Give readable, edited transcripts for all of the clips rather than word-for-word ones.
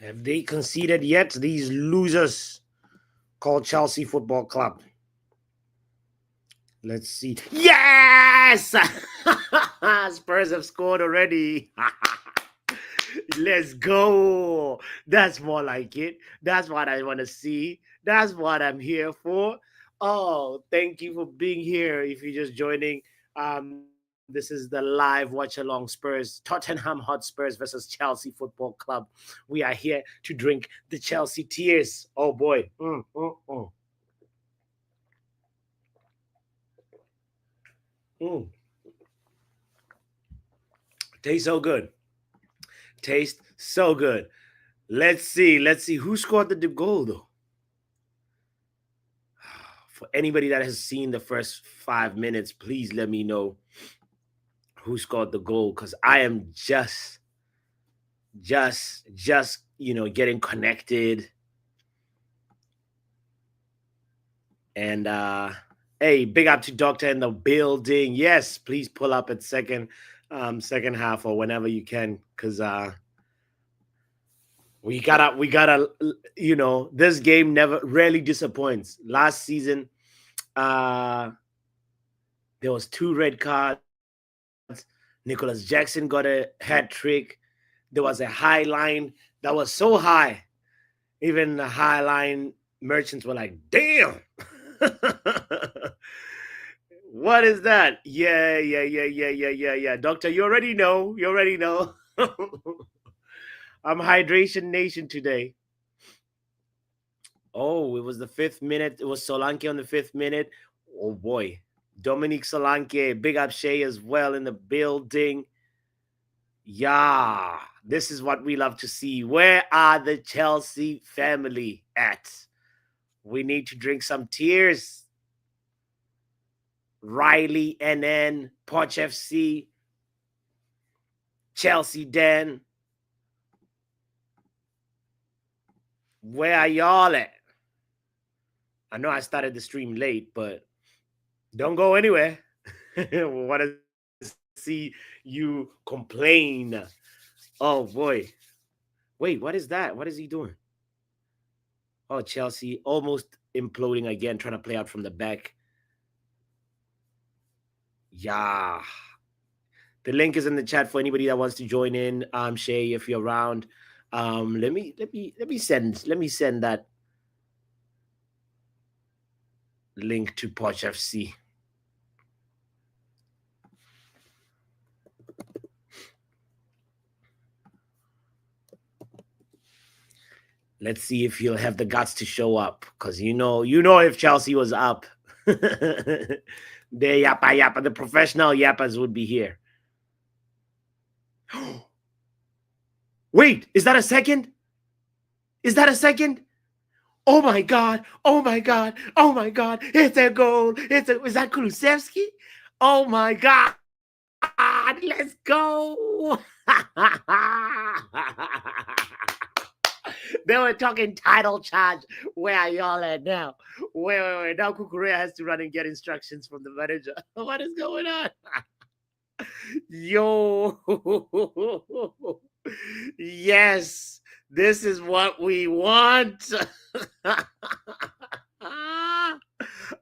Have they conceded yet? These losers called Chelsea Football Club. Let's see. Yes! Spurs have scored already. Let's go. That's more like it. That's what I want to see. That's what I'm here for. Oh, thank you for being here. If you're just joining, this is the live watch along Spurs, Tottenham Hotspurs versus Chelsea Football Club. We are here to drink the Chelsea tears. Oh boy. Mm. Tastes so good. Taste so good. Let's see. Let's see who scored the goal though. For anybody that has seen the first 5 minutes, please let me know who scored the goal because I am just getting connected. And hey, big up to Doctor in the building. Yes, please pull up at second half or whenever you can, because we gotta this game never rarely disappoints. Last season, uh there was 2 red cards. Nicholas Jackson got a hat trick. There was a high line that was so high, even the high line merchants were like, damn. What is that? Yeah. Doctor, you already know. You already know. I'm Hydration Nation today. Oh, it was the 5th minute. It was Solanke on the 5th minute. Oh boy. Dominique Solanke, big up Shay as well in the building. Yeah, this is what we love to see. Where are the Chelsea family at? We need to drink some tears. Riley, NN, Poch FC, Chelsea Den. Where are y'all at? I know I started the stream late, but don't go anywhere. We want to see you complain. Oh boy. Wait, what is that? What is he doing? Oh, Chelsea almost imploding again, trying to play out from the back. Yeah. The link is in the chat for anybody that wants to join in. Shay, if you're around. Let me send that link to Poch FC. Let's see if he'll have the guts to show up, because you know if Chelsea was up, the yappa, the professional yappas would be here. Wait, is that a second? Is that a second? Oh my God! Oh my God! Oh my God! It's a goal! Is that Kulusevski? Oh my God! Let's go! They were talking title charge. Where are y'all at now? Wait. Now Kukurea has to run and get instructions from the manager. What is going on? Yo. Yes, this is what we want.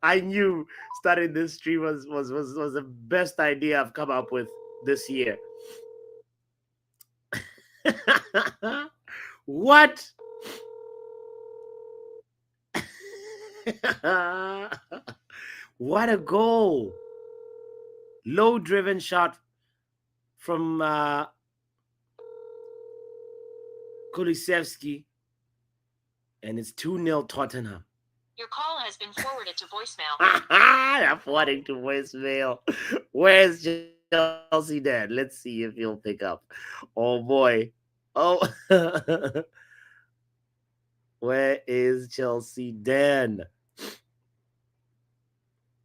I knew starting this stream was the best idea I've come up with this year. What? What a goal. Low driven shot from Kulusevski. And it's 2-0 Tottenham. Your call has been forwarded to voicemail. I'm forwarding to voicemail. Where's Chelsea Dad? Let's see if he'll pick up. Oh boy. Oh. Where is Chelsea Dan?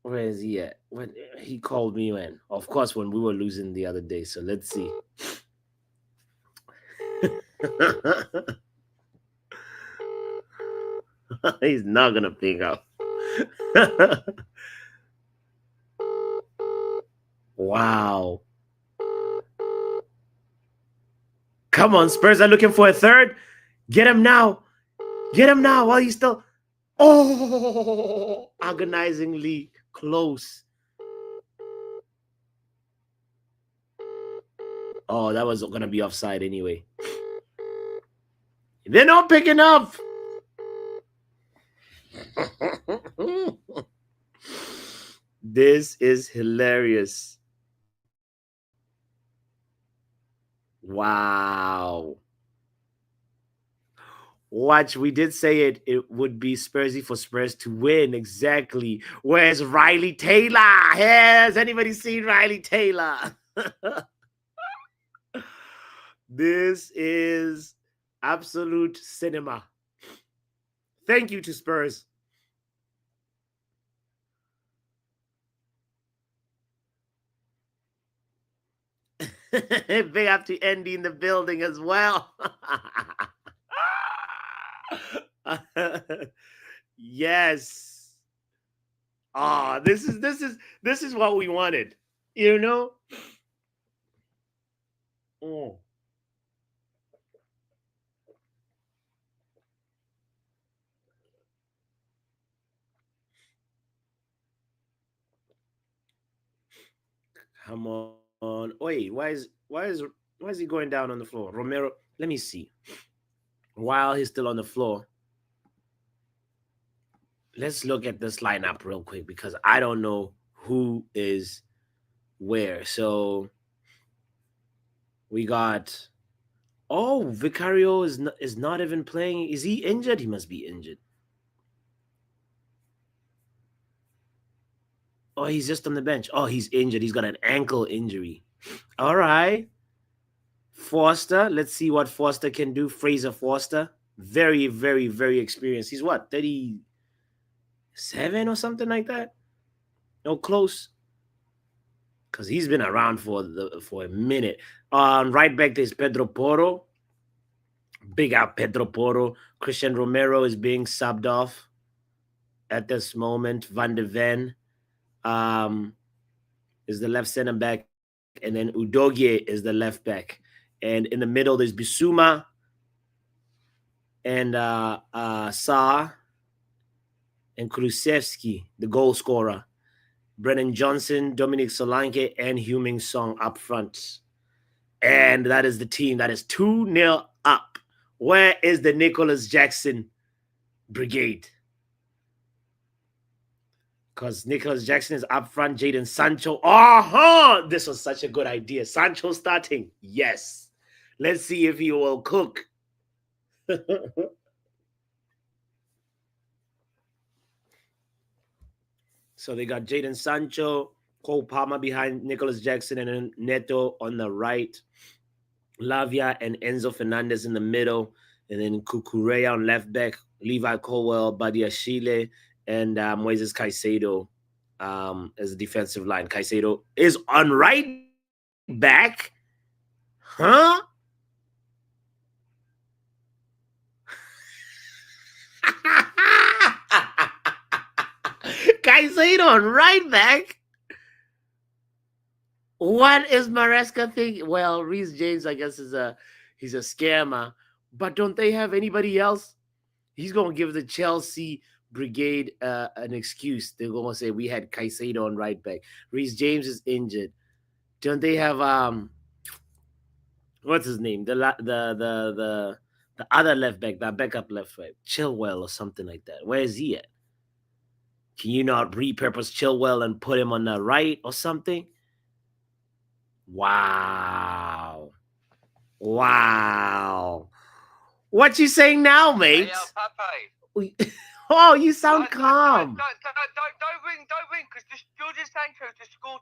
Where is he at? When he called me when? Of course, when we were losing the other day. So let's see. He's not gonna pick up. Wow. Come on, Spurs are looking for a third. Get him now. Get him now while he's still. Oh, agonizingly close. Oh, that was going to be offside anyway. They're not picking up. This is hilarious. Wow. Watch, we did say it would be Spursy for Spurs to win. Exactly. Where's Riley Taylor? Has anybody seen Riley Taylor? This is absolute cinema. Thank you to Spurs. Big up to Andy in the building as well. Yes. Ah, this is what we wanted. You know? Mm. Come on. Wait, why is he going down on the floor? Romero, let me see. While he's still on the floor, let's look at this lineup real quick because I don't know who is where. So we got Vicario is not even playing. Is he injured? He must be injured. Oh, he's just on the bench. Oh, he's injured. He's got an ankle injury. All right. Foster. Let's see what Foster can do. Fraser Foster. Very, very, very experienced. He's what, 37 or something like that? No, close. Because he's been around for a minute. Right back, there's Pedro Porro. Big out Pedro Porro. Christian Romero is being subbed off at this moment. Van de Ven is the left center back. And then Udogie is the left back. And in the middle, there's Bissouma and Sa and Kulusevski, the goal scorer. Brennan Johnson, Dominic Solanke, and Heung-min Song up front. And that is the team that is 2-0 up. Where is the Nicholas Jackson brigade? Because Nicholas Jackson is up front, Jadon Sancho. This was such a good idea. Sancho starting. Yes. Let's see if he will cook. So they got Jadon Sancho, Cole Palmer behind Nicholas Jackson, and then Neto on the right. Lavia and Enzo Fernandez in the middle, and then Kukurea on left back, Levi Colwell, Badiashile, and Moises Caicedo as a defensive line. Caicedo is on right back. Huh? Caicedo on right back? What is Maresca thinking? Well, Reece James, I guess, he's a scammer. But don't they have anybody else? He's going to give the Chelsea brigade an excuse. They're going to say we had Caicedo on right back. Reece James is injured. Don't they have what's his name? The other left back, that backup left back, Chilwell or something like that. Where is he at? Can you not repurpose Chilwell and put him on the right or something? Wow. What you saying now, mate? Hey, Pepe. Oh, you sound calm. Don't ring, because Jordan Sancho just scored,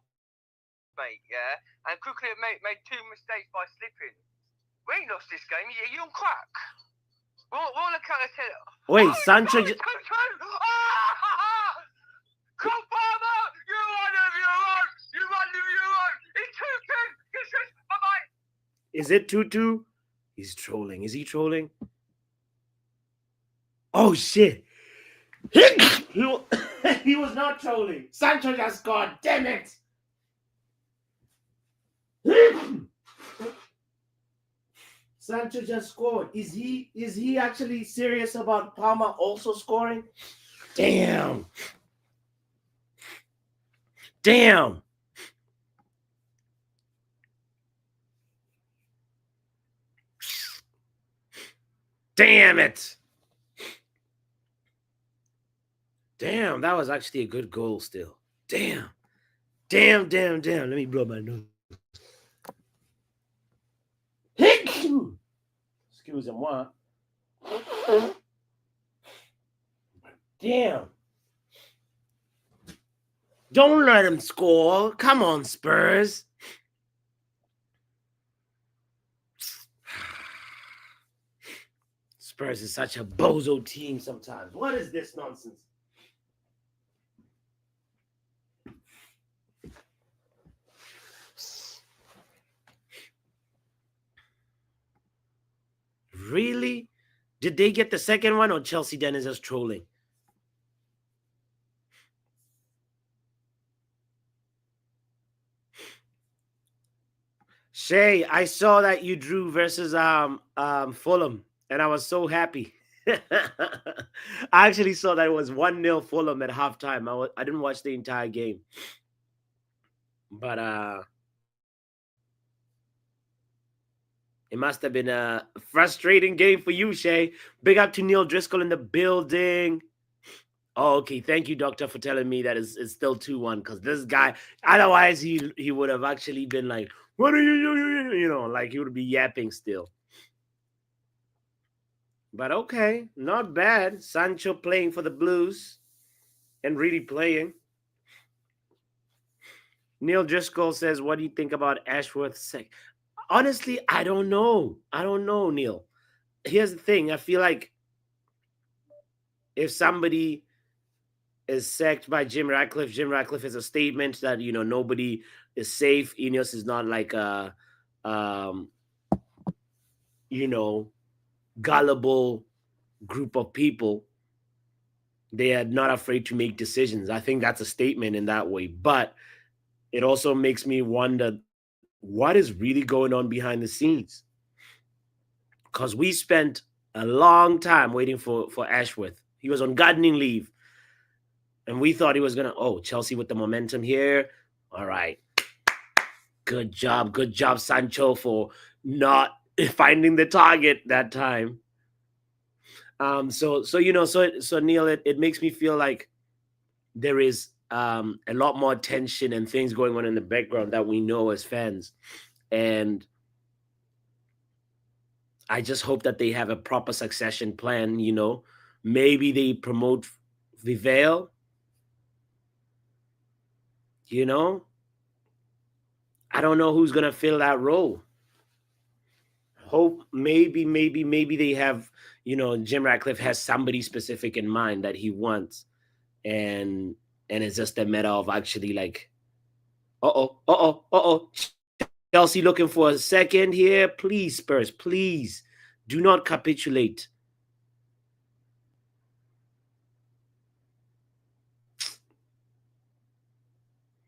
mate, yeah? And quickly made two mistakes by slipping. We ain't lost this game, you on crack. We're on the count of 10. Wait, Sancho just... Come Farmer! You run if you want! You run if you want! It's 2-2! Bye-bye! Is it 2-2? He's trolling. Is he trolling? Oh, shit. He was not trolling. Sancho just scored. Damn it. Sancho just scored. Is he actually serious about Palmer also scoring? Damn. Damn. Damn it. Damn, that was actually a good goal still. Damn. Damn, damn, damn. Let me blow my nose. Excusez-moi. Damn. Don't let him score. Come on, Spurs. Spurs is such a bozo team sometimes. What is this nonsense? Really? Did they get the second one or Chelsea then is just trolling? Shay, I saw that you drew versus Fulham, and I was so happy. I actually saw that it was 1-0 Fulham at halftime. I didn't watch the entire game. But it must have been a frustrating game for you, Shay. Big up to Neil Driscoll in the building. Oh, okay. Thank you, Doctor, for telling me that it's still 2-1. Because this guy, otherwise he would have actually been like, what are you doing? You know, like he would be yapping still. But okay, not bad. Sancho playing for the Blues and really playing. Neil Driscoll says, what do you think about Ashworth's sec? Honestly, I don't know. I don't know, Neil. Here's the thing. I feel like if somebody is sacked by Jim Ratcliffe is a statement that, you know, nobody is safe. Ineos is not like a, you know, gullible group of people. They are not afraid to make decisions. I think that's a statement in that way. But it also makes me wonder what is really going on behind the scenes. Because we spent a long time waiting for Ashworth. He was on gardening leave. And we thought he was going to, oh, Chelsea with the momentum here. All right. Good job, Sancho, for not finding the target that time. So Neil, it makes me feel like there is a lot more tension and things going on in the background that we know as fans. And I just hope that they have a proper succession plan, you know. Maybe they promote Vivale, you know. I don't know who's going to fill that role. Hope maybe they have, you know, Jim Ratcliffe has somebody specific in mind that he wants. And it's just a matter of actually like, Chelsea looking for a second here. Please, Spurs, please do not capitulate.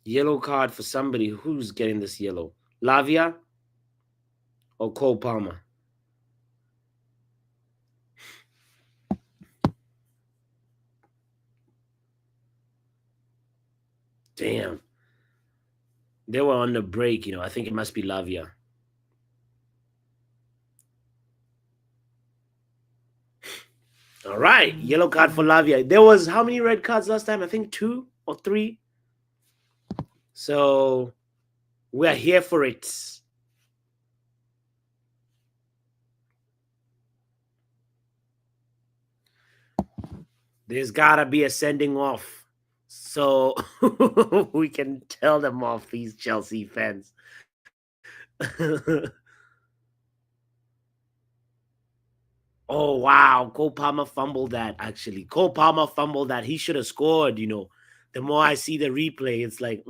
Yellow card for somebody. Who's getting this yellow? Lavia or Cole Palmer? Damn. They were on the break, you know. I think it must be Lavia. All right. Yellow card for Lavia. There was how many red cards last time? I think 2 or 3. So we're here for it. There's gotta be a sending off. So we can tell them off, these Chelsea fans. Oh, wow. Cole Palmer fumbled that, actually. Cole Palmer fumbled that. He should have scored, you know. The more I see the replay, it's like,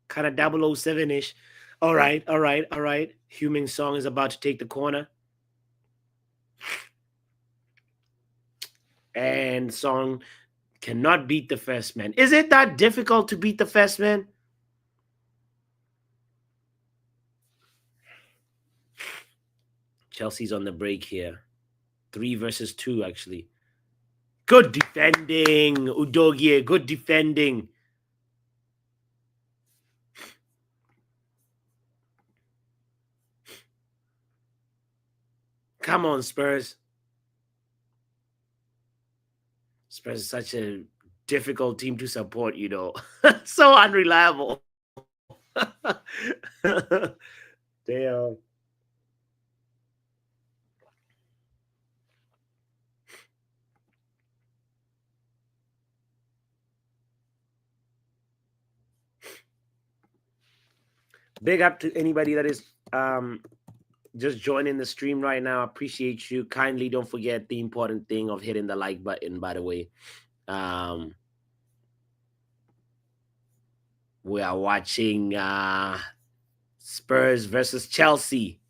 kind of 007-ish. All right. Human Song is about to take the corner. And Song cannot beat the first man. Is it that difficult to beat the first man? Chelsea's on the break here. 3 versus 2, actually. Good defending, Udogie. Good defending. Come on, Spurs. Spurs is such a difficult team to support, so unreliable. Damn. Big up to anybody that is just joining the stream right now. Appreciate you. Kindly don't forget the important thing of hitting the like button, by the way. We are watching Spurs versus Chelsea.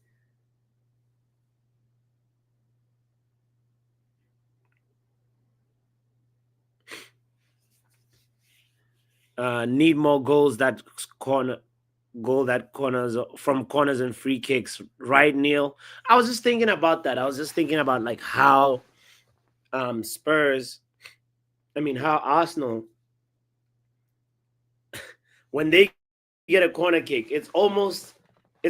Need more goals that corners from corners and free kicks, right, Neil? I was just thinking about that. I was just thinking about like how how Arsenal, when they get a corner kick, it's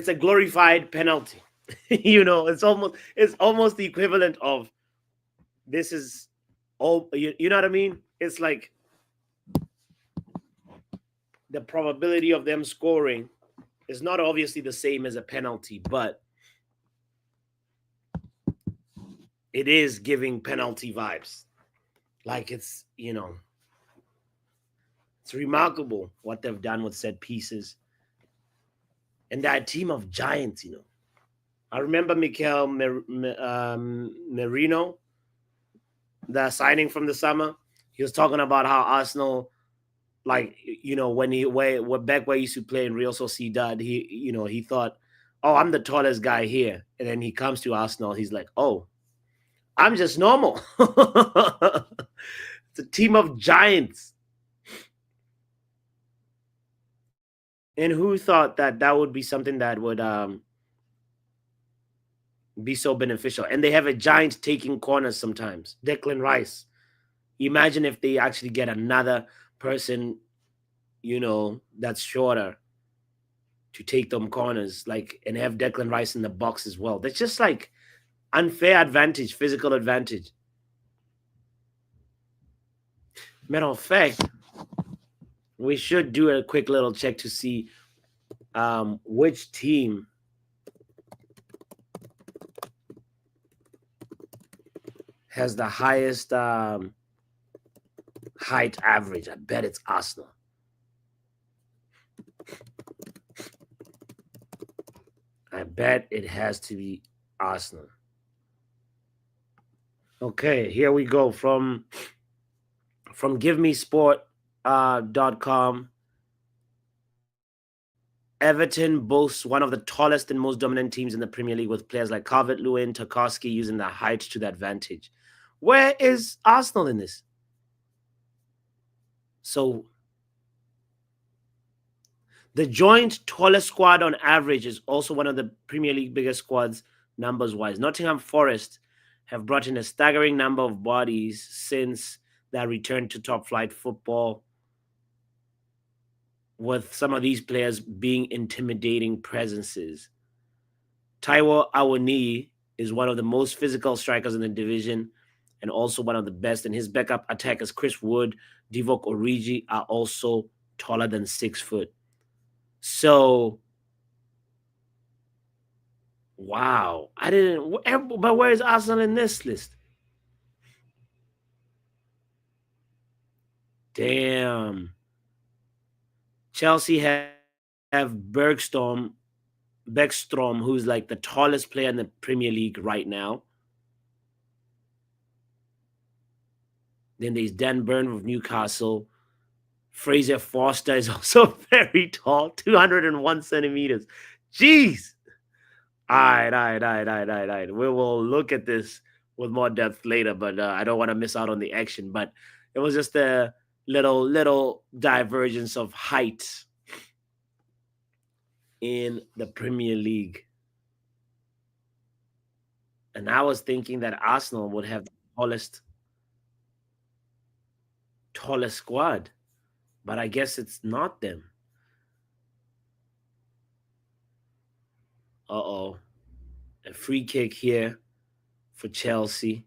a glorified penalty. It's almost the equivalent of this is all you know what I mean? It's like the probability of them scoring is not obviously the same as a penalty, but it is giving penalty vibes. Like it's remarkable what they've done with set pieces. And that team of giants, I remember Mikel Merino, the signing from the summer. He was talking about how Arsenal, like, when back where he used to play in Real Sociedad, he thought, oh, I'm the tallest guy here. And then he comes to Arsenal. He's like, oh, I'm just normal. It's a team of giants. And who thought that would be something that would be so beneficial? And they have a giant taking corners sometimes. Declan Rice. Imagine if they actually get another person, that's shorter to take them corners, and have Declan Rice in the box as well. That's just like unfair advantage, physical advantage. Matter of fact, we should do a quick little check to see which team has the highest height average. I bet it's Arsenal. I bet it has to be Arsenal. Okay, here we go from GiveMeSport.com. Everton boasts one of the tallest and most dominant teams in the Premier League, with players like Calvert-Lewin, Tarkowski using their height to their advantage. Where is Arsenal in this? So the joint tallest squad on average is also one of the Premier League biggest squads numbers-wise. Nottingham Forest have brought in a staggering number of bodies since their return to top-flight football, with some of these players being intimidating presences. Taiwo Awoniyi is one of the most physical strikers in the division and also one of the best. And his backup attackers, Chris Wood, Divock Origi, are also taller than 6 foot. So, wow. But where is Arsenal in this list? Damn. Chelsea have Bergstrom, who's like the tallest player in the Premier League right now. Then there's Dan Burn of Newcastle. Fraser Forster is also very tall, 201 centimeters. Jeez. All right. We will look at this with more depth later, but I don't want to miss out on the action. But it was just a little divergence of height in the Premier League. And I was thinking that Arsenal would have the tallest squad, but I guess it's not them. Uh-oh. A free kick here for Chelsea.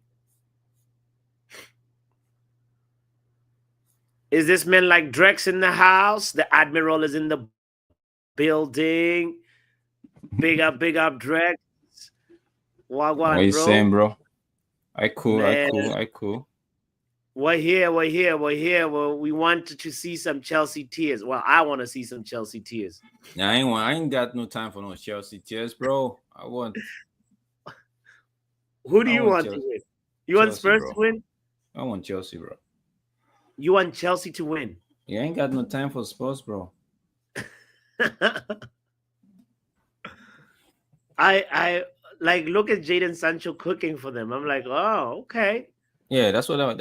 Is this man like Drex in the house? The Admiral is in the building. Big up, Drex. What Wagwan, you bro. saying, bro? I cool, I Man, cool, I cool. we're here. Well, we wanted to see some Chelsea tears. Well, I want to see some Chelsea tears. Yeah, I ain't got no time for no Chelsea tears, bro. Who do I you want want to Chelsea, win? You want Chelsea, Spurs to bro. win? I want Chelsea, bro. You want Chelsea to win? Yeah, I ain't got no time for Spurs, bro. I like look at Jadon Sancho cooking for them. I'm like, oh, okay. Yeah, that's what I'm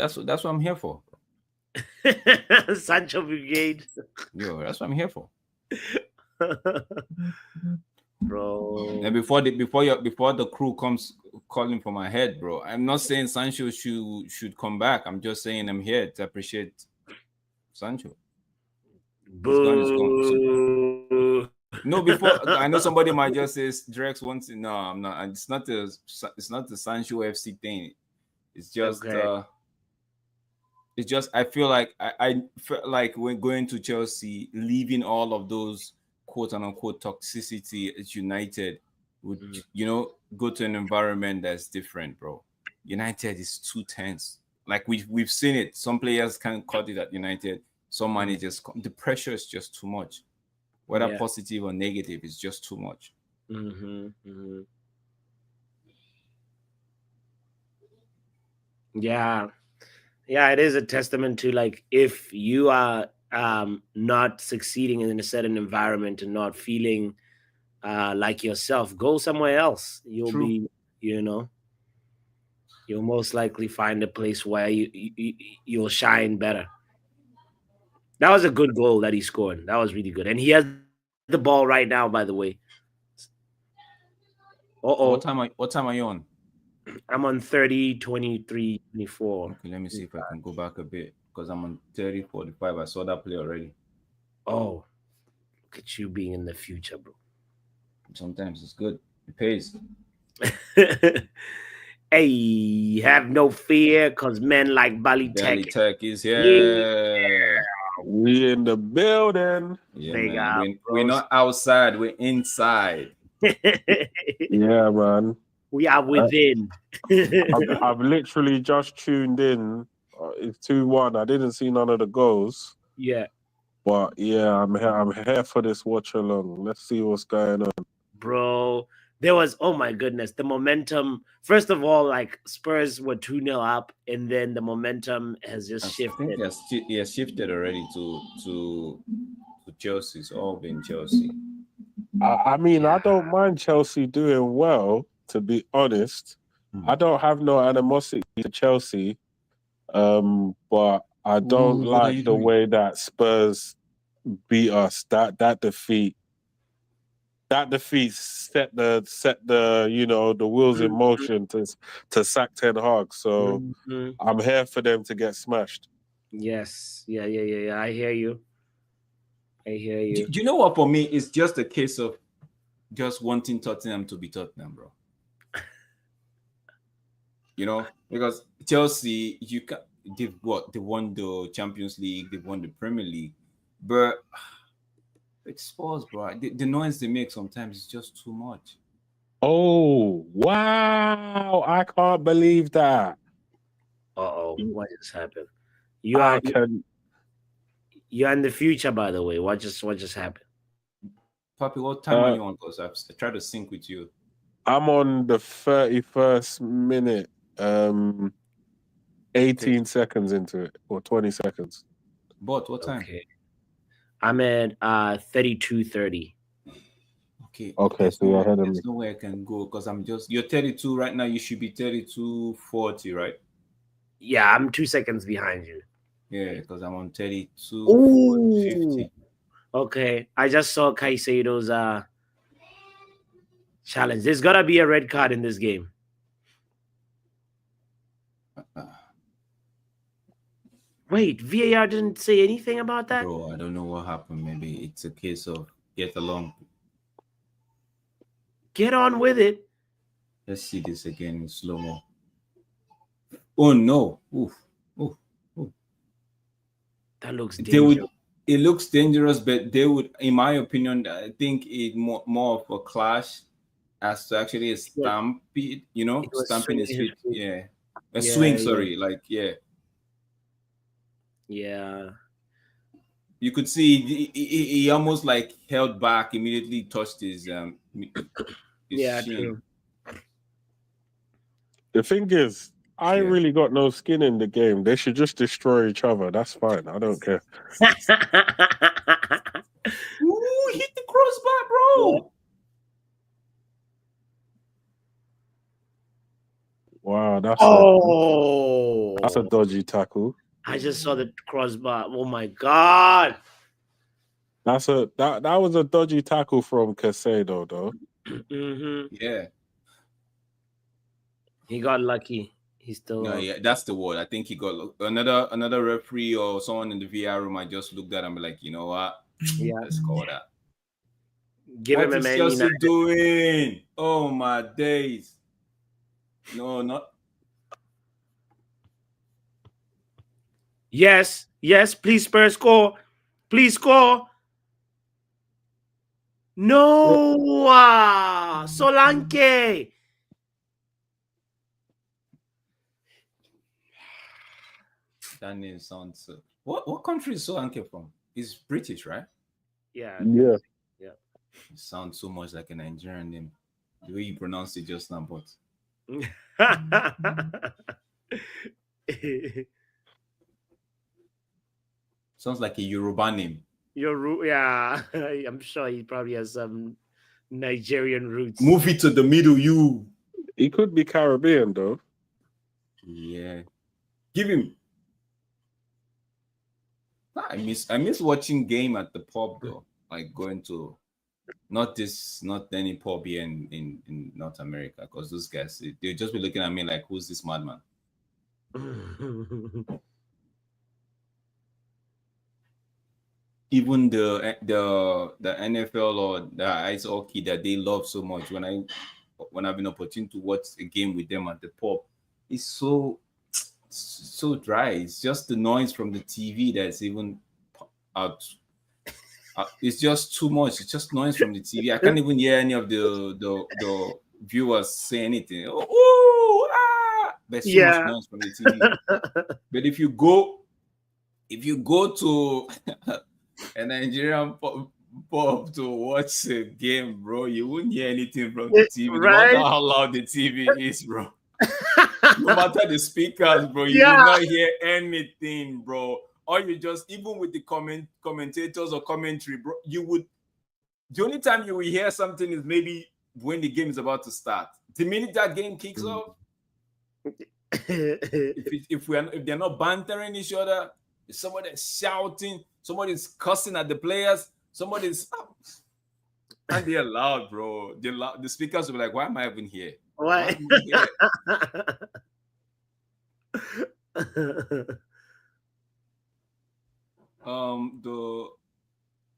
here for. Sancho Brigade. Yo, that's what I'm here for. Bro. And before the crew comes calling for my head, bro, I'm not saying Sancho should come back. I'm just saying I'm here to appreciate Sancho. He's gone. So, no, before I know somebody might just say Drex wants it. No, I'm not. It's not the Sancho FC thing. It's just Okay. I feel like I felt like when going to Chelsea, leaving all of those quote unquote toxicity at United would go to an environment that's different, bro. United is too tense. Like we've seen it. Some players can't cut it at United. Some managers, the pressure is just too much. Whether positive or negative, is just too much. Yeah. Yeah, it is a testament to like if you are not succeeding in a certain environment and not feeling like yourself, go somewhere else. You'll True. be, you'll most likely find a place where you'll shine better. That was a good goal that he scored. That was really good. And he has the ball right now, by the way. What time are you on? I'm on 30, 23, 24. Okay, let me see if I can go back a bit because I'm on 30, 45. I saw that play already. Oh, look at you being in the future, bro. Sometimes it's good. It pays. Hey, have no fear, because men like Bali Belly Tech. Tech is here. Yeah, we in the building. Yeah, Big man. up, We're not outside. We're inside. Yeah, man. We are within. I've literally just tuned in. It's 2-1. I didn't see none of the goals, Yeah, but yeah, I'm here. I'm here for this watch along. Let's see what's going on. bro. There was, oh my goodness, the momentum. First of all, like Spurs were 2-0 up, and then the momentum has just shifted. I think he has shifted already to Chelsea. It's all been Chelsea. I mean, I don't mind Chelsea doing well, to be honest. I don't have no animosity to Chelsea, but I don't like the way that Spurs beat us. That defeat set the the wheels in motion to sack Ten Hag. So I'm here for them to get smashed. Yes, yeah. I hear you. Do you know what? For me, it's just a case of just wanting Tottenham to be Tottenham, bro. Because Chelsea, they've won the Champions League, they've won the Premier League, but it's Spurs, bro. The noise they make sometimes is just too much. Oh wow! I can't believe that. What just happened? You're in the future, by the way. What just happened? Papi, what time are you on? Because I tried to sync with you. I'm on the 31st minute, 18 seconds into it, or 20 seconds. But what time? Okay. I'm at 32:30. Okay, so you're ahead of me. There's no way I can go because you're 32 right now. You should be 32:40, right? Yeah, I'm 2 seconds behind you. Yeah, because I'm on 32:50. Okay, I just saw Caicedo's challenge. There's gotta be a red card in this game. Wait, VAR didn't say anything about that? Bro, I don't know what happened. Maybe it's a case of get along. Get on with it. Let's see this again in slow mo. Oh no! Oof, oof, oof. That looks They dangerous. would. It looks dangerous, but they would, in my opinion, I think it more of a clash as to actually a stampede. You know, It was stamping his swinging feet. his feet. Yeah, a Yeah, swing. yeah. Sorry, like yeah. Yeah. You could see he almost like held back, immediately touched his Yeah, shin. true. The thing is, I Yeah. really got no skin in the game. They should just destroy each other. That's fine. I don't care. Ooh, hit the crossbar, bro. Wow, that's Oh, a dodgy tackle. I just saw the crossbar. Oh my god. That was a dodgy tackle from Casado, though. Hmm. Yeah. He got lucky. He's still No, yeah, that's the word. I think he got another referee or someone in the VR room. I just looked at him and be like, you know what? Yeah. Let's call that. Give What him a is Man Chelsea United. doing? Oh my days! No, not. Yes, yes, please Spurs score. Please score. No, Solanke. That name sounds. What country is Solanke from? He's British, right? Yeah. Yeah. Yeah. It sounds so much like a Nigerian name. The way you pronounced it just now, but sounds like a Yoruba name. Yeah, I'm sure he probably has some Nigerian roots. Move it to the middle, you. He could be Caribbean, though. Yeah. Give him. I miss watching game at the pub though. Like going to not any pub here in North America, because those guys they'll just be looking at me like, who's this madman? Even the NFL or the ice hockey that they love so much, when I've been opportune to watch a game with them at the pub, it's so dry. It's just the noise from the TV that's even out. It's just too much. It's just noise from the TV. I can't even hear any of the viewers say anything. Oh, ah! There's so much Yeah. noise from the TV. But if you go to a Nigerian pub to watch a game, bro, you wouldn't hear anything from the TV. No Right? matter how loud the TV is, bro. No matter the speakers, bro, you Yeah. will not hear anything, bro. Or you just, even with the commentators or commentary, bro, the only time you will hear something is maybe when the game is about to start. The minute that game kicks off, if they're not bantering each other, if somebody's shouting, somebody's cussing at the players, somebody's and they're loud, bro. They're loud. The speakers will be like, "Why am I even here? Why What? am I here?"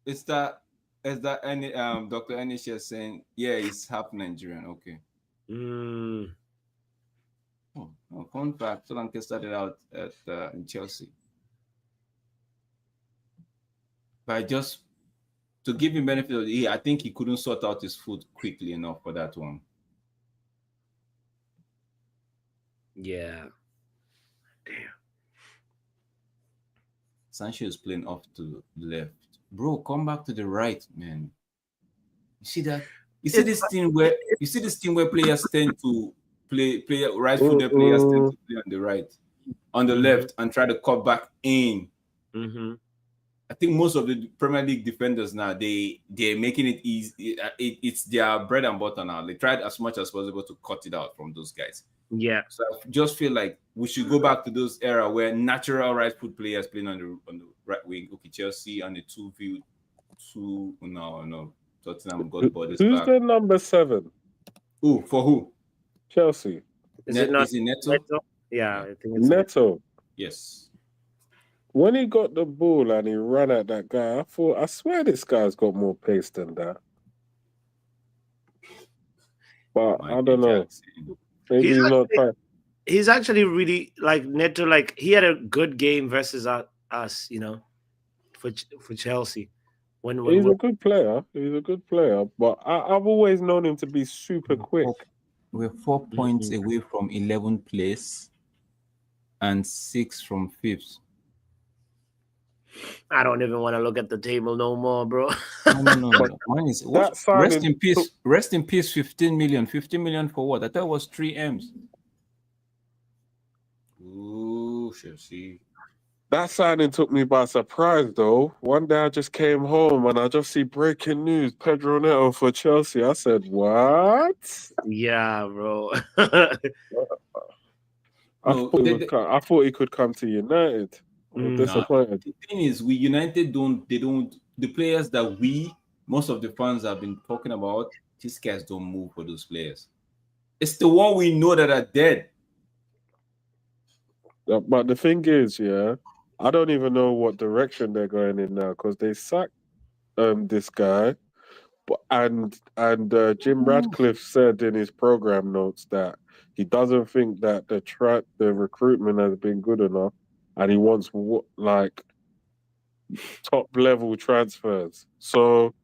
Is that any Dr. Anish is saying, yeah, he's half Nigerian. Okay. Oh, fun fact, Solanke started out in Chelsea. But to give him benefit of the, I think he couldn't sort out his foot quickly enough for that one. Yeah. Damn. Sancho is playing off to the left. Bro, come back to the right, man. You see that? You see this thing where players tend to play right-footed players tend to play on the left, and try to cut back in. I think most of the Premier League defenders now they're making it easy. It's their bread and butter now. They tried as much as possible to cut it out from those guys. Yeah. So I just feel like we should go back to those era where natural right foot players playing on the right wing. Okay, Chelsea on the no. Tottenham got bodies Who's back. the number 7? For who? Chelsea. Is it not Is it Neto? Yeah, Yeah. I think it's Neto. Yes. When he got the ball and he ran at that guy, I swear this guy's got more pace than that. But I Michael don't know. Jackson. Maybe He's he's not actually, trying. he's actually really like Neto. Like he had a good game versus us, you know, for Chelsea. When He's we're a good player. He's a good player. But I've always known him to be super quick. We're 4 points Mhm. away from 11th place and 6 from 5th. I don't even want to look at the table no more, bro. No. Mine is what? That signing took, Rest in peace. 15 million. 15 million for what? I thought it was 3 M's. Ooh, Chelsea. that signing took me by surprise, though. One day I just came home and I just see breaking news: Pedro Neto for Chelsea. I said, "What?" Yeah, bro. No, I thought he could come to United. I was nah. disappointed. The thing is, we United don't. They don't. The players that most of the fans have been talking about, these guys don't move for those players. It's the one we know that are dead. But the thing is, yeah, I don't even know what direction they're going in now because they sacked this guy, and Jim Radcliffe said in his program notes that he doesn't think that the recruitment has been good enough, and he wants like top level transfers. So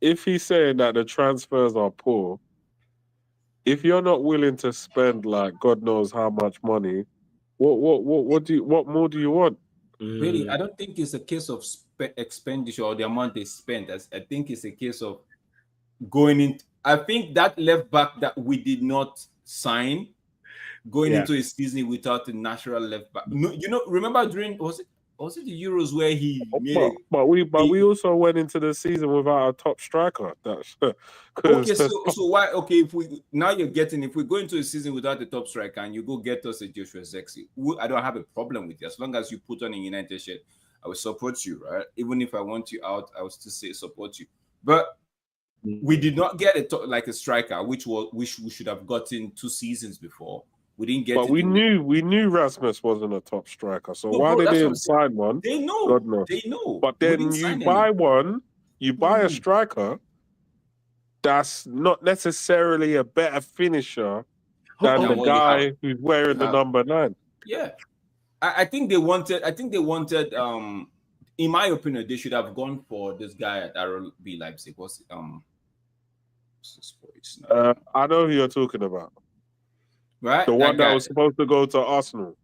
if he's saying that the transfers are poor, if you're not willing to spend like God knows how much money, what more do you want? Really, I Mm, don't think it's a case of expenditure or the amount they spent. I think it's a case of going in. I think that left back that we did not sign going yeah. into a season without a natural left back. No, remember during was it the Euros where he But made we also went into the season without a top striker. That's okay, because so why okay if we now you're getting if we go into a season without a top striker and you go get us a Joshua Zexi, I don't have a problem with it as long as you put on a United shirt. I will support you, right? Even if I want you out, I will still say support you. But we did not get like a striker, which we should have gotten 2 seasons before. We didn't get but it. we knew Rasmus wasn't a top striker. So No, why bro, they that's what I'm didn't saying. sign one? They know. God knows. They know. But We then didn't sign any. you buy a striker that's not necessarily a better finisher than Than the what you have. guy who's wearing the number 9. Yeah. I think they wanted. In my opinion, they should have gone for this guy at RB Leipzig. What's Spurs now? I know who you're talking about. Right? The one That that guy. was supposed to go to Arsenal.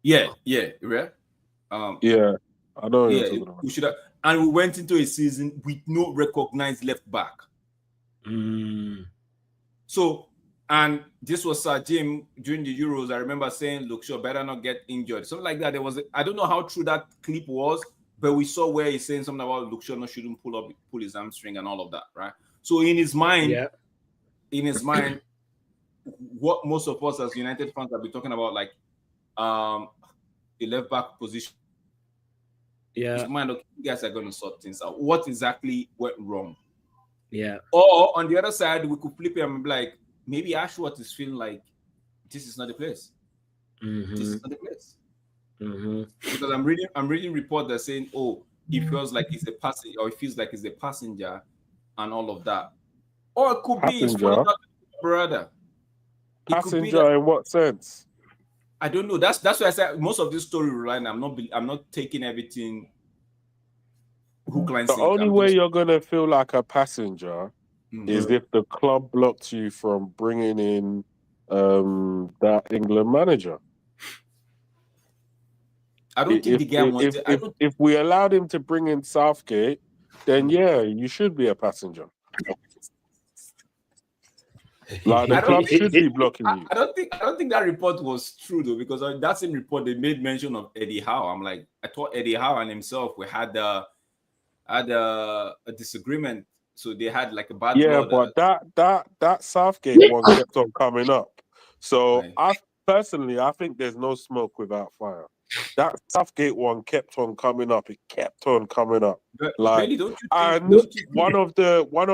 Yeah, right? Yeah, I know who you're Yeah, talking about. we should have, and we went into a season with no recognized left back. Mm, So, and this was Sir Jim during the Euros. I remember saying, "Look, sure, better not get injured." Something like that. There was, I don't know how true that clip was, but we saw where he's saying something about Luke Shaw shouldn't pull his hamstring and all of that, right? So in his mind, what most of us as United fans have been talking about, like the left back position. yeah. His mind, okay, you guys are going to sort things out. What exactly went wrong? Yeah. Or on the other side, we could flip it and be like, maybe Ashworth is feeling like this is not the place. Mm-hmm. This is not the place. Mm-hmm. Because I'm reading reports that saying, oh, he feels like he's a passenger, or he feels like he's a passenger, and all of that. Or it could be he's falling out with his brother. It could be that, Passenger in what sense? I don't know. That's why I said most of this storyline. I'm not taking everything hook, line, The sinker. only way you're gonna feel like a passenger is Mhm. if the club blocks you from bringing in that England manager. I don't think the guy wanted. If we allowed him to bring in Southgate, then yeah, you should be a passenger. Like the club should be blocking you. I don't think that report was true though, because on that same report they made mention of Eddie Howe. I'm like, I thought Eddie Howe and himself we had a disagreement, so they had like a bad Yeah, blood. but that Southgate one kept on coming up. So Right. I think there's no smoke without fire. That Southgate one kept on coming up. It kept on coming up. But Like, really, don't you and think one of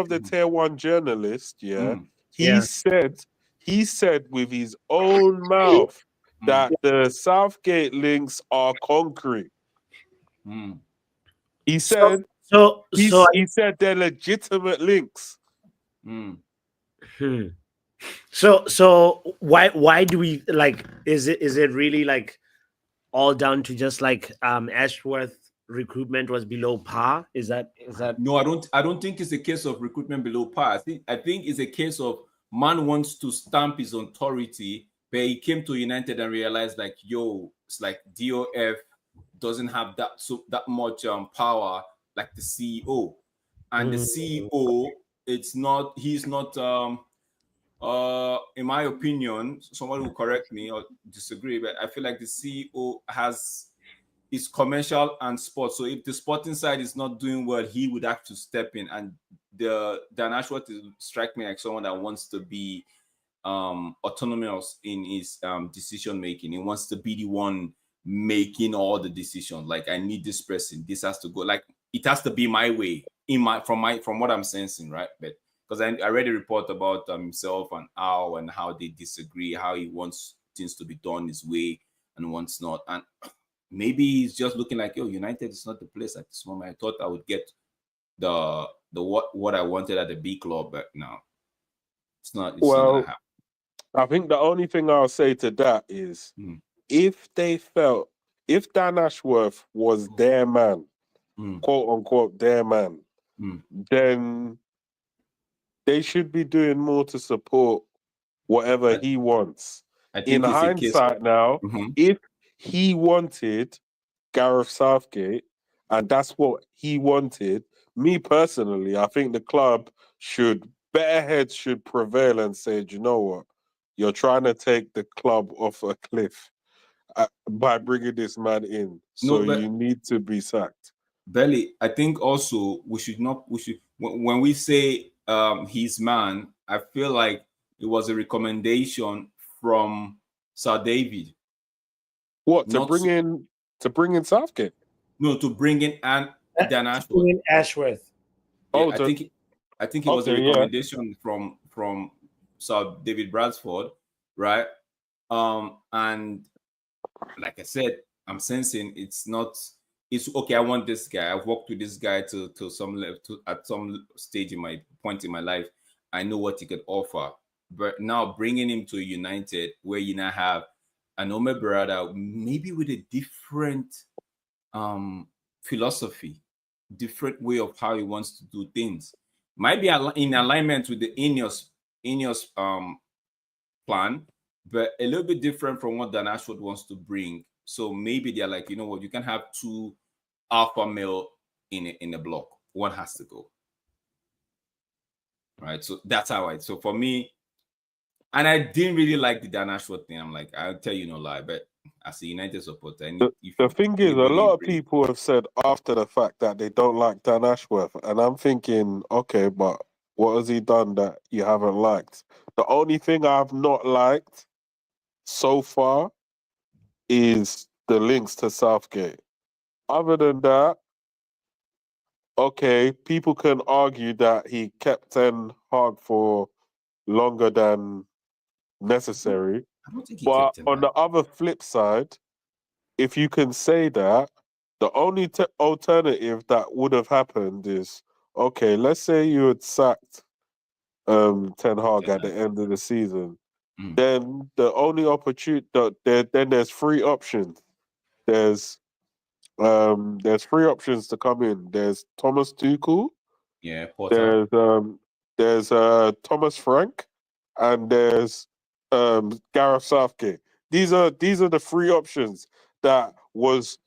the tier 1 journalists, he Yeah. said with his own mouth that the Southgate links are concrete. Mm. He said So he said they're legitimate links. Mm. hmm. So why do we like? Is it really like all down to just like Ashworth recruitment was below par? Is that No, I don't think it's a case of recruitment below par. I think it's a case of man wants to stamp his authority, but he came to United and realized like, yo, it's like DOF doesn't have that much power like the CEO. And the CEO, he's not in my opinion, someone will correct me or disagree, but I feel like the CEO is commercial and sports. So if the sporting side is not doing well, he would have to step in. And Dan Ashworth strike me like someone that wants to be autonomous in his decision making. He wants to be the one making all the decisions. Like, I need this person. This has to go. Like, it has to be my way from what I'm sensing, right? But because I read a report about himself and how they disagree, how he wants things to be done his way and wants not. And maybe he's just looking like, yo, United is not the place at this moment. I thought I would get the what I wanted at the B club, but no, it's not gonna happen. I think the only thing I'll say to that is if Dan Ashworth was their man, quote unquote their man, then they should be doing more to support whatever he wants. In hindsight now, if he wanted Gareth Southgate and that's what he wanted, me personally, I think the club better heads should prevail and say, do you know what? You're trying to take the club off a cliff by bringing this man in. So you need to be sacked. Belly, I think also we should when we say his man, I feel like it was a recommendation from Sir David. What, to bring in Southgate? No, to bring in Dan Ashworth. Bring in Ashworth. Yeah, I think it was a recommendation from Sir David Bradford, right? And like I said, I'm sensing it's okay. I want this guy. I've worked with this guy to some level, at some stage in my point in my life. I know what he could offer, but now bringing him to United, where you now have an Ome Berada, maybe with a different philosophy, different way of how he wants to do things, might be in alignment with the Ineos plan, but a little bit different from what Dan Ashworth wants to bring. So maybe they're like, you know what, you can have two alpha male in a block. One has to go. Right. So that's how so for me, and I didn't really like the Dan Ashworth thing. I'm like, I'll tell you no lie, but as a United supporter, the thing is, a lot of people have said after the fact that they don't like Dan Ashworth, and I'm thinking, okay, but what has he done that you haven't liked? The only thing I've not liked so far is the links to Southgate. Other than that, okay, people can argue that he kept Ten Hag for longer than necessary. I don't think he but kept him on the other flip side, if you can say that, the only alternative that would have happened is, okay, let's say you had sacked Ten Hag at the end of the season. Then the only opportunity, then there's three options. There's three options to come in. There's Thomas Tuchel. Yeah, Porter. There's Thomas Frank, and there's Gareth Southgate. These are the three options those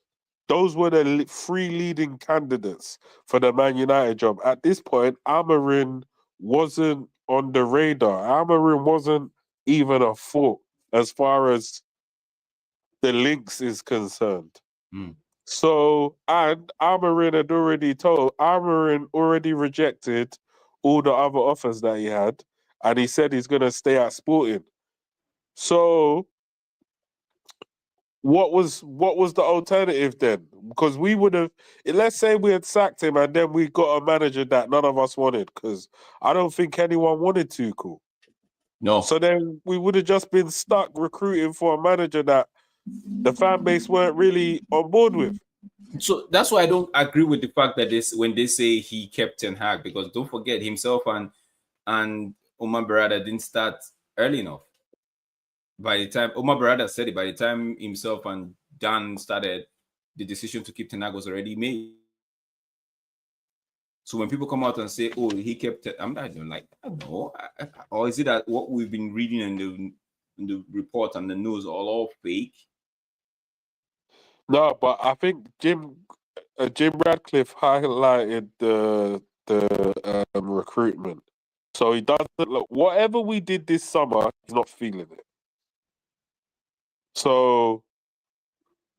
were the three leading candidates for the Man United job. At this point, Amarin wasn't on the radar. Amarin wasn't even a thought as far as the links is concerned. So, and Amarin already rejected all the other offers that he had, and he said he's going to stay at Sporting. So, what was the alternative then? Because we would have, let's say we had sacked him and then we got a manager that none of us wanted, because I don't think anyone wanted Tuchel. No. So then we would have just been stuck recruiting for a manager that the fan base weren't really on board with. So that's why I don't agree with the fact that when they say he kept Ten Hag, because don't forget himself and Omar Berada didn't start early enough. By the time Omar Berada said it, by the time himself and Dan started, the decision to keep Ten Hag was already made. So when people come out and say, "Oh, he kept it," I'm not like, I don't know. Or is it that what we've been reading in the report and the news are all fake? No, but I think Jim Radcliffe highlighted the recruitment. So he doesn't look. Whatever we did this summer, he's not feeling it. So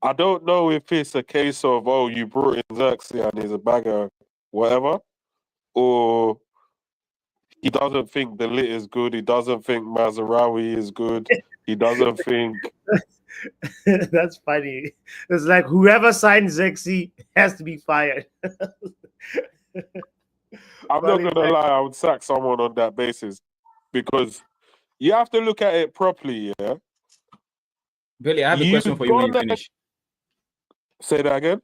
I don't know if it's a case of, oh, you brought in Xerxes and he's a bagger, whatever, or he doesn't think the lit is good. He doesn't think Mazarawi is good. He doesn't think. That's funny. It's like whoever signed Zexi has to be fired. I'm not gonna lie. I would sack someone on that basis because you have to look at it properly. Yeah. Billy, I have a question for you when you finish. Say that again.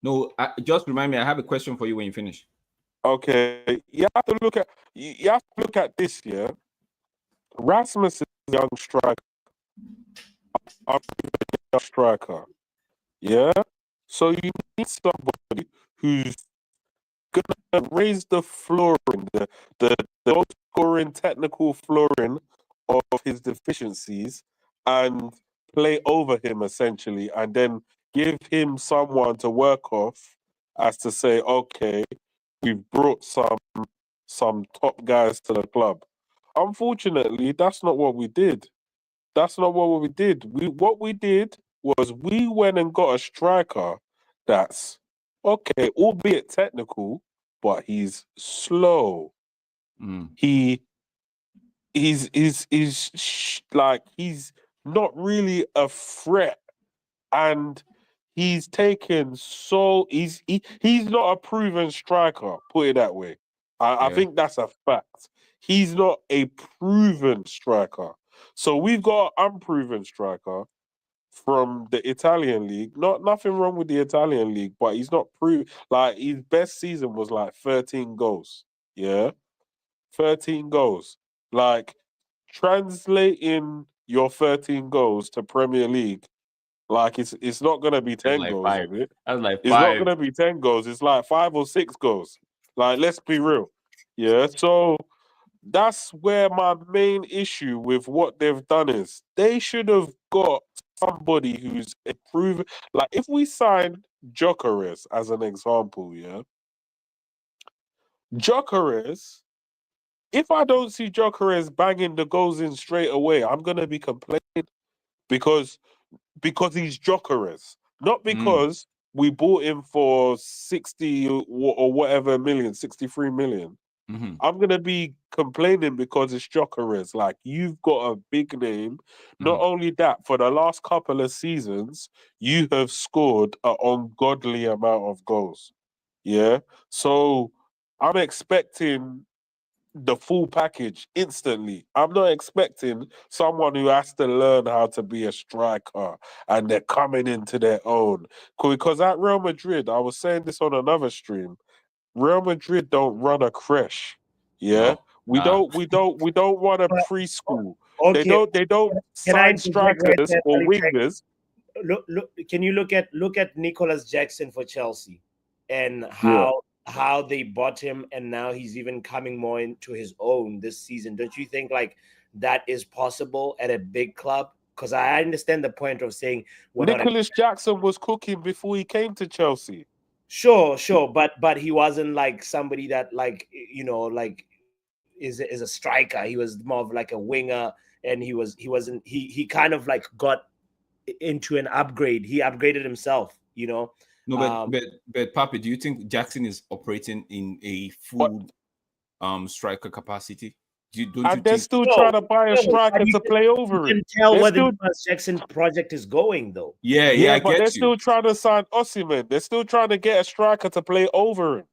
No, just remind me. I have a question for you when you finish. Okay, you have to look at this. Yeah, Rasmus is a young striker. I'm a young striker. Yeah, so you need somebody who's gonna raise the flooring, the goal scoring technical flooring of his deficiencies and play over him essentially, and then give him someone to work off as to say, okay, we've brought some top guys to the club. Unfortunately, that's not what we did. That's not what we did. What we did was we went and got a striker that's okay, albeit technical, but he's slow. He's like he's not really a threat, and he's not a proven striker. Put it that way. I think that's a fact. He's not a proven striker. So we've got an unproven striker from the Italian league. Nothing wrong with the Italian league, but he's not proven. Like his best season was like 13 goals. Yeah, 13 goals. Like translating your 13 goals to Premier League. Like it's not gonna be 10 like goals, 5. is it? That's like It's 5. not gonna be 10 goals. It's like 5 or 6 goals. Like let's be real. Yeah. So that's where my main issue with what they've done is they should have got somebody who's improved. Like if we signed Jokeres as an example, yeah. Jokeres, if I don't see Jokeres banging the goals in straight away, I'm gonna be complaining because he's Jokeres, not because we bought him for 60 or whatever million, 63 million. I'm gonna be complaining because it's Jokeres. Like you've got a big name. Not only that, for the last couple of seasons, you have scored an ungodly amount of goals. Yeah. So I'm expecting the full package instantly. I'm not expecting someone who has to learn how to be a striker and they're coming into their own. Because at Real Madrid, I was saying this on another stream, Real Madrid don't run a creche. Yeah. No. We don't run a preschool. Okay. They don't Can I sign interject right strikers there, or Charlie Check? wingers. Look, can you look at Nicolas Jackson for Chelsea and Yeah. how they bought him, and now he's even coming more into his own this season? Don't you think like that is possible at a big club? Because I understand the point of saying Nicolas Jackson was cooking before he came to Chelsea. Sure, but he wasn't like somebody that like like is a striker. He was more of like a winger, and he kind of like got into an upgrade. He upgraded himself. No, but Papi, do you think Jackson is operating in a full striker capacity? They're still trying to buy a striker to play over him. You can tell where the Nicolas Jackson project is going, though. Yeah, but they're still trying to sign Osimhen. They're still trying to get a striker to play over him.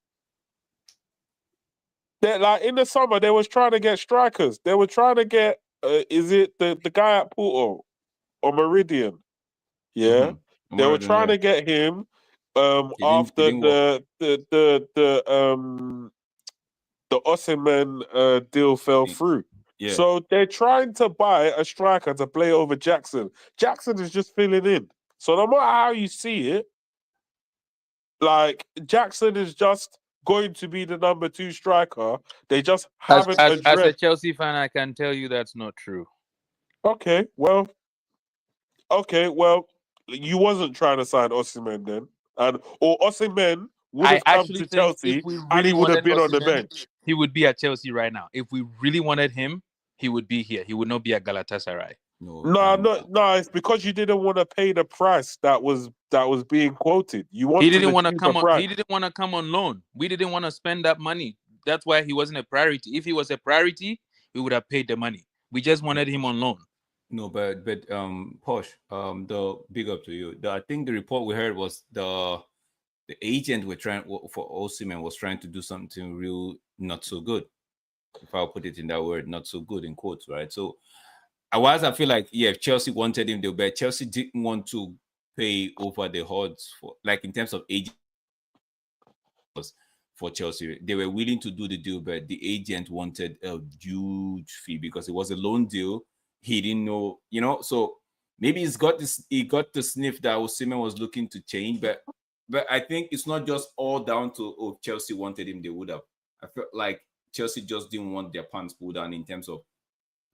They're like in the summer, they was trying to get strikers. They were trying to get is it the guy at Porto or Meridian? Yeah, they were Marathon, trying yeah. to get him It after didn't work. the Osimhen deal fell through. Yeah. So they're trying to buy a striker to play over Jackson. Jackson is just filling in. So no matter how you see it, like Jackson is just going to be the number 2 striker. They just haven't As a addressed. Chelsea fan, I can tell you that's not true. Okay, well, you wasn't trying to sign Osimhen then, and or Osimhen would I have come actually to think if Chelsea we and he really would have wanted been on the Osimhen, bench. he would be at Chelsea right now. If we really wanted him, he would be here. He would not be at Galatasaray. No, it's because you didn't want to pay the price that was being quoted. You He wanted didn't a want to cheaper come on. price. He didn't want to come on loan. We didn't want to spend that money. That's why he wasn't a priority. If he was a priority, we would have paid the money. We just wanted him on loan. No, but Posh, the big up to you. I think the report we heard was the agent were trying for Osimhen was trying to do something real not so good. If I'll put it in that word, not so good in quotes, right? So I feel like if Chelsea wanted him, they'll bet Chelsea didn't want to pay over the odds for like in terms of agent for Chelsea. They were willing to do the deal, but the agent wanted a huge fee because it was a loan deal. He didn't know, so maybe he got the sniff that Osimhen was looking to change, but I think it's not just all down to if Chelsea wanted him, they would have. I felt like Chelsea just didn't want their pants pulled down in terms of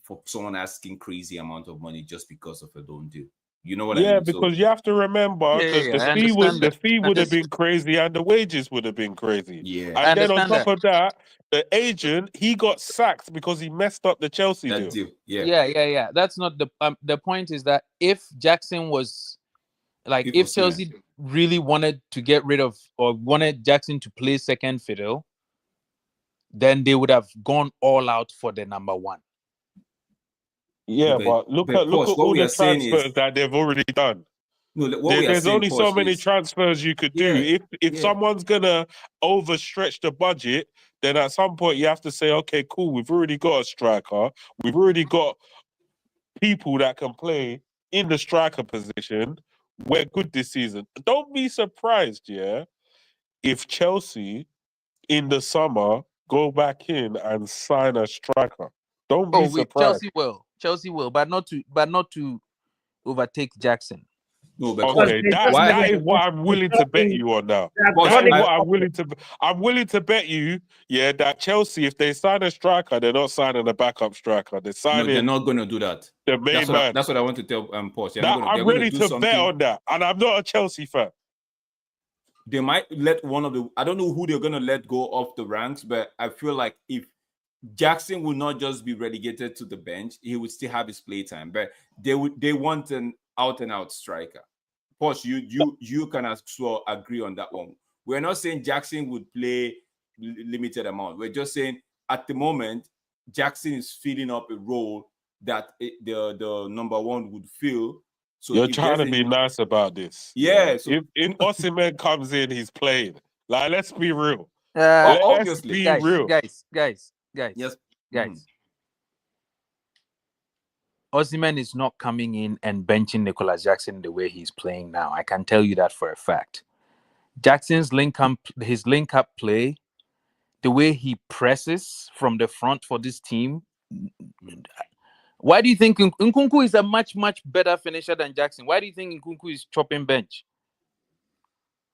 for someone asking crazy amount of money just because of a loan deal. You know what I mean? Because you have to remember Yeah, the I fee understand that. would have been crazy and the wages would have been crazy. Yeah. I And then on understand top that. of that, the agent he got sacked because he messed up the Chelsea That deal. deal. Yeah. Yeah. That's not the point. Is that if Jackson was like If if Osimhen. Chelsea really wanted to get rid of or wanted Jackson to play second fiddle, then they would have gone all out for the number 1. Yeah, but look at Posh, what all we the are saying transfers is that they've already done. what we are There's saying, only so Posh, many is transfers you could do. Yeah, If yeah. someone's gonna overstretch the budget, then at some point you have to say, okay, cool, we've already got a striker, we've already got people that can play in the striker position. We're good this season. Don't be surprised, if Chelsea in the summer go back in and sign a striker. Don't be surprised. Chelsea will, but not to overtake Jackson. No, but Okay, Because that they is what I'm willing to bet you on now. Posh, That is running what I'm willing to bet you, that Chelsea, if they sign a striker, they're not signing a backup striker. They're no, signing they're not going to do that. the main man. That's what I want to tell Posh. They're I'm going to ready do to something. bet on that. And I'm not a Chelsea fan. They might let one of the. I don't know who they're going to let go off the ranks, but I feel like if Jackson will not just be relegated to the bench, he would still have his play time. But they want an out and out striker. Posh, you can as well agree on that one. We're not saying Jackson would play limited amount. We're just saying at the moment Jackson is filling up a role that the number 1 would fill. So You're trying to be nice about this. Yeah. So if Osimhen comes in, he's playing. Like, let's be real. Obviously, Let's be real. Guys. Yes. Guys. Osimhen is not coming in and benching Nicolas Jackson the way he's playing now. I can tell you that for a fact. Jackson's link up play, the way he presses from the front for this team. Why do you think Nkunku is a much better finisher than Jackson? Why do you think Nkunku is chopping bench?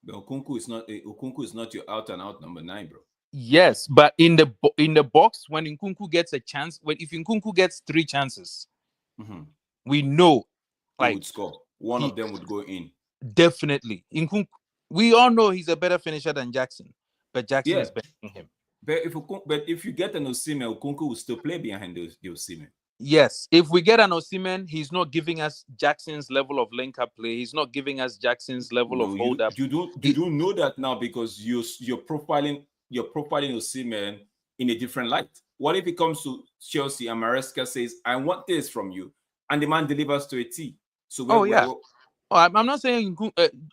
Okunku is not your out and out number 9, bro. Yes, but in the box, when Nkunku gets a chance, if Nkunku gets 3 chances, we know he would score. One of them would go in. Definitely. Nkunku, we all know he's a better finisher than Jackson, but Jackson is benching him. But if you get an Osimhen, Okunku will still play behind the Osimhen. Yes, if we get an Osimhen, he's not giving us Jackson's level of link-up play. He's not giving us Jackson's level of hold-up. You don't know that now because you're profiling Osimhen in a different light. What if it comes to Chelsea and Maresca says, "I want this from you," and the man delivers to a T? So I'm not saying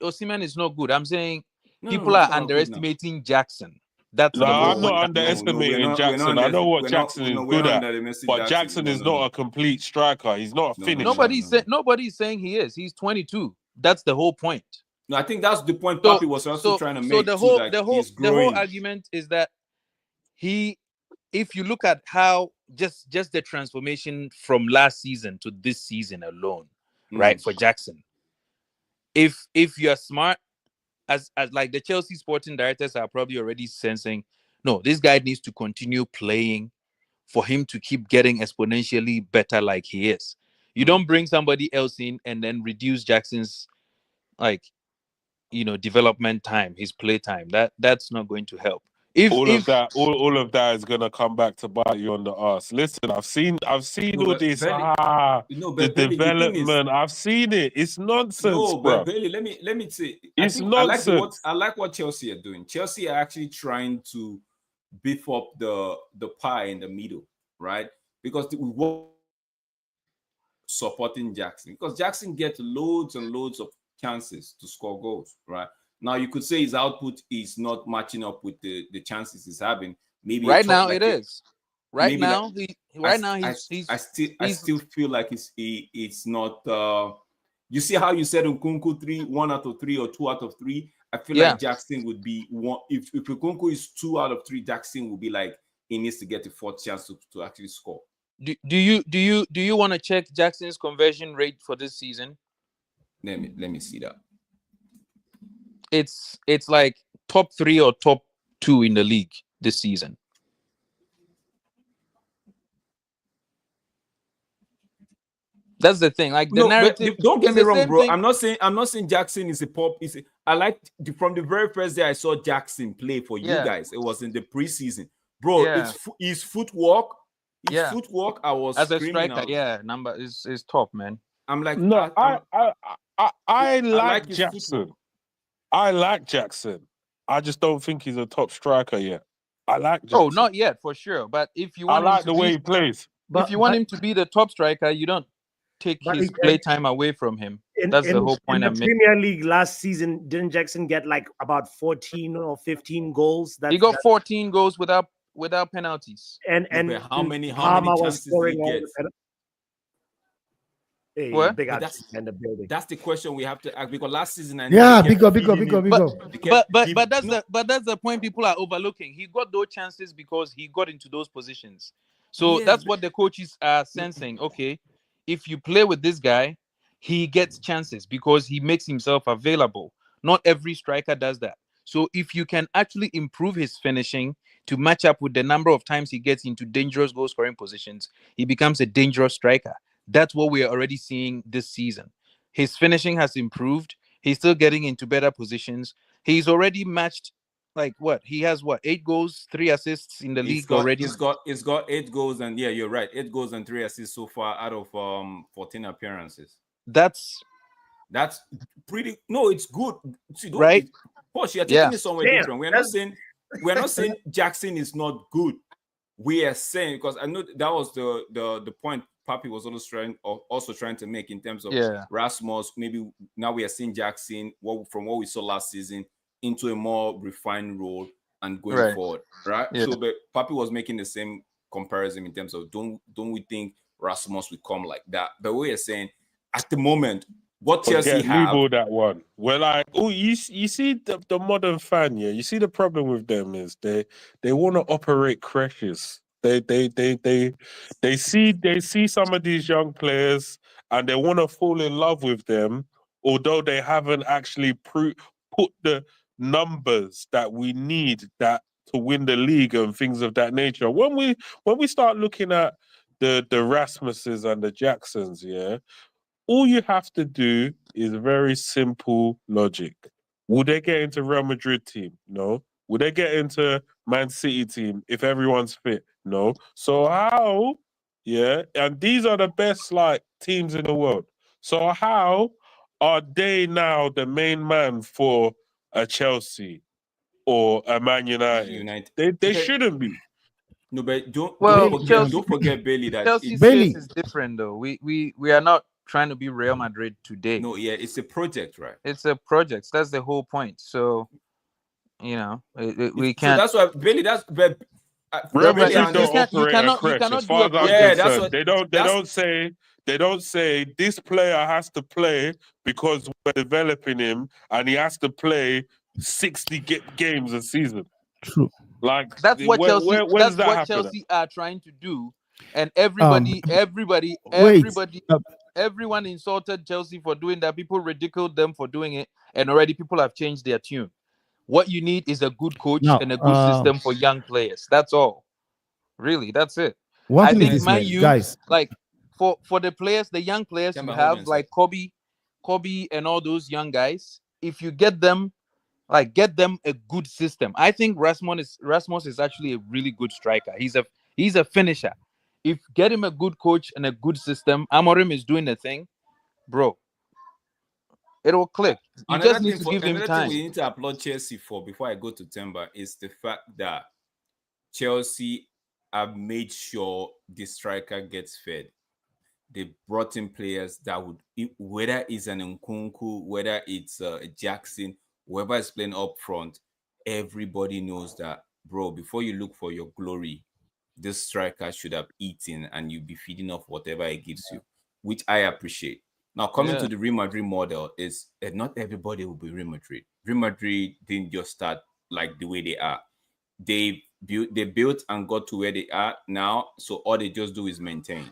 Osimhen is not good. I'm saying people are underestimating Jackson. That's No, the whole I'm No, point. not no, underestimating Jackson. I know what Jackson is we're good not at, underestimating but Jackson. Jackson No, is no, not no, a complete striker. He's not a no, no, no, finisher. no, no, no. Nobody's saying he is. He's 22. That's the whole point. No, I think that's the point So Papi was also so trying to so make too. That he's the whole growing. argument is that he, if you look at how just the transformation from last season to this season alone, right, for Jackson, if you're smart, as like the Chelsea sporting directors are probably already sensing, no, this guy needs to continue playing for him to keep getting exponentially better like he is. You don't bring somebody else in and then reduce Jackson's, like, development time, his play time. That's not going to help. If All of that is gonna come back to bite you on the ass. Listen, I've seen No, all but this. Belly, The Belly, the thing is, development. I've seen it. It's nonsense, no, but bro. Belly, let me say, It's nonsense. I like what Chelsea are doing. Chelsea are actually trying to beef up the pie in the middle, right? Because we want supporting Jackson, because Jackson gets loads and loads of chances to score goals, right? Now you could say his output is not matching up with the chances he's having. Maybe right now it is. Right maybe now, I still feel like it's not. You see how you said Nkunku 1 out of 3 or 2 out of 3. I feel like Jackson would be one. If Nkunku is 2 out of 3, Jackson will be like he needs to get a fourth chance to actually score. Do you want to check Jackson's conversion rate for this season? Let me see that. It's like top 3 or top 2 in the league this season. That's the thing. Like, the narrative. Don't get me wrong, bro. Thing. I'm not saying Jackson is a pop. I like from the very first day I saw Jackson play for you guys. It was in the preseason, bro. It's his footwork. Footwork. I was as a screaming striker. out. Number is top, man. I'm like, no, I like Jackson. I like Jackson. I just don't think he's a top striker yet. I like Jackson. Oh, not yet, for sure. But if you want, the way he plays. If you want him to be the top striker, you don't take his play time away from him. That's the whole point. In the Premier League last season, didn't Jackson get like about 14 or 15 goals? He got 14 goals without penalties. And how many chances did he get? Hey, big in the building. That's the question we have to ask, because last season big up. But that's the point people are overlooking. He got those chances because he got into those positions. So that's what the coaches are sensing. Okay, if you play with this guy, he gets chances because he makes himself available. Not every striker does that. So if you can actually improve his finishing to match up with the number of times he gets into dangerous goal scoring positions, he becomes a dangerous striker. That's what we are already seeing this season. His finishing has improved. He's still getting into better positions. He's already matched, like, what? He has 8 goals, 3 assists in the league already. He's got 8 goals, and you're right, 8 goals and 3 assists so far out of 14 appearances. That's pretty. No, it's good. Right? Posh, you're taking it somewhere different. We're not saying Jackson is not good. We are saying, because I know that was the point Papi was also trying to make in terms of Rasmus. Maybe now we are seeing Jackson from what we saw last season into a more refined role and going forward, right? Yeah. So, but Papi was making the same comparison in terms of don't we think Rasmus would come like that? But we are saying at the moment, what Chelsea have, leave all that one. We're like, you see the modern fan, yeah. You see the problem with them is they want to operate crashes. They see some of these young players and they want to fall in love with them, although they haven't actually put the numbers that we need to win the league and things of that nature. When we start looking at the Rasmuses and the Jacksons, yeah, all you have to do is very simple logic. Will they get into Real Madrid team? No. Will they get into Man City team if everyone's fit? No. So how? Yeah, and these are the best teams in the world. So how are they now the main man for a Chelsea or a Man United? They shouldn't be. No, but don't forget Bailey. That Chelsea's case is different, though. We are not trying to be Real Madrid today. No, yeah, it's a project, right? It's a project. That's the whole point. So, You know, we So can't. that's why Bailey. That's but Real But Bailey. you, Madrid I you don't can't understand. you operate a cannot you crutch, as cannot do far a as I'm Yeah, prediction. that's what. concerned. They That's don't say this player has to play because we're developing him, and he has to play 60 games a season. True. Like, That's what Chelsea. where does That's that what happen at? Chelsea are trying to do, and Um, wait. Uh, everyone insulted Chelsea for doing that. People ridiculed them for doing it, and already people have changed their tune. What you need is a good coach now, and a good system for young players. That's all. Really, that's it. one I thing is think this, Man man, U, guys. like for the players, the young players you Kemba, hold on have, a sec. like Kobe, and all those young guys. If you get them, get them a good system. I think Rasmus is actually a really good striker. He's a finisher. If get him a good coach and a good system, Amorim is doing the thing, bro. It'll click. You just need to give him Another thing time. we need to applaud Chelsea for before I go to Timber is the fact that Chelsea have made sure the striker gets fed. They brought in players that would, whether it's an Nkunku, whether it's Jackson, whoever is playing up front, everybody knows that, bro, before you look for your glory, this striker should have eaten and you'll be feeding off whatever it gives you, which I appreciate. Now, coming to the Real Madrid model is not everybody will be Real Madrid. Real Madrid didn't just start like the way they are. They built and got to where they are now. So all they just do is maintain.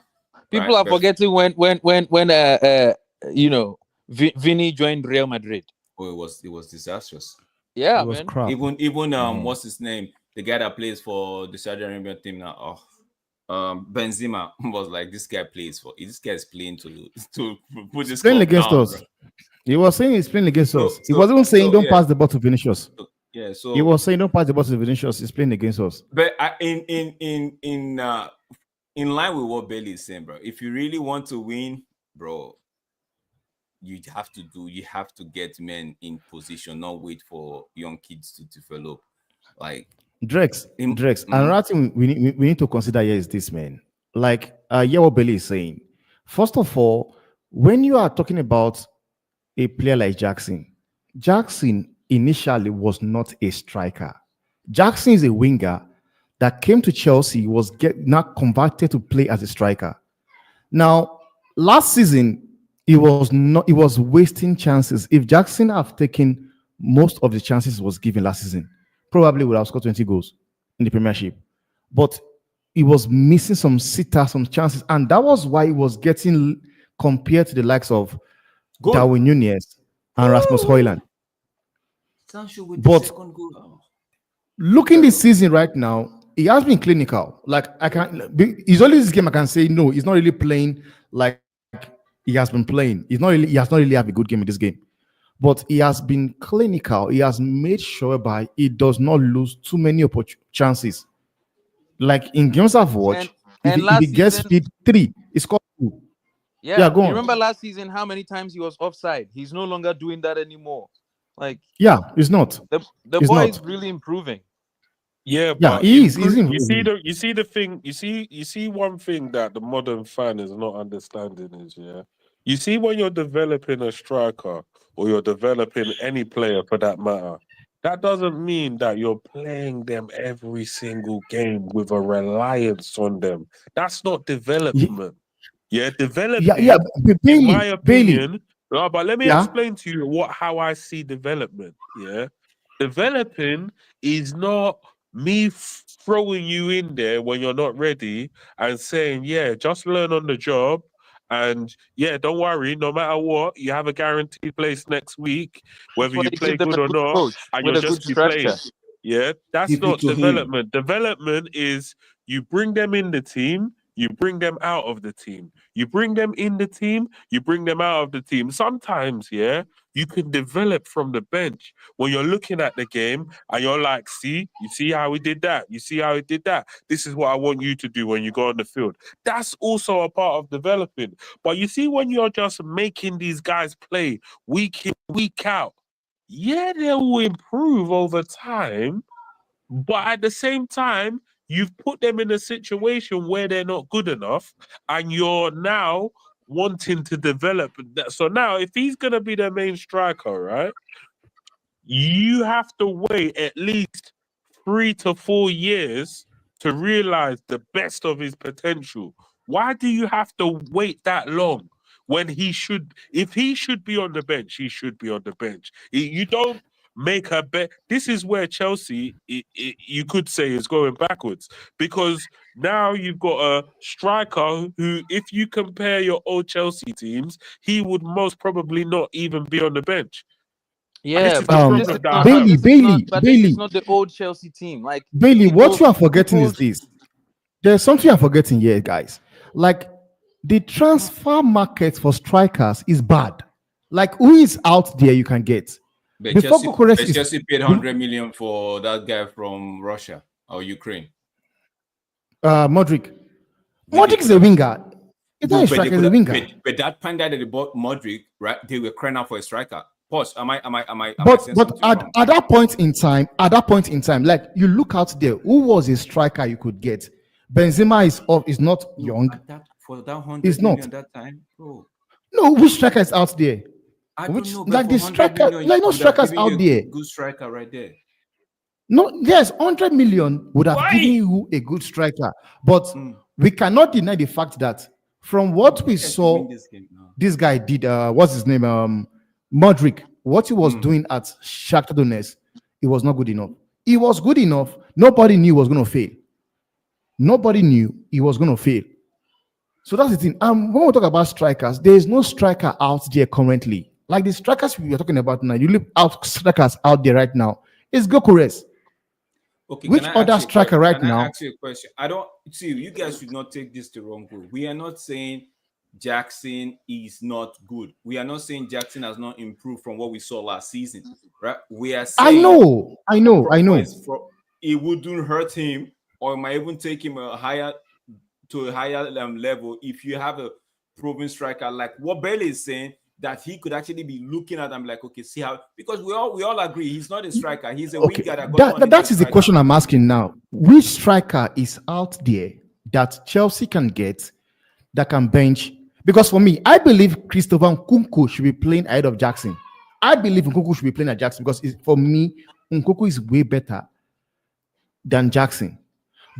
People are forgetting when you know Vinny joined Real Madrid. Oh, it was disastrous. Yeah, It was man. crap. Even what's his name? The guy that plays for the Saudi Arabian team now. Benzema was like, this guy is playing to put this Playing club against down, us. bro. He was saying he's playing against us. He So wasn't even saying don't yeah. pass the ball to Vinicius. So He was saying don't pass the ball to Vinicius. He's playing against us. But in line with what Bailey is saying, bro, if you really want to win, bro, you have to get men in position, not wait for young kids to develop. Like Drex. Another thing we need to consider here is this, man. Like yeah, what Bailey is saying. First of all, when you are talking about a player like Jackson initially was not a striker. Jackson is a winger that came to Chelsea, was not converted to play as a striker. Now, last season, he was wasting chances. If Jackson have taken most of the chances he was given last season, probably would have scored 20 goals in the Premiership. But he was missing some sitters, some chances, and that was why he was getting compared to the likes of Darwin Nunez and Rasmus Højlund. But looking this season right now, he has been clinical. Like it's only this game I can say no, he's not really playing like he has been playing. He has not really have a good game in this game. But he has been clinical. He has made sure by he does not lose too many chances. Like in games I've watched, if he gets speed 3, he scores 2. Yeah, go on. You remember last season how many times he was offside? He's no longer doing that anymore. Like it's not. The boy is really improving. Yeah, but he is. You see the thing. You see one thing that the modern fan is not understanding is you see when you're developing a striker or you're developing any player for that matter, that doesn't mean that you're playing them every single game with a reliance on them. That's not development. Developing. In my opinion. No, but let me explain to you how I see development. Yeah, developing is not me throwing you in there when you're not ready and saying, just learn on the job. And don't worry, no matter what, you have a guaranteed place next week, whether you play good or not, and you'll just be playing. Yeah, that's not development. Development is you bring them in the team, you bring them out of the team. You bring them in the team, you bring them out of the team. Sometimes, you can develop from the bench when you're looking at the game and you're like, you see how we did that? You see how he did that? This is what I want you to do when you go on the field. That's also a part of developing. But you see, when you're just making these guys play week in, week out, they will improve over time. But at the same time, you've put them in a situation where they're not good enough, and you're now wanting to develop that. So now, if he's going to be their main striker, right, you have to wait at least 3 to 4 years to realize the best of his potential. Why do you have to wait that long when he should, if he should be on the bench, he should be on the bench. You don't make a bet. This is where Chelsea, you could say, is going backwards because now you've got a striker who, if you compare your old Chelsea teams, he would most probably not even be on the bench. Yeah, This is the but problem this is that I not. have. But this is Bailey, not. But this Bailey, is not the old Chelsea team. Like Bailey. What you are forgetting is people- this. There's something you're forgetting here, guys. Like the transfer market for strikers is bad. Like who is out there you can get? But Before Chelsea, Gokares but is- Chelsea paid 100 million for that guy from Russia or Ukraine. Modric. Modric is a winger. It's not a but, striker, they it's a could winger. have, but that time that they bought Modric, right? They were crying out for a striker. Pause. Am I But saying but something at, wrong? at that point in time, like you look out there, who was a striker you could get? Benzema is not young. At that, for that 100 It's not. million that time, bro. No, which striker is out there? I Which don't know, but like for the 100 striker, million, like no you would have strikers given you out a there. good striker right there. No, yes, 100 million would have Why? given you a good striker, but Mm. we cannot deny the fact that from what we Yes, saw, win this game now. this guy did. What's his name? Modric. What he was Mm. doing at Shakhtar Donetsk, it was not good enough. It was good enough. Nobody knew he was going to fail. Nobody knew he was going to fail. So that's the thing. When we talk about strikers, there is no striker out there currently. Like the strikers we are talking about now, you look out strikers out there right now. It's Gokores. Okay, Which can I other ask you a striker question? right Can now? I ask you a question? I don't see you guys should not take this the wrong way. We are not saying Jackson is not good. We are not saying Jackson has not improved from what we saw last season, right? We are saying I know. it wouldn't hurt him, or it might even take him a higher level if you have a proven striker like what Bailey is saying, that he could actually be looking at them like, okay, see how, because we all agree he's not a striker, he's a Okay, winger that got that is the question I'm asking now. Which striker is out there that Chelsea can get that can bench? Because for me, I believe Christopher Nkunku should be playing ahead of Jackson. I believe Nkunku should be playing at Jackson because for me, Nkunku is way better than Jackson.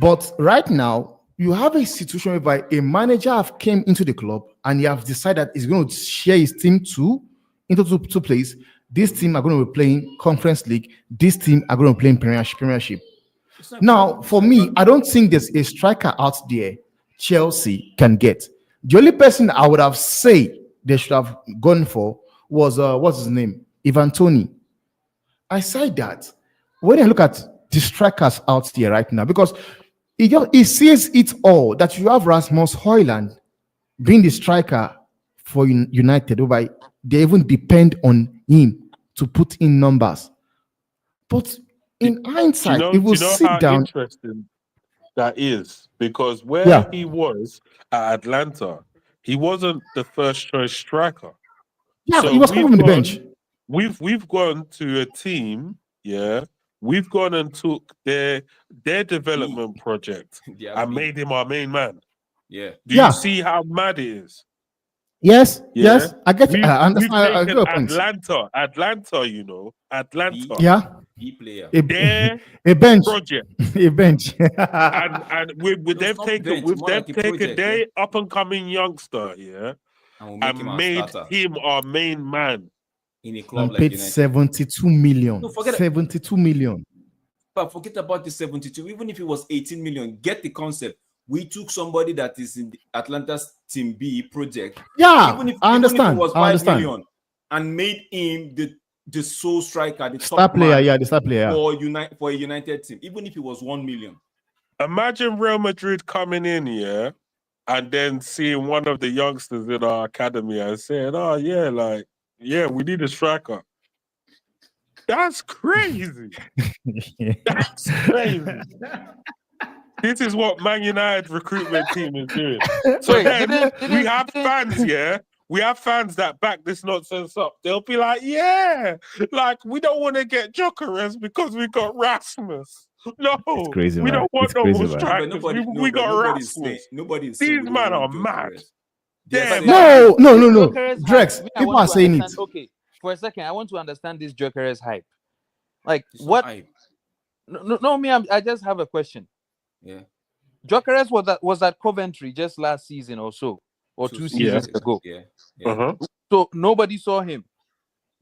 But right now, you have a situation whereby a manager have came into the club and he have decided he's going to share his team into two places. This team are going to be playing Conference League. This team are going to play in Premiership. Now, for me, I don't think there's a striker out there Chelsea can get. The only person I would have said they should have gone for was what's his name? Ivan Toney. I said that when I look at the strikers out there right now, because he sees it all that you have Rasmus Højlund being the striker for United, whereby they even depend on him to put in numbers. But in hindsight, it will sit how down. Interesting that is, because where he was at Atlanta, he wasn't the first choice striker. Yeah, he was coming from the bench. We've gone to a team, yeah. We've gone and took their development project and made him our main man. Yeah. Do you see how mad it is? Yes, Yeah. yes, I get it. I We've understand. I taken get your point. Atlanta, you know, Atlanta. Yeah, B player. a bench, Project. a bench. and with they've not taken bench, with more they've like a taken project, their yeah. up and coming youngster, yeah, And we'll make and him our made starter him our main man. in a club And like paid United. 72 million. No, forget it. 72 million. But forget about the 72. Even if it was 18 million, get the concept. We took somebody that is in the Atlanta's Team B project. Yeah, Even if I understand. it was I 5 understand. million, and made him the sole striker, the Star top player, man yeah, the star player. for a United team. Even if it was 1 million. Imagine Real Madrid coming in here and then seeing one of the youngsters in our academy and saying, "Oh yeah, like we need a striker." That's crazy. That's crazy. This is what Man United recruitment team is doing. So Wait, then we have fans, yeah. We have fans that back this nonsense up. They'll be like, yeah, like we don't want to get Jokeres because we got Rasmus. No, It's crazy, we man. don't want It's no crazy, more man. strikers. We got Rasmus. Nobody's These saying we don't men are want Joe mad. Perez. They're They're saying- mad. No. Jokeres Drex, hype. Me, I people want are to saying it. understand- Okay, for a second, I want to understand this Jokeres hype. Like It's what? not hype. No, me. I just have a question. Yeah. Gyökeres was at Coventry just last season or so, or 2 seasons seasons. ago. Yeah. Yeah. Uh-huh. So nobody saw him.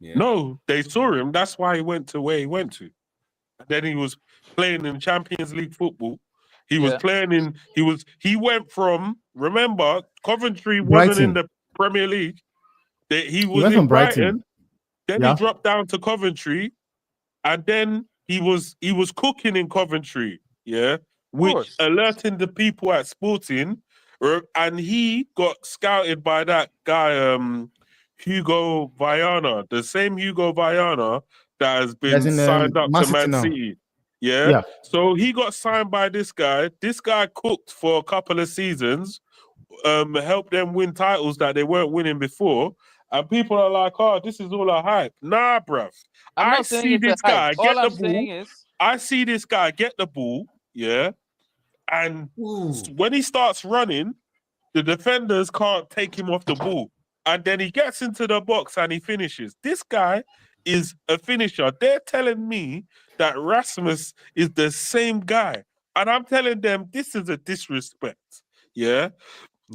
Yeah. No, they saw him. That's why he went to where he went to. And then he was playing in Champions League football. He was Yeah. playing in. He went from. Remember, Coventry wasn't in Brighton. the Premier League. He He was went in from Brighton. Brighton. Then he Yeah. dropped down to Coventry, and then he was cooking in Coventry. Yeah, which course. alerting the people at Sporting, and he got scouted by that guy, Hugo Viana, the same Hugo Viana that has been That's in signed up Man to City Man now. City. Yeah. Yeah. So he got signed by this guy. This guy cooked for a couple of seasons, helped them win titles that they weren't winning before. And people are like, oh, this is all a hype. Nah, bruv. I'm I not saying see it's a this hype. guy All get the I'm ball. saying is, I see this guy get the ball, yeah, and Ooh. when he starts running, the defenders can't take him off the ball. And then he gets into the box and he finishes. This guy is a finisher. They're telling me that Rasmus is the same guy. And I'm telling them this is a disrespect. Yeah.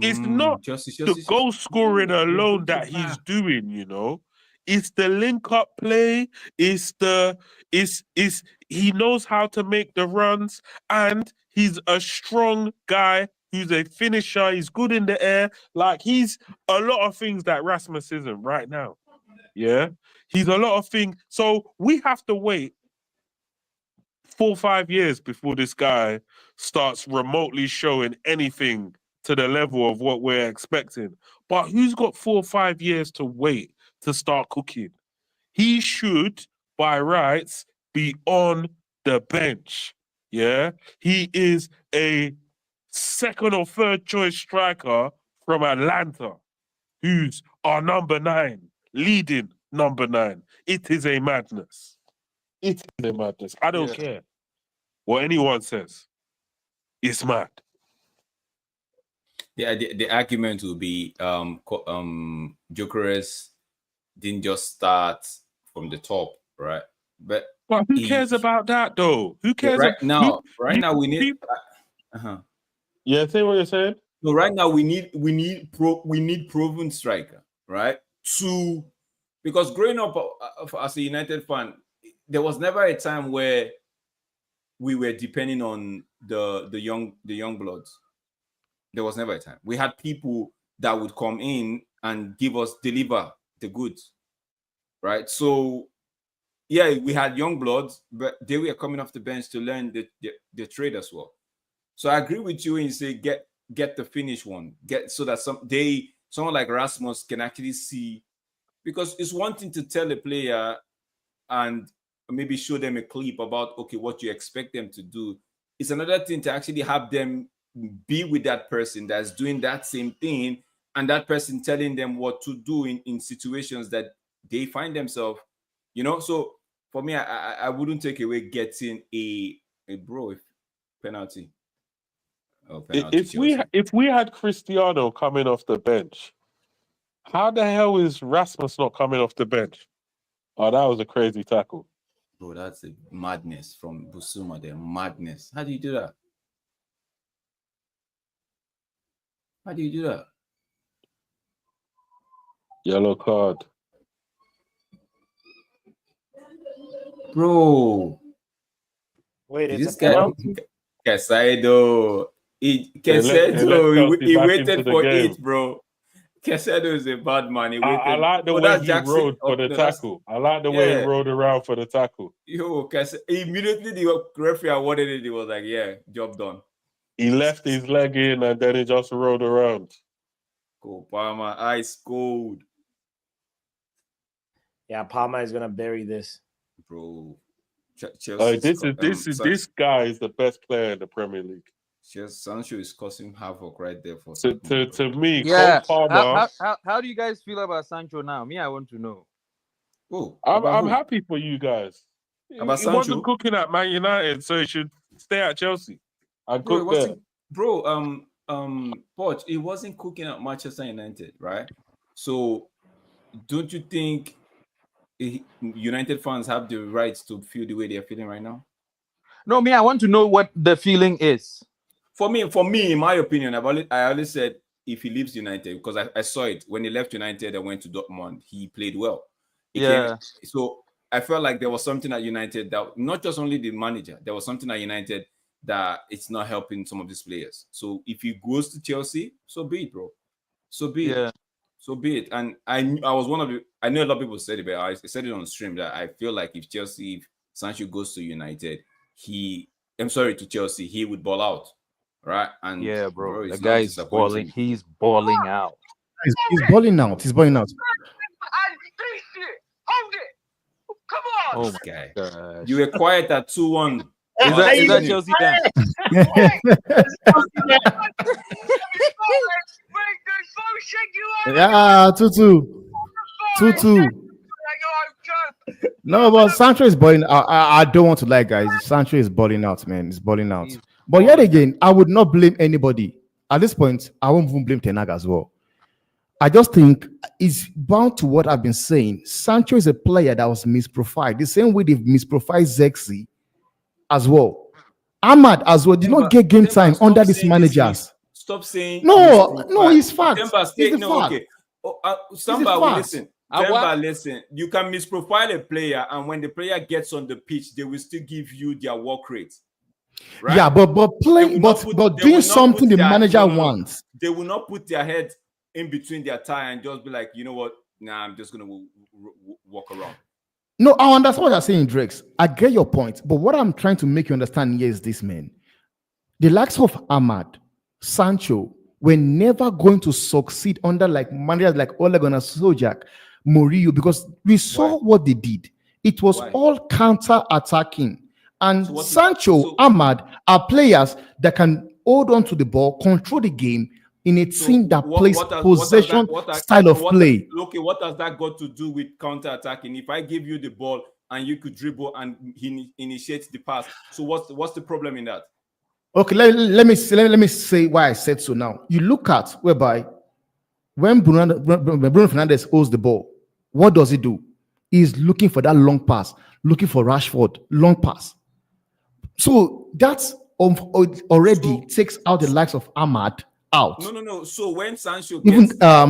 It's not the goal scoring alone that he's doing, you know. It's the link up play. It's he knows how to make the runs, and he's a strong guy who's a finisher. He's good in the air. Like he's a lot of things that Rasmus isn't right now. Yeah, he's a lot of things. So we have to wait 4 or 5 years before this guy starts remotely showing anything to the level of what we're expecting. But who's got 4 or 5 years to wait to start cooking? He should, by rights, be on the bench. Yeah, he is a second or third choice striker from Atlanta, who's our number 9, leading number 9. It is a madness. It is a madness. I don't care what anyone says. It's mad. Yeah, the argument will be Gyökeres didn't just start from the top, right? But who cares about that though? Who cares? Right now we need. Yeah, say what you're saying. So right now we need proven striker, right? Because growing up as a United fan, there was never a time where we were depending on the young bloods. There was never a time. We had people that would come in and deliver the goods, right? So yeah, we had young bloods, but they were coming off the bench to learn the trade as well. So I agree with you when you say get the finish one, so that someone like Rasmus can actually see, because it's one thing to tell a player and maybe show them a clip about what you expect them to do. It's another thing to actually have them be with that person that's doing that same thing, and that person telling them what to do in situations that they find themselves, So for me, I wouldn't take away getting a penalty. If we had Cristiano coming off the bench, how the hell is Rasmus not coming off the bench? Oh, that was a crazy tackle. Bro, that's a madness from Busuma there. Madness. How do you do that? How do you do that? Yellow card. Bro. Wait, this guy Casado. He waited for it, bro. Casado is a bad man. He waited. I like the way he rode for the tackle. I like the way he rode around for the tackle. Yo, immediately the referee awarded it. He was like, yeah, job done. He left his leg in and then he just rode around. Go, Palmer, ice cold. Yeah, Palmer is gonna bury this, bro. This guy is the best player in the Premier League. Sancho is causing havoc right there for to me. Yeah. Cole Palmer, how do you guys feel about Sancho now? Me, I want to know. Oh, I'm happy for you guys. About he wasn't cooking at Man United, so he should stay at Chelsea and cook there. Bro, Poch, he wasn't cooking at Manchester United, right? So don't you think United fans have the rights to feel the way they're feeling right now? No, me, I want to know what the feeling is. For me, in my opinion, I always said if he leaves United, because I saw it when he left United and went to Dortmund, he played well. So I felt like there was something at United that not just only the manager, there was something at United that it's not helping some of these players. So if he goes to Chelsea, so be it, bro. So be it. So be it. And I was one of the, I know a lot of people said it, but I said it on stream that I feel like if Sancho goes to United, to Chelsea, he would ball out. Right? And yeah, bro, the it's guy not is balling. He's balling out. He's balling out. He's balling out. Hold it! Come on! Oh This guy. gosh. You were quiet at 2-1. Is that Chelsea fan? Yeah, 2-2. 2-2. No, but Sancho is balling. I don't want to lie, guys. Sancho is balling out, man. He's balling out. But yet again, I would not blame anybody. At this point, I won't even blame Ten Hag as well. I just think it's bound to what I've been saying. Sancho is a player that was misprofiled. The same way they've misprofiled Zexi as well. Ahmad as well did not get game time under these managers. Stop saying no, it's fact. Okay. Samba, listen. Demba, listen. You can misprofile a player, and when the player gets on the pitch, they will still give you their work rate. Right? Yeah, but doing something the manager wants. They will not put their head in between their tie and just be like, you know what? Nah, I'm just gonna walk around. No, I understand what you're saying, Drex. I get your point, but what I'm trying to make you understand here is this, man. The likes of Ahmad, Sancho, were never going to succeed under like managers like Ole Gunnar Solskjaer, Mourinho, because we saw what they did. It was all counter-attacking. And Ahmad are players that can hold on to the ball, control the game in a team that plays possession style of play. Okay, what has that got to do with counter-attacking? If I give you the ball and you could dribble and he initiates the pass, so what's the problem in that? Okay, let me say why I said so now. You look at whereby when Bruno Fernandes holds the ball, what does he do? He's looking for that long pass, looking for Rashford, long pass. So that's already takes out the likes of Ahmad out. No. So when Sancho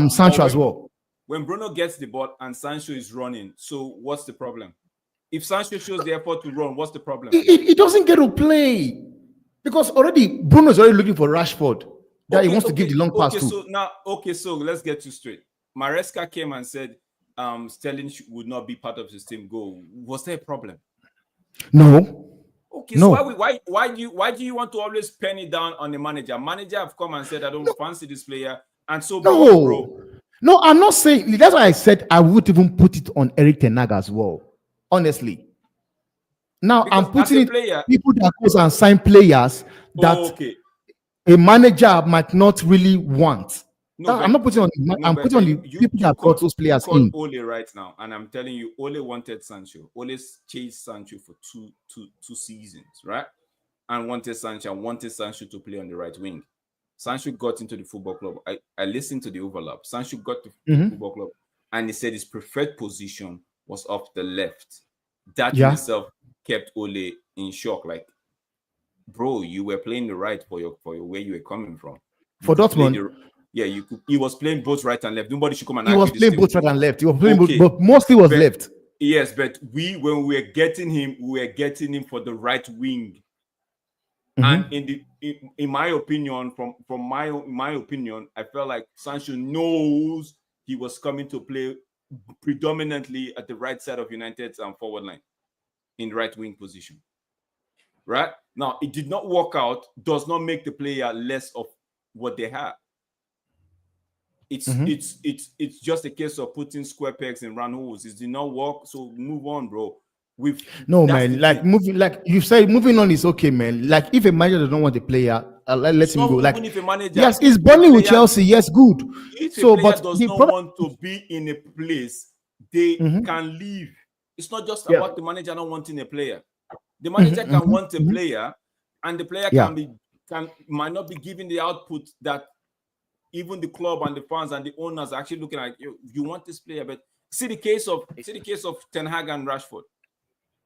Sancho as well. When Bruno gets the ball and Sancho is running, so what's the problem? If Sancho shows the effort to run, what's the problem? He doesn't get to play because already Bruno is already looking for Rashford that he wants to give the long pass to. So let's get you straight. Maresca came and said Sterling would not be part of his team goal. Was there a problem? No. Okay, so why do you want to always pen it down on the manager? Manager have come and said I don't fancy this player, and so No, I'm not saying that's why I said I would even put it on Erik ten Hag as well. Honestly, now because I'm putting it people that goes and sign players that a manager might not really want. No, I'm not putting on. I'm putting on the people that brought those players in. Ole right now, and I'm telling you, Ole wanted Sancho. Ole chased Sancho for two seasons, right? And wanted Sancho to play on the right wing. Sancho got into the football club. I listened to the overlap. Sancho got to the football club, and he said his preferred position was off the left. That in itself kept Ole in shock. Like, bro, you were playing the right for your where you were coming from. For Dortmund. He was playing both right and left. Nobody should come and he was playing both right and left. He was playing both, but mostly was left. Yes, but when we were getting him, for the right wing. And in my opinion, from my opinion, I felt like Sancho knows he was coming to play predominantly at the right side of United's forward line, in the right wing position. Right now, it did not work out. Does not make the player less of what they have. It's just a case of putting square pegs in round holes. It did not work, so move on, bro. Like you say, moving on is okay, man. Like if a manager doesn't want the player, let him go. Like if a manager, yes, he's burning with Chelsea. Yes, good. If a player does not want to be in a place, they can leave. It's not just about the manager not wanting a player. The manager can want a player, and the player might not be giving the output that even the club and the fans and the owners are actually looking at. You want this player, but See the case of Ten Hag and Rashford,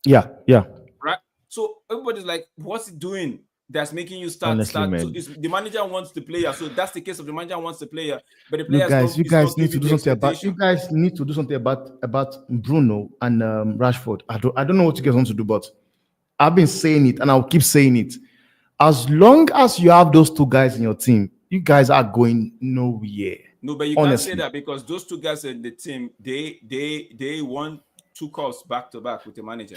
Yeah, yeah. right? So everybody's like, what's he doing that's making you start? Honestly, So man. the manager wants the player. So that's the case of the manager wants the player, but the You player guys, you is not guys need to giving do the something about. You expectation. guys need to do something about Bruno and Rashford. I don't know what you guys want to do, but I've been saying it and I'll keep saying it. As long as you have those two guys in your team, you guys are going nowhere. No, but you can't say that because those two guys in the team, they won 2 cups back to back with the manager.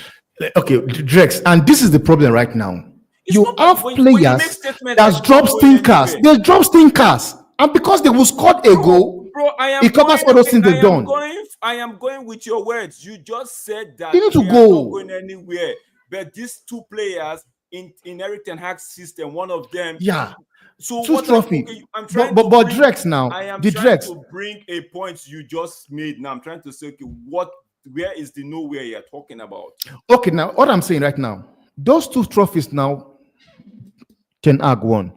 Okay, Drex, and this is the problem right now. It's You not have when players you make statements that like drop not going stinkers. anywhere. They drop stinkers, and because they will score a goal, Bro, it covers all those things they've done. I am going with your words. You just said that They need to we are go. not going anywhere. But these 2 players in Eric Ten Hag's system, one of them. Yeah. So 2 what? trophy. I'm trying But to bring, Drex now. I am The trying Drex. to bring a point you just made. Now I'm trying to say, okay, where is the nowhere you're talking about? Okay, now what I'm saying right now, those 2 trophies now, Ten Hag won.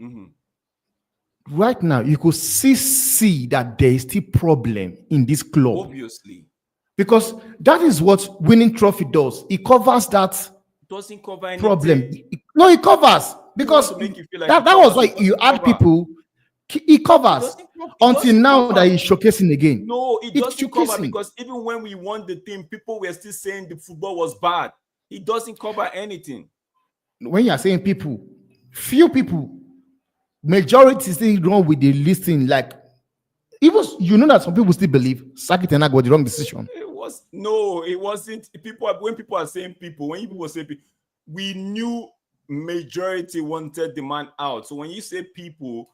Mm-hmm. Right now, you could see that there is still problem in this club. Obviously. Because that is what winning trophy does. It covers that doesn't cover anything. Problem. No, it covers. Because that was why you add people. It covers until now that he's showcasing again. No, it doesn't cover because even when we won the team, people were still saying the football was bad. It doesn't cover anything. When you are saying people, few people, majority still wrong with the listing. Like, even you know that some people still believe Saki Ten Hag was the wrong decision. It wasn't. When people are saying people, when people say people, we knew majority wanted the man out. So when you say people,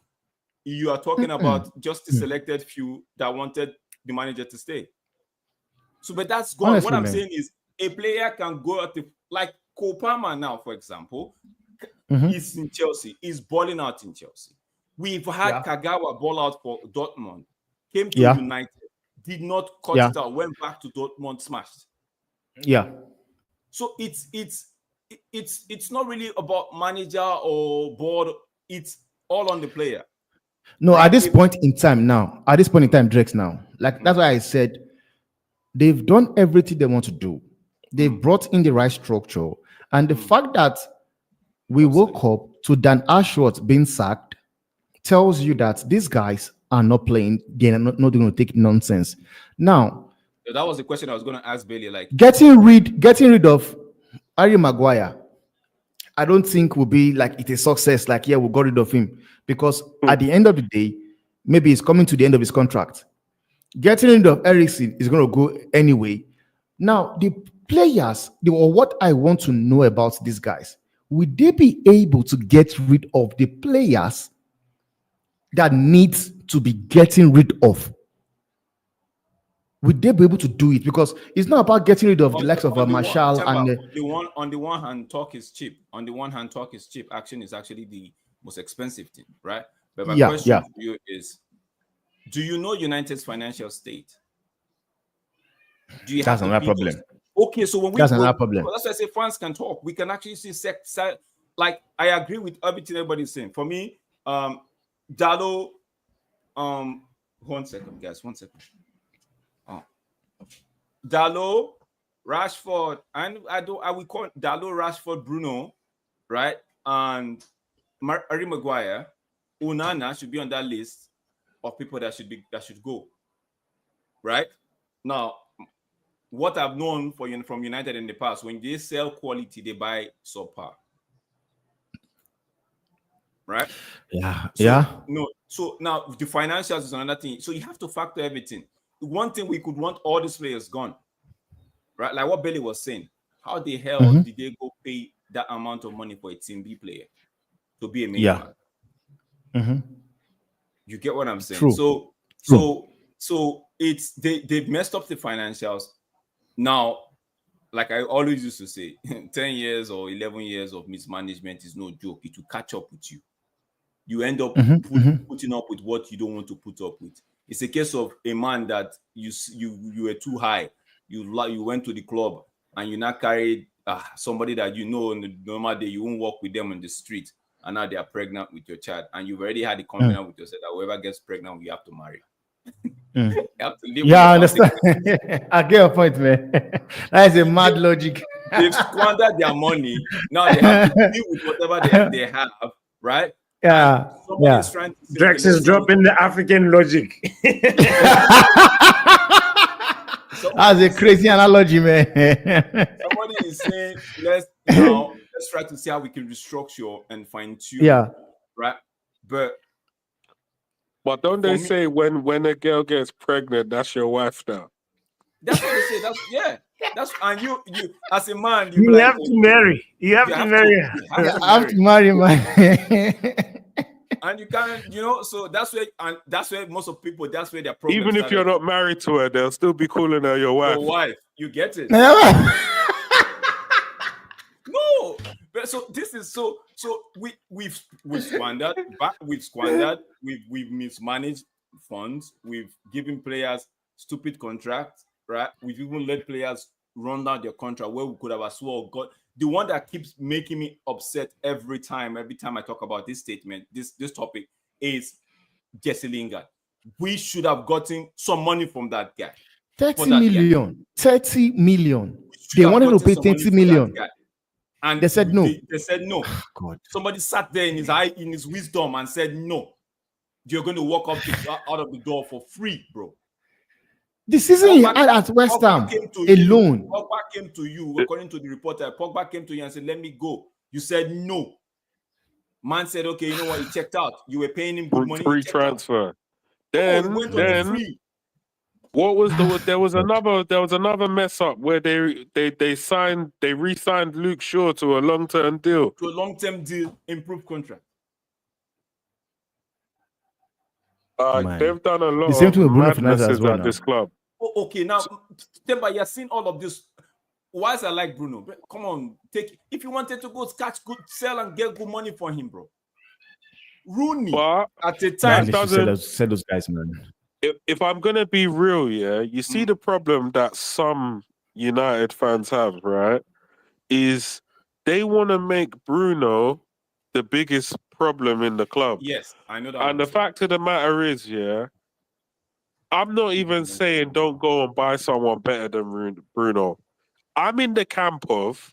you are talking about just the selected few that wanted the manager to stay. So, but that's gone. Honestly, what I'm saying is a player can go out like Kopama now, for example, is in Chelsea, is balling out in Chelsea. We've had Kagawa ball out for Dortmund, came to United, did not cut it out, went back to Dortmund, smashed. Yeah. So it's not really about manager or board. It's all on the player. No, like at this point in time, Drex now, like that's why I said they've done everything they want to do. They've brought in the right structure, and the fact that we woke up to Dan Ashworth being sacked tells you that these guys are not playing. They're not going to take nonsense. Now, that was the question I was going to ask Bailey. Like getting rid of Harry Maguire, I don't think will be like it's a success. Like, yeah, we got rid of him because at the end of the day, maybe he's coming to the end of his contract. Getting rid of Eriksen is going to go anyway. Now, the players, or what I want to know about these guys, will they be able to get rid of the players that needs to be getting rid of? Would they be able to do it? Because it's not about getting rid of the likes of Marshall and on the one hand, talk is cheap. On the one hand, talk is cheap. Action is actually the most expensive thing, right? But my question to you is: do you know United's financial state? Do you that's have another problem? Okay, so when that's another problem. That's why I say fans can talk. We can actually see like I agree with everything everybody's saying. For me, Dalot, 1 second, guys, 1 second. Dalot, Rashford, and I will call Dalot, Rashford, Bruno, right? And Harry Maguire, Onana should be on that list of people that should go. Right? Now, what I've known from United in the past, when they sell quality, they buy subpar. Right? Yeah. No. So now the financials is another thing. So you have to factor everything. One thing we could want all these players gone, right? Like what Bailey was saying. How the hell did they go pay that amount of money for a Team B player to be a main man? You get what I'm saying? True. So it's they've messed up the financials. Now, like I always used to say, 10 years or 11 years of mismanagement is no joke. It will catch up with you. You end up putting up with what you don't want to put up with. It's a case of a man that you were too high. You went to the club and you now carried somebody that you know on the normal day you won't walk with them on the street, and now they are pregnant with your child, and you've already had the confidence with yourself that whoever gets pregnant, you have to marry. Mm. You have to live with Yeah, I the understand. consequences. I get your point, man. That is a mad logic. They've squandered their money. Now they have to deal with whatever they have, right? And Yeah, somebody is yeah. trying to say, okay, Drex is let's say dropping the African logic. That's somebody a is saying, crazy analogy, man. somebody is saying, let's try to see how we can restructure and fine tune, Yeah. right? But But don't for they me, say when a girl gets pregnant, that's your wife now? that's what they say. That's and you as a man, you be You like, have to marry. You have you to have marry to her. you have to I have marry. to marry my. And you can't, so that's where most of people, that's where their problem Even if started. you're not married to her, they'll still be calling her your wife. Your wife, you get it? Yeah. No, but so this is so we've squandered, we've mismanaged funds, we've given players stupid contracts, right? We've even let players run down their contract where we could have as well got the one that keeps making me upset every time I talk about this statement, this topic is Jesse Lingard. We should have gotten some money from that guy. 30 million. 30 million. They wanted to pay 30 million. And they said no. They said no. God. Somebody sat there in his wisdom and said no. You're going to walk out of the door for free, bro. The season he had at West Ham alone. Pogba came to you, according to the reporter. Pogba came to you and said, "Let me go." You said no. Man said, "Okay, you know what? He checked out. You were paying him good money. Free transfer. Out. Then free. What was there was another mess up where they re-signed Luke Shaw to a long-term deal. Improved contract. They've done a lot the same of thing with Bruno Fernandes madnesses as well at now. this club. Oh, okay, now Temba, you're seeing all of this. Why is I like Bruno? Come on, if you wanted to go catch good, sell and get good money for him, bro. Rooney, but at the time, that doesn't sell those guys, man. If I'm gonna be real, yeah, you see the problem that some United fans have, right? Is they want to make Bruno the biggest problem in the club. Yes, I know that. And the fact of the matter is, yeah, I'm not even saying don't go and buy someone better than Bruno. I'm in the camp of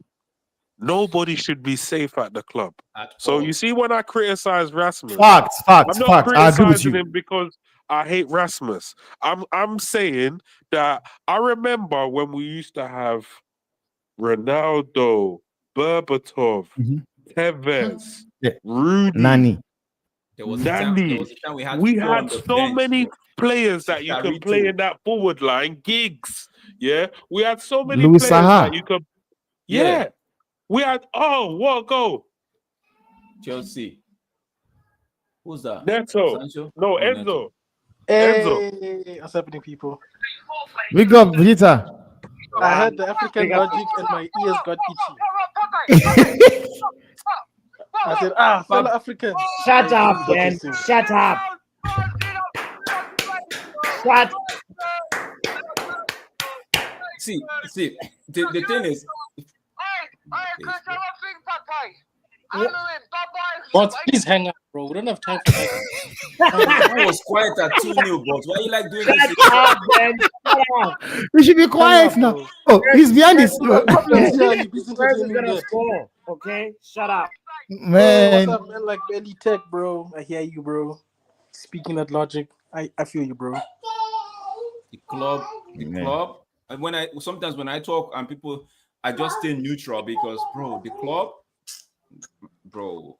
nobody should be safe at the club. So you see, when I criticize Rasmus, facts. I'm not criticizing I agree with him because I hate Rasmus. I'm saying that I remember when we used to have Ronaldo, Berbatov, Tevez, Rudy, Nani. There was a time we had so many players that you can play in that forward line. Giggs, yeah. We had so many Louis players Saha. that you could. Yeah. We had. Oh, what a goal! Chelsea. Who's that? Neto. Sancho? No, Enzo. Neto. Hey, what's happening, people? Big up, Vegeta. I heard the African logic and my ears got itchy. I said, fellow Africans. Shut up, man. Shut up. Shut. See, the thing is. But please hang up, bro. We don't have time for that. I was quiet at 2-0, but why you like doing this? Shut up, man. Shut up. We should be quiet now. Bro. Oh, he's behind this. Problems here. You busy Spurs is entertaining gonna that. score. Okay, shut up. Man. What's up, man? Like Belly Tech, bro. I hear you, bro. Speaking that logic, I feel you, bro. The club. And sometimes when I talk and people, I just stay neutral because, bro, the club, bro.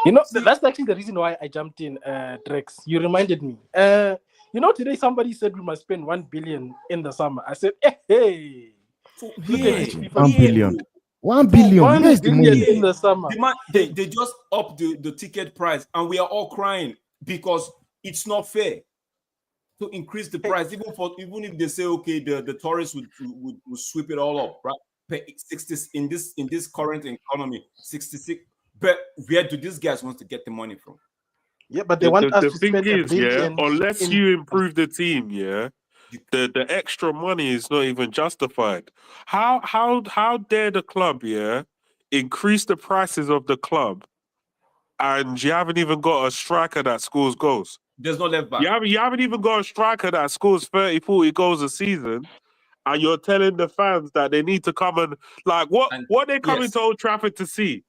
You know, that's actually the reason why I jumped in, Drex. You reminded me. You know, today somebody said we must spend 1 billion in the summer. I said, hey. Look at this FIFA 1 billion. 1 billion. 1 Where's the billion money? in the summer. They just up the ticket price and we are all crying because it's not fair to increase the price, even if they say, okay, the tourists would sweep it all up, right? Pay 60 in this current economy, 66. But where do these guys want to get the money from? Yeah, but they want us to spend thing a billion. unless you improve the team, yeah, the extra money is not even justified. How dare the club, yeah, increase the prices of the club, and you haven't even got a striker that scores goals? There's no left back. You haven't even got a striker that scores 30, 40 goals a season, and you're telling the fans that they need to come and like what they coming to Old Trafford to see?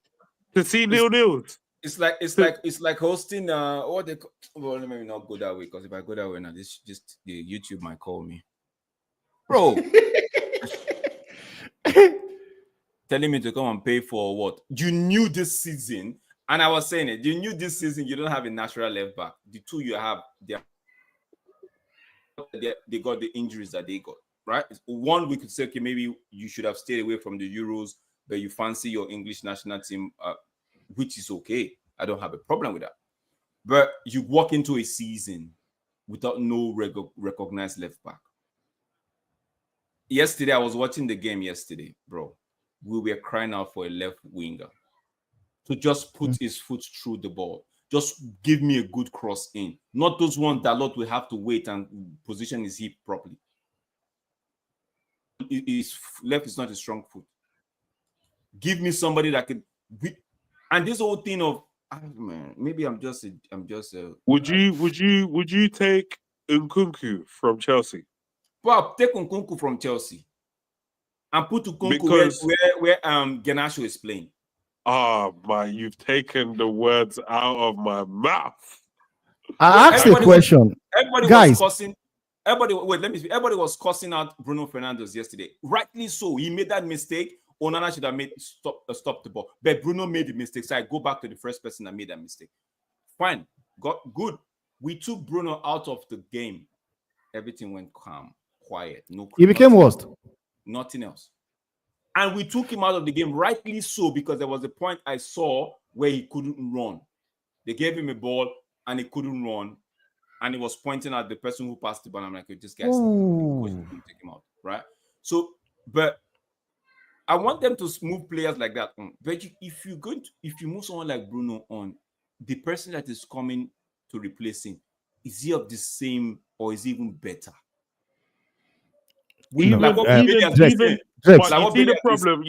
To see nil-nils. It's like hosting what they well, let me not go that way, because if I go that way now, this just the YouTube might call me. Bro. Telling me to come and pay for what? You knew this season, and I was saying it, you knew this season you don't have a natural left back. The two you have, they got the injuries that they got, right? One, we could say, okay, maybe you should have stayed away from the Euros, but you fancy your English national team, which is okay. I don't have a problem with that. But you walk into a season without no recognized left back. Yesterday, I was watching the game yesterday, bro. We were crying out for a left winger to just put his foot through the ball. Just give me a good cross in. Not those ones that Lot will have to wait and position his hip properly. His left is not a strong foot. Give me somebody that could... And this whole thing of... man, maybe I'm just Would you take Nkunku from Chelsea? Well, take Nkunku from Chelsea and put Nkunku where Garnacho is playing. Oh man, you've taken the words out of my mouth. I asked a question. Everybody was cussing. Everybody was cussing out Bruno Fernandes yesterday. Rightly so. He made that mistake. Onana should have stopped the ball. But Bruno made the mistake. So I go back to the first person that made that mistake. Fine. Good. We took Bruno out of the game. Everything went calm, quiet. He became worst. Nothing else. And we took him out of the game, rightly so, because there was a point I saw where he couldn't run. They gave him a ball and he couldn't run. And he was pointing at the person who passed the ball. I'm like, this guy's take him out, right? So, but I want them to move players like that on. But if you move someone like Bruno on, the person that is coming to replace him, is he of the same or is he even better? You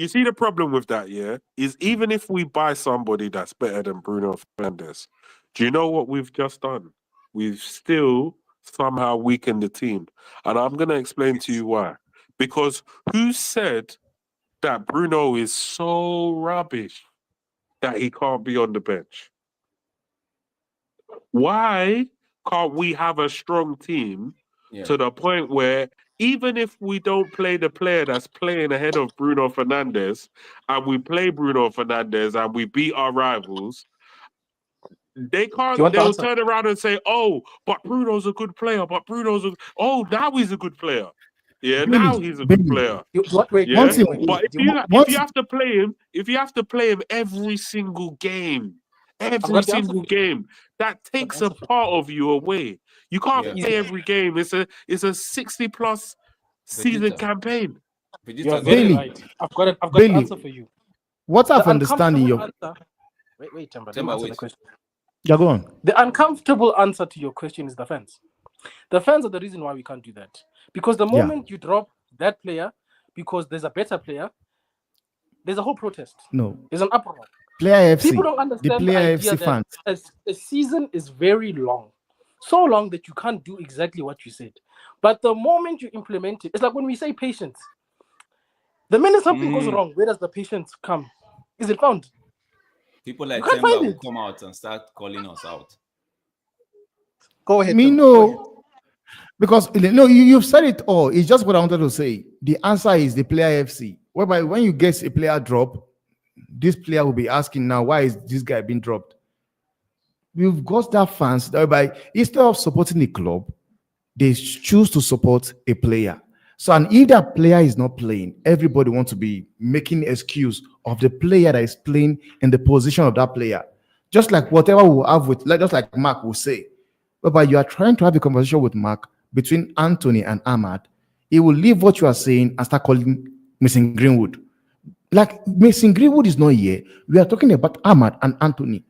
see the problem with that, yeah, is even if we buy somebody that's better than Bruno Fernandes, do you know what we've just done? We've still somehow weakened the team. And I'm going to explain to you why. Because who said that Bruno is so rubbish that he can't be on the bench? Why can't we have a strong team to the point where even if we don't play the player that's playing ahead of Bruno Fernandes and we play Bruno Fernandes and we beat our rivals, they'll turn around and say, oh, but Bruno's a good player, now he's a good player. Yeah, now he's a good player. But if you have to play him every single game, that takes a part of you away. You can't play every game. It's a 60+ season campaign. You're very right. I've got an answer for you. What I've understanding you. Wait, Timber. Let me answer the question. Yeah, go on. The uncomfortable answer to your question is the fans. The fans are the reason why we can't do that. Because the moment you drop that player, because there's a better player, there's a whole protest. No. There's an uproar. Player FC. People don't understand the idea that a season is very long. So long that you can't do exactly what you said. But the moment you implement it, it's like when we say patience. The minute something goes wrong, where does the patience come? Is it found? People like Temba will come out and start calling us out. Go ahead. Because you've said it all. It's just what I wanted to say. The answer is the player FC. Whereby when you get a player drop, this player will be asking now, why is this guy being dropped? We've got that fans whereby instead of supporting the club, they choose to support a player. So, and if that player is not playing, everybody wants to be making excuse of the player that is playing in the position of that player. Just like whatever we'll have with, just like Mark will say, whereby you are trying to have a conversation with Mark between Anthony and Ahmad, he will leave what you are saying and start calling Mason Greenwood. Like Mason Greenwood is not here. We are talking about Ahmad and Anthony.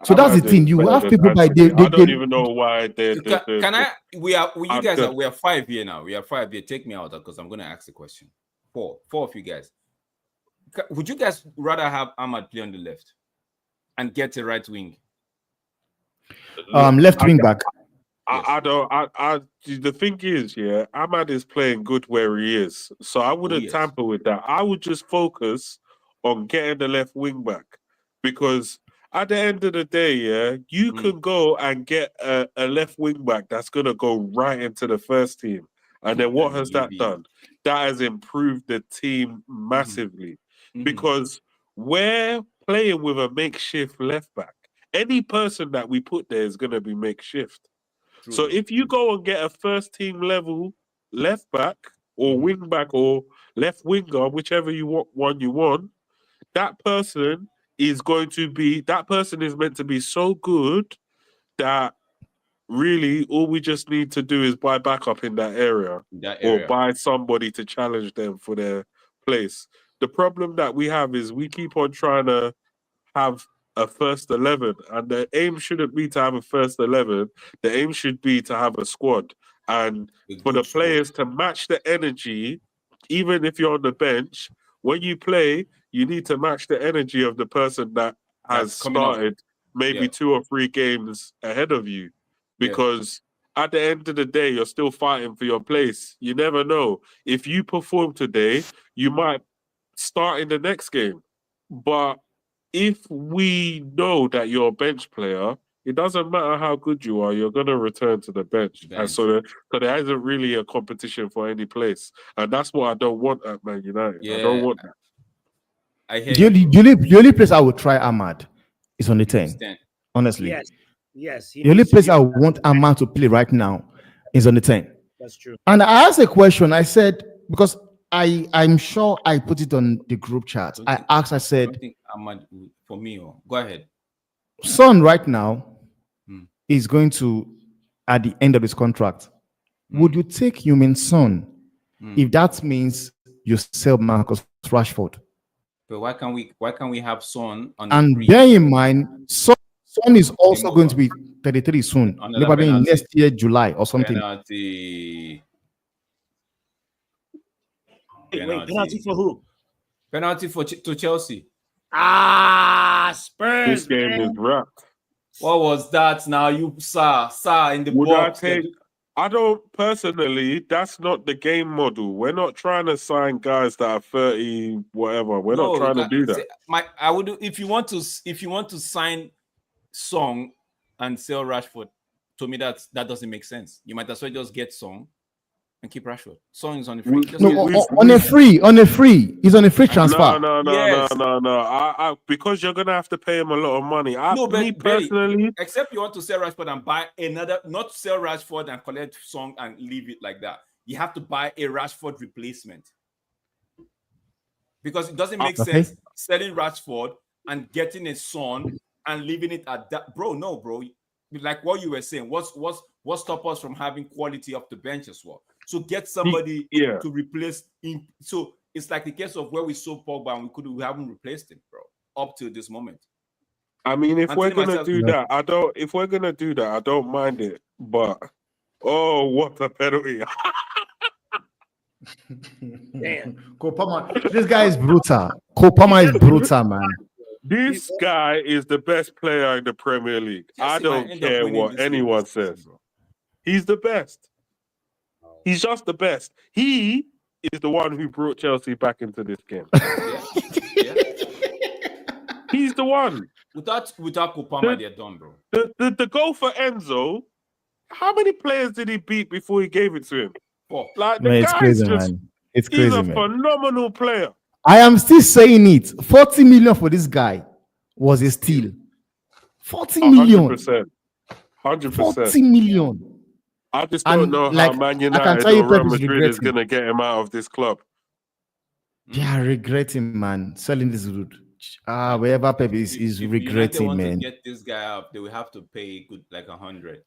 So that's the thing. You have people by I don't even know why they. We are 5 here now. We are 5 here. Take me out because I'm going to ask the question. Four of you guys. Would you guys rather have Ahmad play on the left and get a right wing? Left wing back. I don't. The thing is, yeah, Ahmad is playing good where he is, so I wouldn't yes. tamper with that. I would just focus on getting the left wing back, because at the end of the day, yeah, you can go and get a left wing back that's gonna go right into the first team, and then what has that done? That has improved the team massively, because we're playing with a makeshift left back. Any person that we put there is gonna be makeshift. So if you go and get a first team level left back or wing back or left winger, whichever you want one you want, that person that person is meant to be so good that really all we just need to do is buy backup in that area or buy somebody to challenge them for their place. The problem that we have is we keep on trying to have a first 11, and the aim shouldn't be to have a first 11. The aim should be to have a squad, and for the players to match the energy. Even if you're on the bench, when you play, you need to match the energy of the person that has started maybe 2 or 3 games ahead of you, because at the end of the day, you're still fighting for your place. You never know. If you perform today, you might start in the next game, but if we know that you're a bench player, it doesn't matter how good you are, you're going to return to the bench. And so there isn't really a competition for any place. And that's what I don't want at Man United. I don't want that. I hear The only place I would try Ahmad is on the 10. Honestly. Yes. The only place I want Ahmad to play right now is on the 10. That's true. And I asked a question. I said, because I'm sure I put it on the group chat. I said, I think Ahmad, for me, go ahead. Son right now is going to, at the end of his contract, would you take Human Son if that means you sell Marcus Rashford? But why can't we have Son on and the bear in mind, Son is also going to be 33 soon, maybe next year, July or something. Penalty. Wait, penalty for who? Penalty to Chelsea. Spurs. This game is wrapped. What was that now? You sir in the box. I don't personally, that's not the game model. We're not trying to sign guys that are 30, whatever. We're not trying to do that. I would, if you want to sign Song and sell Rashford, to me that doesn't make sense. You might as well just get Song and keep Rashford. Song is on the free. On a free. He's on a free transfer. No. Because you're gonna have to pay him a lot of money. Personally, except you want to sell Rashford and buy another, not sell Rashford and collect Song and leave it like that. You have to buy a Rashford replacement, because it doesn't make sense selling Rashford and getting a Son and leaving it at that. Bro, like what you were saying, what stop us from having quality off the bench as well? So get somebody to replace him. So it's like the case of where we saw Pogba and we haven't replaced him, bro, up to this moment. I mean, if we're gonna do that, I don't mind it. But what a penalty! Damn. This guy is brutal. Kopama is brutal, man. This guy is the best player in the Premier League. I don't care what anyone says. He's the best. He's just the best. He is the one who brought Chelsea back into this game. He's the one. Without Kopama, they're done, bro. The goal for Enzo, how many players did he beat before he gave it to him? It's crazy, man. It's crazy, he's a man. phenomenal player. I am still saying it. 40 million for this guy was a steal. 40 million. 100%. 40 million. I just don't know how Man United or Real Madrid is going to get him out of this club. Yeah, regretting, man. Selling this route. Wherever Pep is regretting, want man. To get this guy up, they will have to pay good, like 100.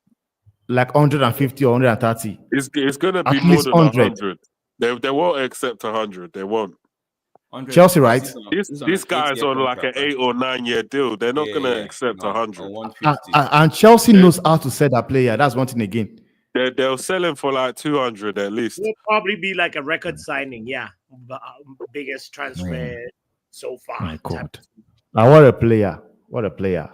Like 150 or 130. It's going to be more than 100. They won't accept 100. They won't. Chelsea, right? This guy's on like an 8 or 9 year deal. They're not going to accept 100. And Chelsea knows how to sell that player. That's one thing again. They'll sell him for like 200 at least. It'll probably be like a record signing, biggest transfer so far. My God. Now, what a player. What a player,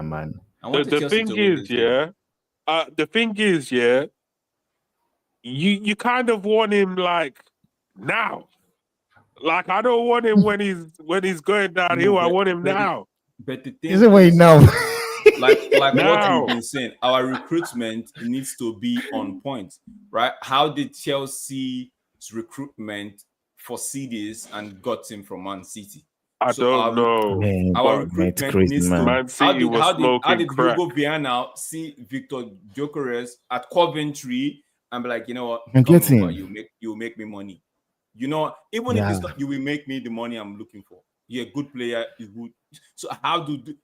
man. I wanted The Chelsea thing to win is, this game. the thing is, you kind of want him like now. Like I don't want him when he's going downhill. I want him now. But the Is thing it wait is, now? like what Now. we've been saying, our recruitment needs to be on point, right? How did Chelsea's recruitment foresee this and got him from Man City? I So don't know. Man, our But it's recruitment crazy, needs to. man. Man City was How smoking did crack. Hugo Viana see Victor Gyökeres at Coventry and be like, you know what, And come get over, him. you make me money. You know, even if it's not, you will make me the money I'm looking for. You're a good player, you good.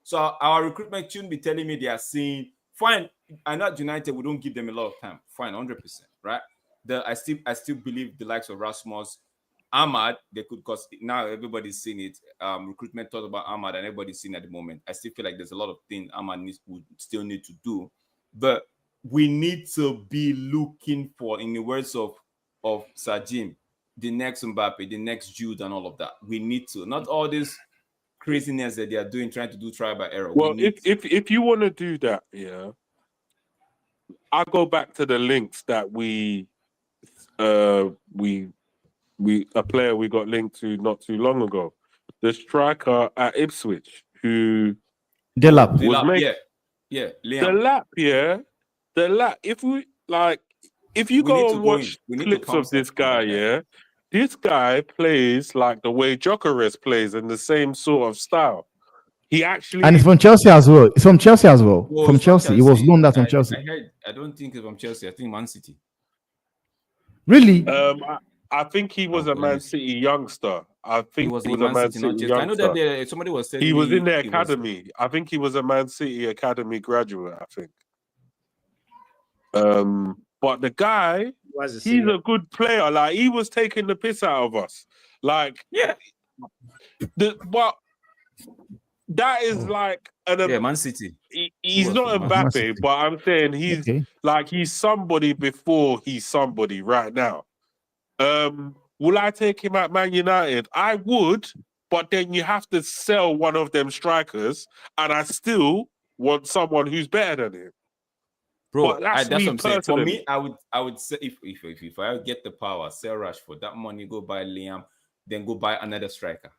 So our recruitment shouldn't be telling me they are saying, fine, I'm not United, we don't give them a lot of time. Fine, 100%, right? I still believe the likes of Rasmus, Ahmad, they could, because now everybody's seeing it. Recruitment thought about Ahmad and everybody's seeing it at the moment. I still feel like there's a lot of things Ahmad would still need to do, but we need to be looking for, in the words of Sir Jim, the next Mbappe, the next Jude, and all of that. We need to, not all this craziness that they are doing, trying to do trial by error. Well, if you want to do that, I'll go back to the links that we a player we got linked to not too long ago, the striker at Ipswich who Delap. was making the the Liam. lap. If you We need go to and go in. watch We need to clips pump of this something guy, like that. this guy plays like the way Gyökeres plays in the same sort of style. He actually, And it's from Chelsea as well. It's from Chelsea as well. Well, From it's from Chelsea. It was loaned out from I Chelsea. heard. I don't think it's from Chelsea. I think Man City. Really? I think he was a let me Man see. City youngster. I think He was he in was a Man Man City, not City Chelsea. I know youngster. that somebody was telling He me was in the he was- academy. I think he was a Man City academy graduate. I think. But the guy, he's a good player. Like he was taking the piss out of us. Like Yeah. But that is like Man City. He's was not from Man Mbappe, City. but I'm saying he's Okay. like he's somebody before he's somebody right now. Will I take him at Man United? I would, but then you have to sell one of them strikers, and I still want someone who's better than him. Bro, But that's that's me what I'm saying. For personally. me, I would say if I get the power, sell Rashford, that money, go buy Liam, then go buy another striker.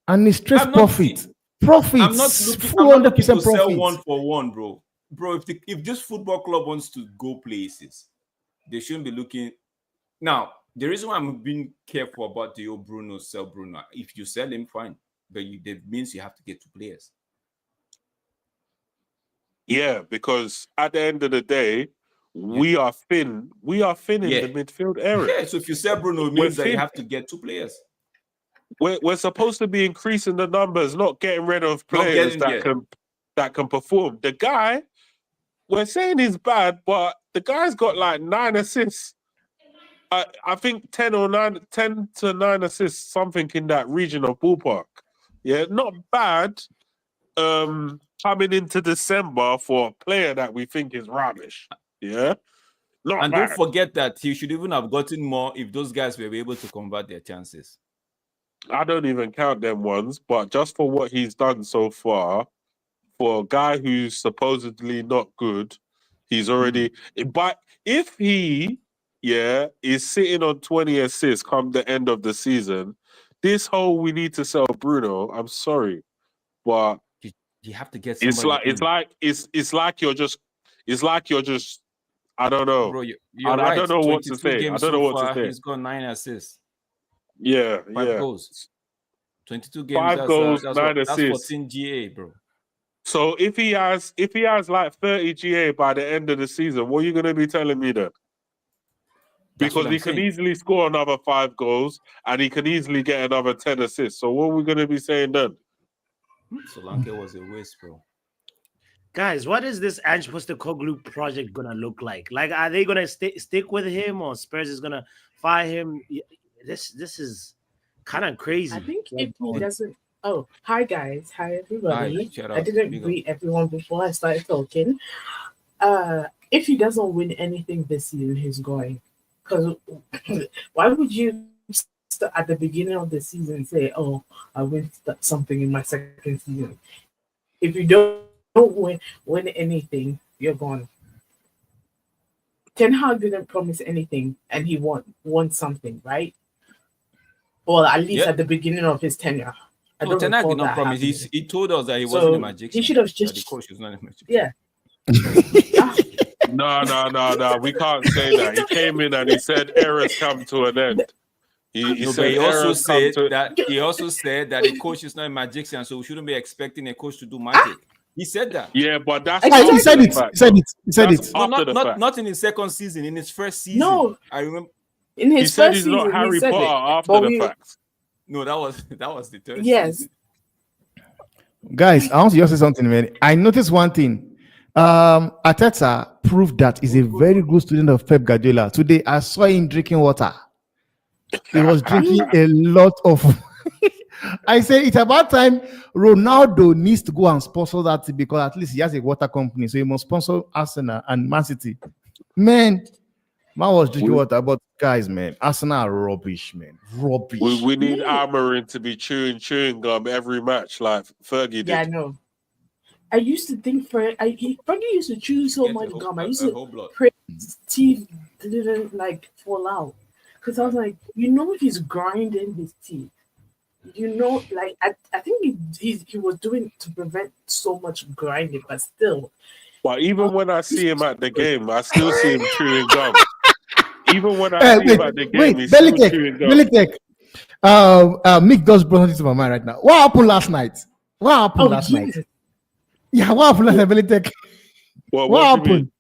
And it's straight I'm not profit. Profit. I'm not looking Full to 100% sell profit. 1 for 1, bro. Bro, if this football club wants to go places, they shouldn't be looking. Now, the reason why I'm being careful about the old Bruno, sell Bruno, if you sell him, fine. But that means you have to get 2 players. Yeah, because at the end of the day, we are thin. We are thin in the midfield area. Yeah, so if you sell Bruno, it means that you have to get 2 players. We're supposed to be increasing the numbers, not getting rid of players that can perform. The guy, we're saying he's bad, but the guy's got like 9 assists. I think 10 to 9 assists, something in that region of ballpark. Yeah, not bad. Coming into December for a player that we think is rubbish. Yeah. Not and bad. don't forget that he should even have gotten more if those guys were able to convert their chances. I don't even count them ones, but just for what he's done so far, for a guy who's supposedly not good, he's already. But if he, is sitting on 20 assists come the end of the season, this whole we need to sell Bruno. I'm sorry, but you have to get somebody. It's like you're just. I don't know, bro. I right. don't know what to say. Games I don't know what far, to say. He's got 9 assists. Yeah, 5 goals. 22 games. 5 goals, 9 that's assists. 14 GA, bro. So if he has like 30 GA by the end of the season, what are you going to be telling me then? Because he can easily score another 5 goals and he can easily get another 10 assists. So what are we going to be saying then? Solanke was a waste, bro. Guys, what is this Ange Postecoglou project gonna look like? Like, are they gonna stick with him, or Spurs is gonna fire him? This is kind of crazy. I think if he doesn't. Oh, hi guys, hi everybody. Hi, I didn't greet everyone before I started talking. If he doesn't win anything this season, he's going. Because why would you start at the beginning of the season say, "Oh, I win something in my second season"? If you don't don't win anything, you're gone. Ten Hag didn't promise anything, and he won something, right? Well, at least Yeah. at the beginning of his tenure. I No, don't Ten Hag recall did not that promise. happening. He told us that he So wasn't a magician. he should have That the just coach was not a magician. yeah. No. We can't say that. He came in and he said errors come to an end. He No, said but he also errors come said to. that the coach is not a magician, so we shouldn't be expecting a coach to do magic. He said that. Yeah, but that's Exactly. He said after it. the fact, He said though. it. He said That's it. No, after the fact. not in his second season, in his first season. No. I remember. In He his said first he's not season, Harry he said Potter it. after But the we, fact. No, that was the third yes, season. Guys, I want to just say something, man. I noticed one thing. Ateta proved that he's a very good student of Pep Guardiola. Today, I saw him drinking water. He was drinking a lot of. I said it's about time Ronaldo needs to go and sponsor that team because at least he has a water company, so he must sponsor Arsenal and Man City. Man was drinking water, but guys, man, Arsenal are rubbish, man. Rubbish. We need Amorim to be chewing gum every match like Fergie did. yeah, I know. I used to think Fergie used to chew so much gum. I used to pray his teeth didn't like fall out because I was like, he's grinding his teeth. Like I think he was doing it to prevent so much grinding, but still. But even when I see him at the game, I still see him chewing gum. Even when I see him at the game, he's still chewing gum. Belichick. Mick does bring something to my mind right now. What happened last night? Night? Yeah, what happened last night, Belichick? What happened?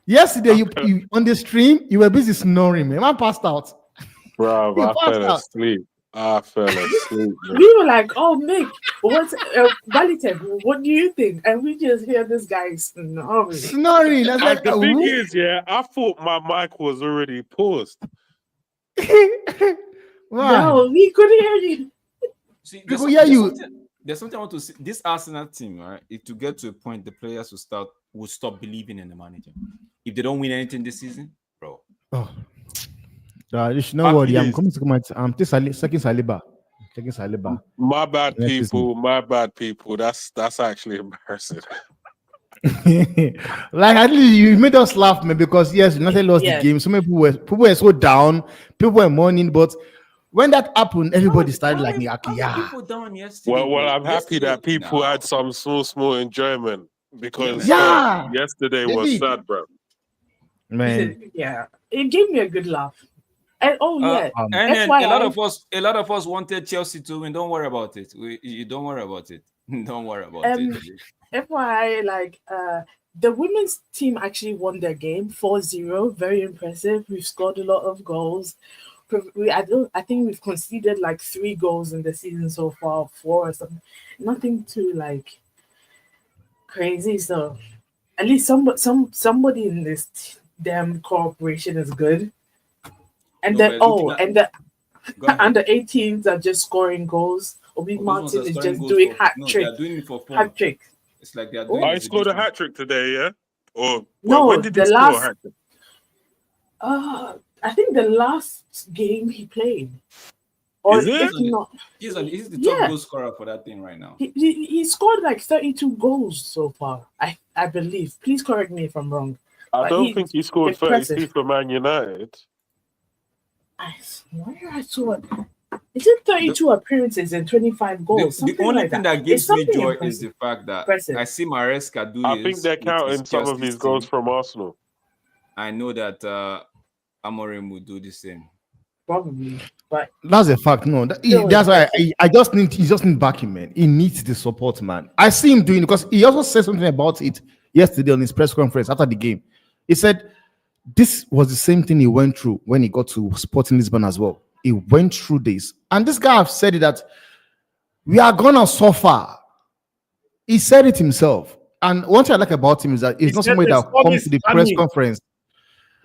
Yesterday, you on the stream, you were busy snoring, man. I passed out. Bro, I fell asleep. We were like, "Oh, Mick, what's Belichick? What do you think?" And we just hear this guy snoring. That's like the thing is, I thought my mic was already paused. No, we couldn't hear you. See, there's something I want to see. This Arsenal team, right? If to get to a point, the players will stop believing in the manager. If they don't win anything this season, bro. Oh. You should know what I'm coming to come out. I'm taking Saliba. My bad people. That's actually embarrassing. Like at least you made us laugh, man, because yes, United lost the game. So many people were so down, people were mourning, but when that happened, everybody started like me. People down yesterday. Well, I'm happy that people had some small enjoyment because yesterday was sad, bro. Man, it gave me a good laugh. And and then a lot of us wanted Chelsea to win. Don't worry about it. You don't worry about it. Don't worry about it. FYI, the women's team actually won their game 4-0. Very impressive. We've scored a lot of goals. I think we've conceded like 3 goals in the season so far, 4 or something. Nothing too crazy. So at least somebody in this damn corporation is good. And the under 18s are just scoring goals. Obi Martin is just doing hat trick. They're doing it for fun. Hat trick. It's like they're doing. I scored a hat trick today, yeah. Or no, when did he score a hat trick? I think the last game he played. Or is it? He's the top goal scorer for that thing right now. He scored like 32 goals so far. I believe. Please correct me if I'm wrong. I don't think he scored 32 for Man United. I swear I saw it. Is it 32 appearances and 25 goals? The only thing that gives me joy is the fact that I see Maresca do. I think they're counting some of his goals from Arsenal. I know that Amorim will do the same. Probably, but that's a fact. No, that's why I just need backing, man. He needs the support, man. I see him doing it because he also said something about it yesterday on his press conference after the game. He said this was the same thing he went through when he got to Sporting Lisbon as well. He went through this, and this guy have said it that we are gonna suffer. He said it himself. And one thing I like about him is that he's not somebody that comes to the press conference.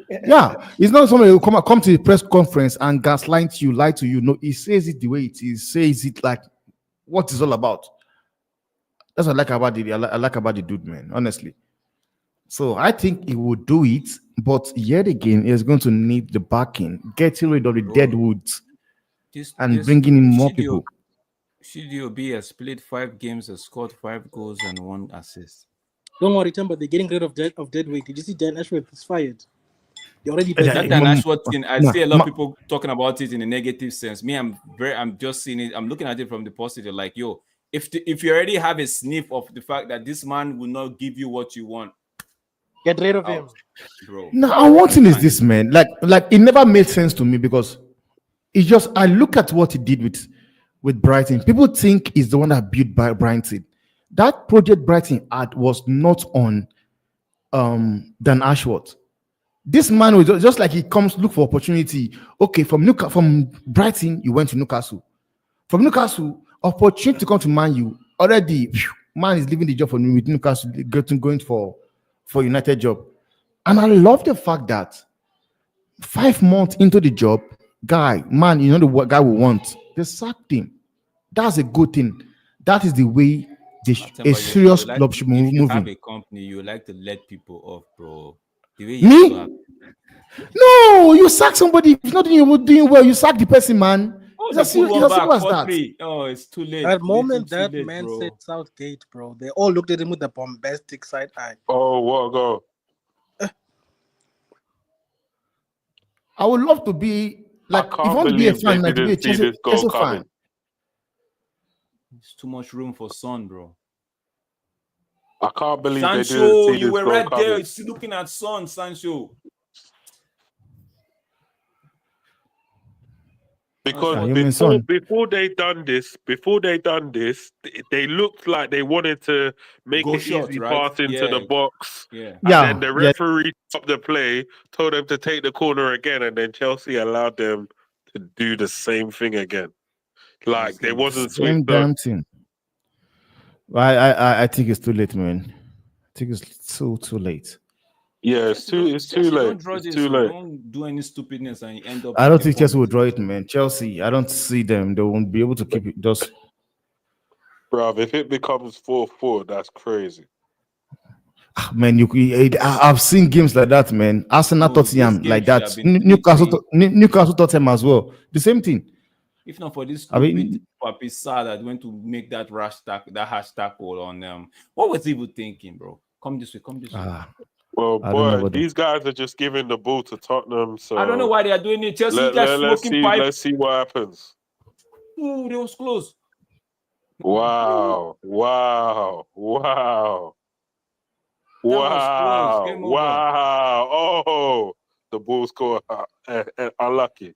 Yeah, he's not somebody who come to the press conference and gaslight you, lie to you. No, he says it the way it is. Says it like what it's all about. That's what I like about it. I like about the dude, man. Honestly. So I think he would do it, but yet again, he's going to need the backing, getting rid of the dead woods, and bringing in more people. CDOB has played 5 games, has scored 5 goals and 1 assist. Don't worry, Timber. They're getting rid of dead weight. Did you see Dan Ashworth is fired? They already Yeah, did That it. Dan mm, Ashworth thing, I ma- see a lot of ma- people talking about it in a negative sense. Me, I'm just seeing it. I'm looking at it from the positive. Like, yo, if you already have a sniff of the fact that this man will not give you what you want, Get rid of him. out, bro. Now, one thing is this, man. Like it never made sense to me because it's just I look at what he did with Brighton. People think he's the one that built Brighton. That project Brighton had was not on Dan Ashworth. This man was just like he comes look for opportunity. Okay, from Brighton, you went to Newcastle. From Newcastle, opportunity to come to Man U. Already, man is leaving the job for Newcastle, going for United job. And I love the fact that 5 months into the job, man, you know the guy we want. They sacked him. That's a good thing. That is the way a serious club should be if you have moving. a company, you like to let people off, bro. The way Me? you have. No, you sack somebody. If not doing well, you sack the person, man. Oh, It's they as put one simple back as that. 4-3. Oh, it's too late. That moment Too that late, man bro. said Southgate, bro, they all looked at him with a bombastic side eye. Oh, what a goal! I would love to be like, I if can't I want to be a believe fan, they like to be a didn't see this goal Chelsea coming. fan. It's too much room for Son, bro. I can't believe they didn't Sancho, see you this were goal right there. coming. It's looking at Son, Sancho. Because you mean Son? before they done this, they looked like they wanted to make Go an short, easy right? pass into the box. Yeah. And then the Yeah. referee stopped the play, told them to take the corner again, and then Chelsea allowed them to do the same thing again. Like they wasn't Same switched on. damn thing. I think it's too late, man. I think it's too late. Yeah, it's too late. Don't draw It's this, too so late. don't do any stupidness and you end up. I don't with a think Chelsea point. will draw it, man. Chelsea, I don't see them. They won't be able to keep it. Just, Bruv, if it becomes 4-4, that's crazy. man, I've seen games like that, man. Arsenal, No, this Tottenham, game like should that. have been 3-3. Newcastle, Tottenham as well. The same thing. If not for this I stupid mean, Papi Sarr that went to make that hashtag call on them. What was he even thinking, bro? Come this way. Well, I don't know boy, what these guys are just giving the ball to Tottenham. So I don't know why they are doing it. Chelsea guys smoking pipe. let's see what happens. Ooh, they was close. Wow. Game over. Oh, the ball's caught. Unlucky.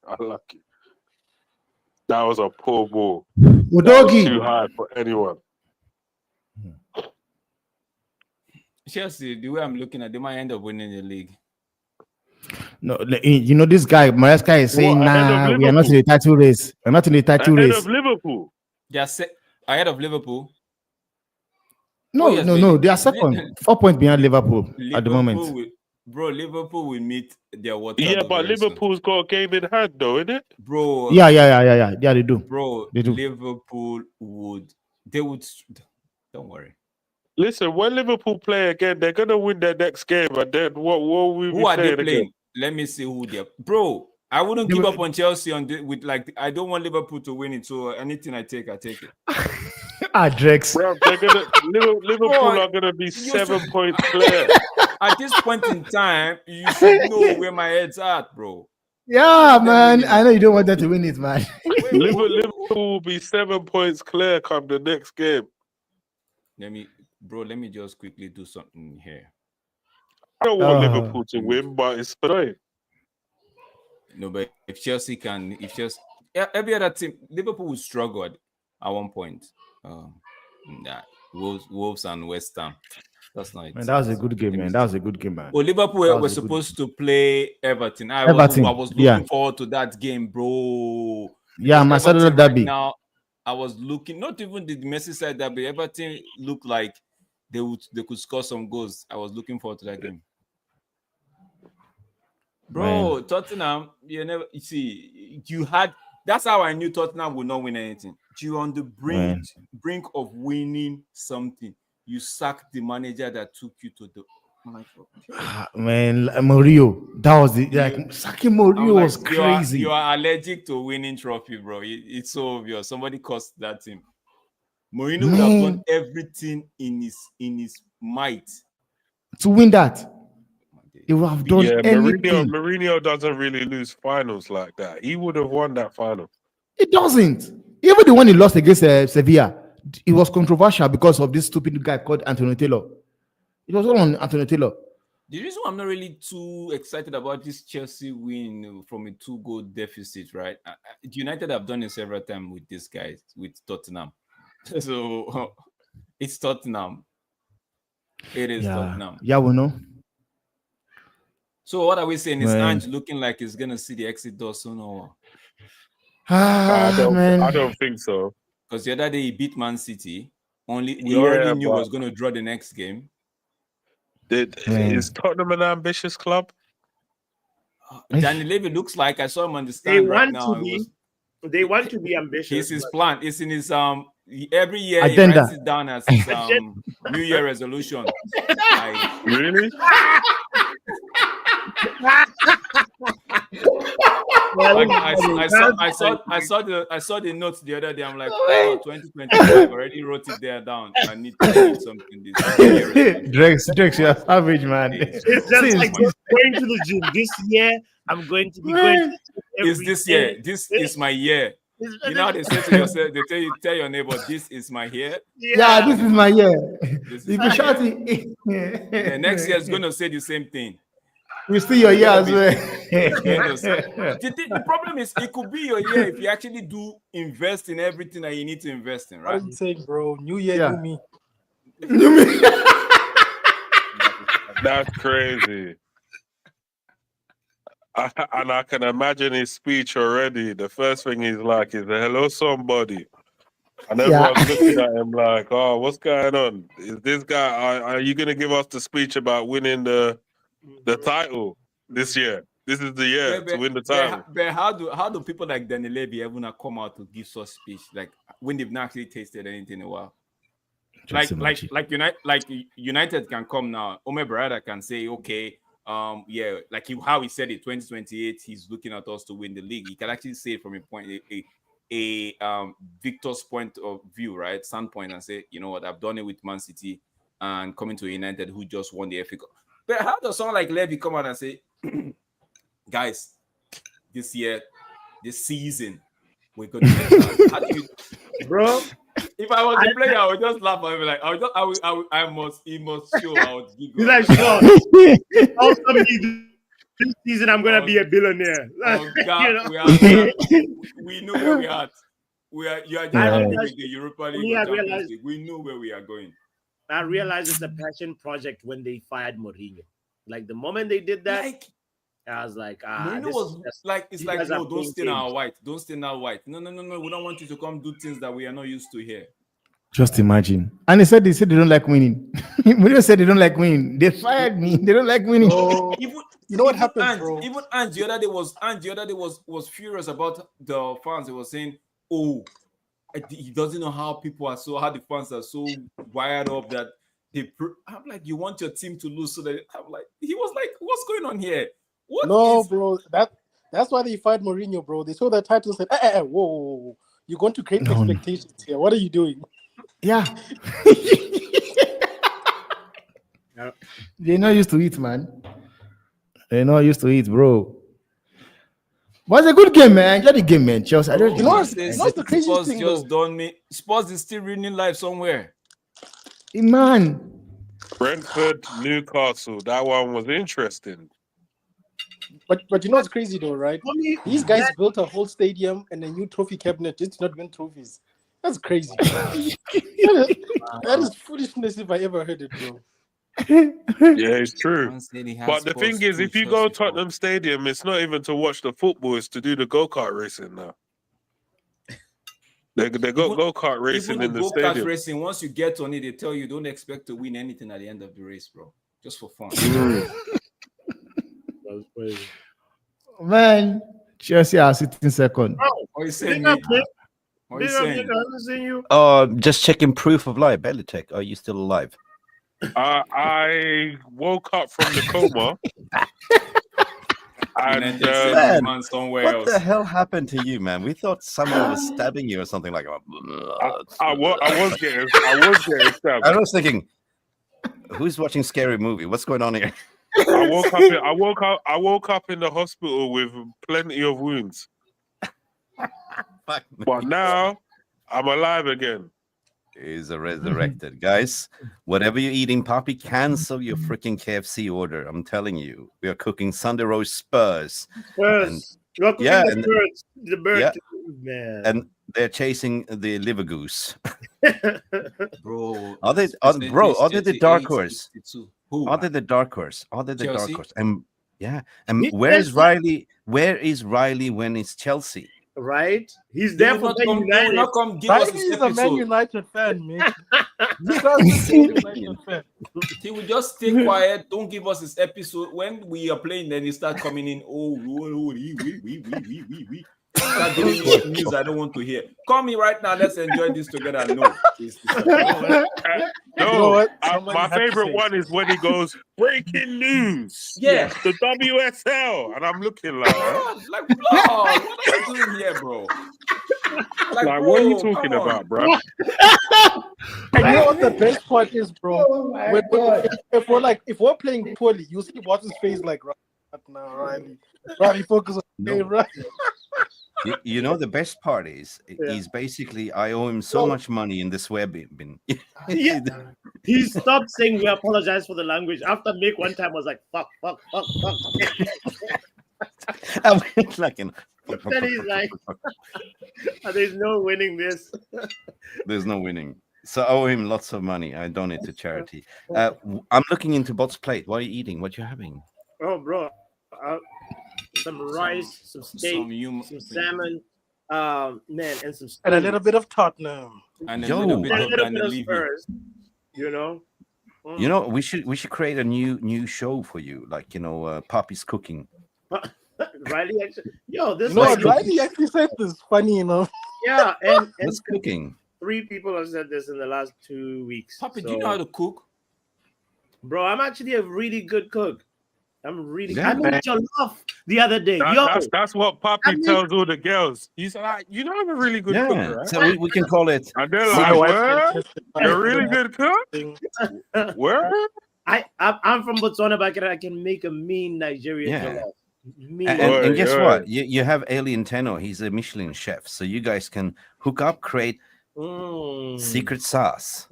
That was a poor ball. That was Udogi. too high for anyone. Chelsea, the way I'm looking at, they might end up winning the league. No, you know this guy, Maresca is saying, What, ahead of nah, we are not in Liverpool? the title race. We're not in the title Ahead race. of Liverpool. They are ahead of Liverpool. No, Oh, yes, no, they are second. 4 points behind Liverpool at the moment. Liverpool will meet their water. Yeah, but Liverpool's got a game in hand, though, isn't it? Bro. Yeah, they do. Bro, they do. Liverpool would. Don't worry. Listen, when Liverpool play again, they're gonna win their next game, and then what will we be Who are they saying playing? again? Let me see who they're. Bro, I wouldn't give up on Chelsea I don't want Liverpool to win it. So anything I take it. Drex. Bro, Liverpool are gonna be 7 points clear. At this point in time, you should know where my head's at, bro. Yeah, man. I know you don't want them to win it, man. Liverpool will be 7 points clear come the next game. Let me just quickly do something here. I don't want Liverpool to win, but it's annoying. No, but if Chelsea every other team, Liverpool will struggle at one point. Wolves and West Ham. That's not it. Man, that was a good game, man. That was a good game, man. Well, Liverpool were supposed to play Everton. I was looking forward to that game, bro. Yeah, my Saturday derby. Now, I was looking, not even the Merseyside derby. Everton looked like they could score some goals. I was looking forward to that game. Bro, man. Tottenham, that's how I knew Tottenham would not win anything. You on the brink of winning something. You sacked the manager that took you to the man, Mourinho. That was sacking Mourinho was crazy. You are allergic to winning trophy, bro. It's so obvious. Somebody cost that team. Mourinho would have done everything in his might to win that. He would have done anything. Mourinho doesn't really lose finals like that. He would have won that final. It doesn't. Even the one he lost against Sevilla, it was controversial because of this stupid guy called Antonio Taylor. It was all on Antonio Taylor. The reason why I'm not really too excited about this Chelsea win from a 2-goal deficit, right? United have done it several times with these guys, with Tottenham. So it's Tottenham. It is Tottenham. Yeah, we know. So what are we saying? Is Ange looking like he's gonna see the exit door soon, or? I don't think so. Because the other day he beat Man City. We already knew he was going to draw the next game. Is Tottenham an ambitious club? Danny Levy looks like, I saw him on the stand right now. They want to be ambitious. It's his plan. It's in his every year agenda. He writes it down as his New Year resolution. Really? I saw the notes the other day. I'm like, 2025. Already wrote it there down. I need to do something this year. Drex, you're savage, man. It's just like going to the gym. This year, I'm going to be going to the gym. Is this year? This is my year. You know how they say to yourself, they tell your neighbor, this is my year. Yeah, this is my year. You can shout it. The next year is going to say the same thing. We see your year as well. The problem is, it could be your year if you actually do invest in everything that you need to invest in, right? What are you saying, bro? New year, new me. That's crazy. And I can imagine his speech already. The first thing he's like is, hello, somebody. And everyone's looking at him like, oh, what's going on? Is this guy, are you going to give us the speech about winning the title this year? This is the year to win the title. But how do people like Danny Levy ever not come out to give such speech, like when they've not actually tasted anything in a while? Like United can come now. Omer Barada can say, okay, like how he said it, 2028, he's looking at us to win the league. He can actually say it from a Victor's point of view, right? Standpoint, and say, you know what, I've done it with Man City and coming to United, who just won the FA Cup. But how does someone like Levy come out and say, guys, this year, this season, we're going to how do you, bro? If I was a player, I would just laugh. I would be like, he must show out. He's like, sure. This season, I'm gonna be a billionaire. We know where we are. You are just the Europa League. We know where we are going. I realized it's a passion project when they fired Mourinho. Like the moment they did that, I was like, Mourinho was like, it's like, no, don't stay now white. Don't stay now white. No. We don't want you to come do things that we are not used to here. Just imagine. And they said they don't like winning. Mourinho said they don't like winning. They fired me. They don't like winning. Oh, you know what happened, bro? Even Ange the other day was furious about the fans. He was saying, oh, he doesn't know how the fans are so wired up that I'm like, you want your team to lose, so that I'm like, he was like, what's going on here? Bro, that's why they fired Mourinho, bro. They saw the title and said, whoa, you're going to create expectations here. What are you doing? Yeah. They're not used to it, man. They're not used to it, bro. But it's a good game, man. Enjoy the game, man. Chelsea. You know what's the craziest thing, just done me. Spurs is still reading live somewhere. Man. Brentford, Newcastle. That one was interesting. But you know what's crazy though, right? These guys built a whole stadium and a new trophy cabinet just to not win trophies. That's crazy. That is foolishness if I ever heard it, bro. Yeah, it's true. But the thing is, if you go to Tottenham Stadium, it's not even to watch the football, it's to do the go-kart racing now. They got go-kart racing in the stadium. Racing, once you get on it, they tell you don't expect to win anything at the end of the race, bro. Just for fun. Man, Chelsea are sitting second. What are you saying? Just checking proof of life. Belichick, are you still alive? I woke up from the coma. And United sent the Man, man somewhere what else. the hell happened to you, man? We thought someone was stabbing you or something like that. I was getting stabbed. I was thinking, who's watching scary movie? What's going on here? I woke up in the hospital with plenty of wounds. Fuck me. But now I'm alive again. Is a resurrected. Guys, whatever you're eating, Poppy, cancel your freaking KFC order. I'm telling you. We are cooking Sunday roast Spurs. Spurs. You're cooking yeah, the and- birds. The bird, yeah. man. And they're chasing the liver goose. Bro, Are they the dark horse? Who? Are they the dark horse? Are they the dark Chelsea? horse? And yeah. And He's where is Chelsea. Riley? Where is Riley when it's Chelsea? Right? He's They there will for not Man come. They will United. not come give us Riley this is a Man episode. United fan, man. He's a Man United fan. He will just stay quiet. Don't give us his episode. When we are playing, then he start coming in. Oh, we. Start giving me news I don't want to hear. Call me right now. Let's enjoy this together. No. No, Somebody my had to favorite say one is when he goes, breaking news. Yeah. The WSL. And I'm looking like, Like, blood. What are you doing here, bro? like bro, what are you come talking on. about, bro? And you know what the best part is, bro? Oh my God. If we're playing poorly, you see what's his face like right now, Riley. Riley, focus on the game, right? You know the best part is he's basically I owe him so much money in the swear bin. Yeah. He stopped saying we apologize for the language. After Mick one time was like, fuck. I went like in, Then he's like, there's no winning this. there's no winning. So I owe him lots of money. I donate to charity. I'm looking into Bot's plate. What are you eating? What you having? Oh, bro. Some rice, some steak, some salmon, man, and some And a little bit of Tottenham. And a Yo. little bit and a of little bit of Danny Spurs, you know. You know, we should create a new show for you, like Poppy's cooking. Riley actually, this No, like, Riley actually said this. Funny enough. yeah, and What's cooking? 3 people have said this in the last 2 weeks. Poppy, so, do you know how to cook? bro? I'm actually a really good cook. I'm really. Yeah, I made jollof the other day. That's what Poppy I mean- tells all the girls. He's like, you know, I'm a really good cook, right? So we can call it. And they're My like, wife what? can testify You're a to really that. good cook? Where? I'm from Botswana, but I can make a mean Nigerian Yeah. jollof. Mean. And guess Oi. what? You have Alien Tenno. He's a Michelin chef, so you guys can hook up, create secret sauce.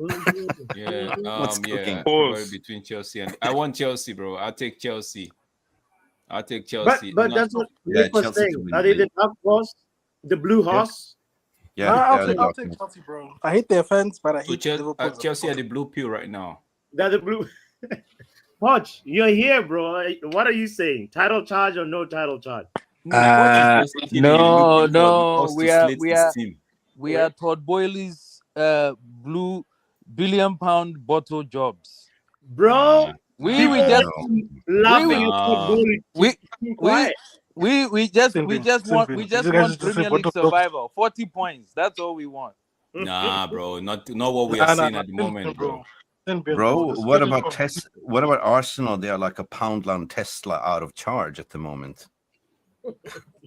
Yeah, What's cooking? yeah. Probably between Chelsea and I want Chelsea, bro. I'll take Chelsea. But Chelsea. that's what Yeah, Nick was Chelsea saying. to win Are the they the league. dark horse, the blue horse? Yeah, I'll take Chelsea, bro. I hate their fans, but I So hate Liverpool. Chelsea are the blue pill right now. They're the blue. Hodge, you're here, bro. What are you saying? Title charge or no title charge? No, we are Right? Todd Boyley's blue £1 billion bottle jobs. Bro, We people just laughing we- at football. we just want You guys just say Premier League bottle- survival. 40 points. That's all we want. Nah, bro. Not what we are seeing at the moment, bro. Bro, what about Arsenal? They are like a Poundland Tesla out of charge at the moment.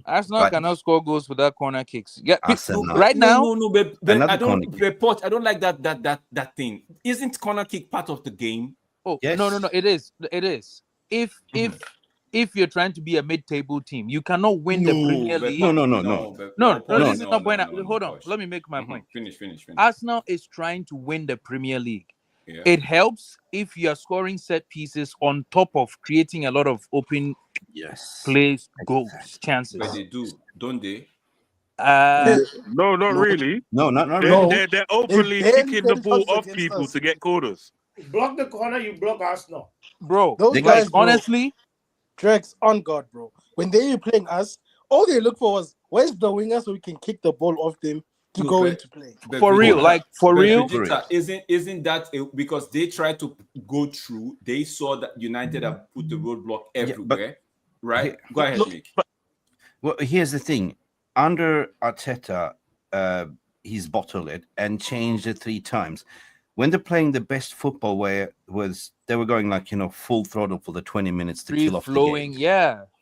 Arsenal Right. cannot score goals without corner kicks. Yeah, Arsenal. right now, No, but Another I don't corner kick. report. I don't like that thing. Isn't corner kick part of the game? oh Yes. no, it is. If you're trying to be a mid-table team, you cannot win the Premier but- League. No. No, this is not point. Hold on, Kosh. let me make my point. Finish. Arsenal is trying to win the Premier League. Yeah. It helps if you are scoring set pieces on top of creating a lot of open Yes. plays, goals, chances. But they do, don't they? No, not really. No, not They're, really. they're openly They barely kicking the get ball shots off against people us. to get corners. Block the corner, you block Arsenal. Bro, Those They guys, got- bro, honestly, Drex, on God, bro. When they were playing us, all they look for was where's the winger so we can kick the ball off them to No, go but- into play. But for real, Vegeta- like for but real. Vegeta, isn't that because they tried to go through? They saw that United have put the roadblock everywhere, right? Go ahead, Nick. Well, here's the thing. Under Arteta, he's bottled it and changed it 3 times. when they're playing the best football, where they were going like full throttle for the 20 minutes to kill off the game,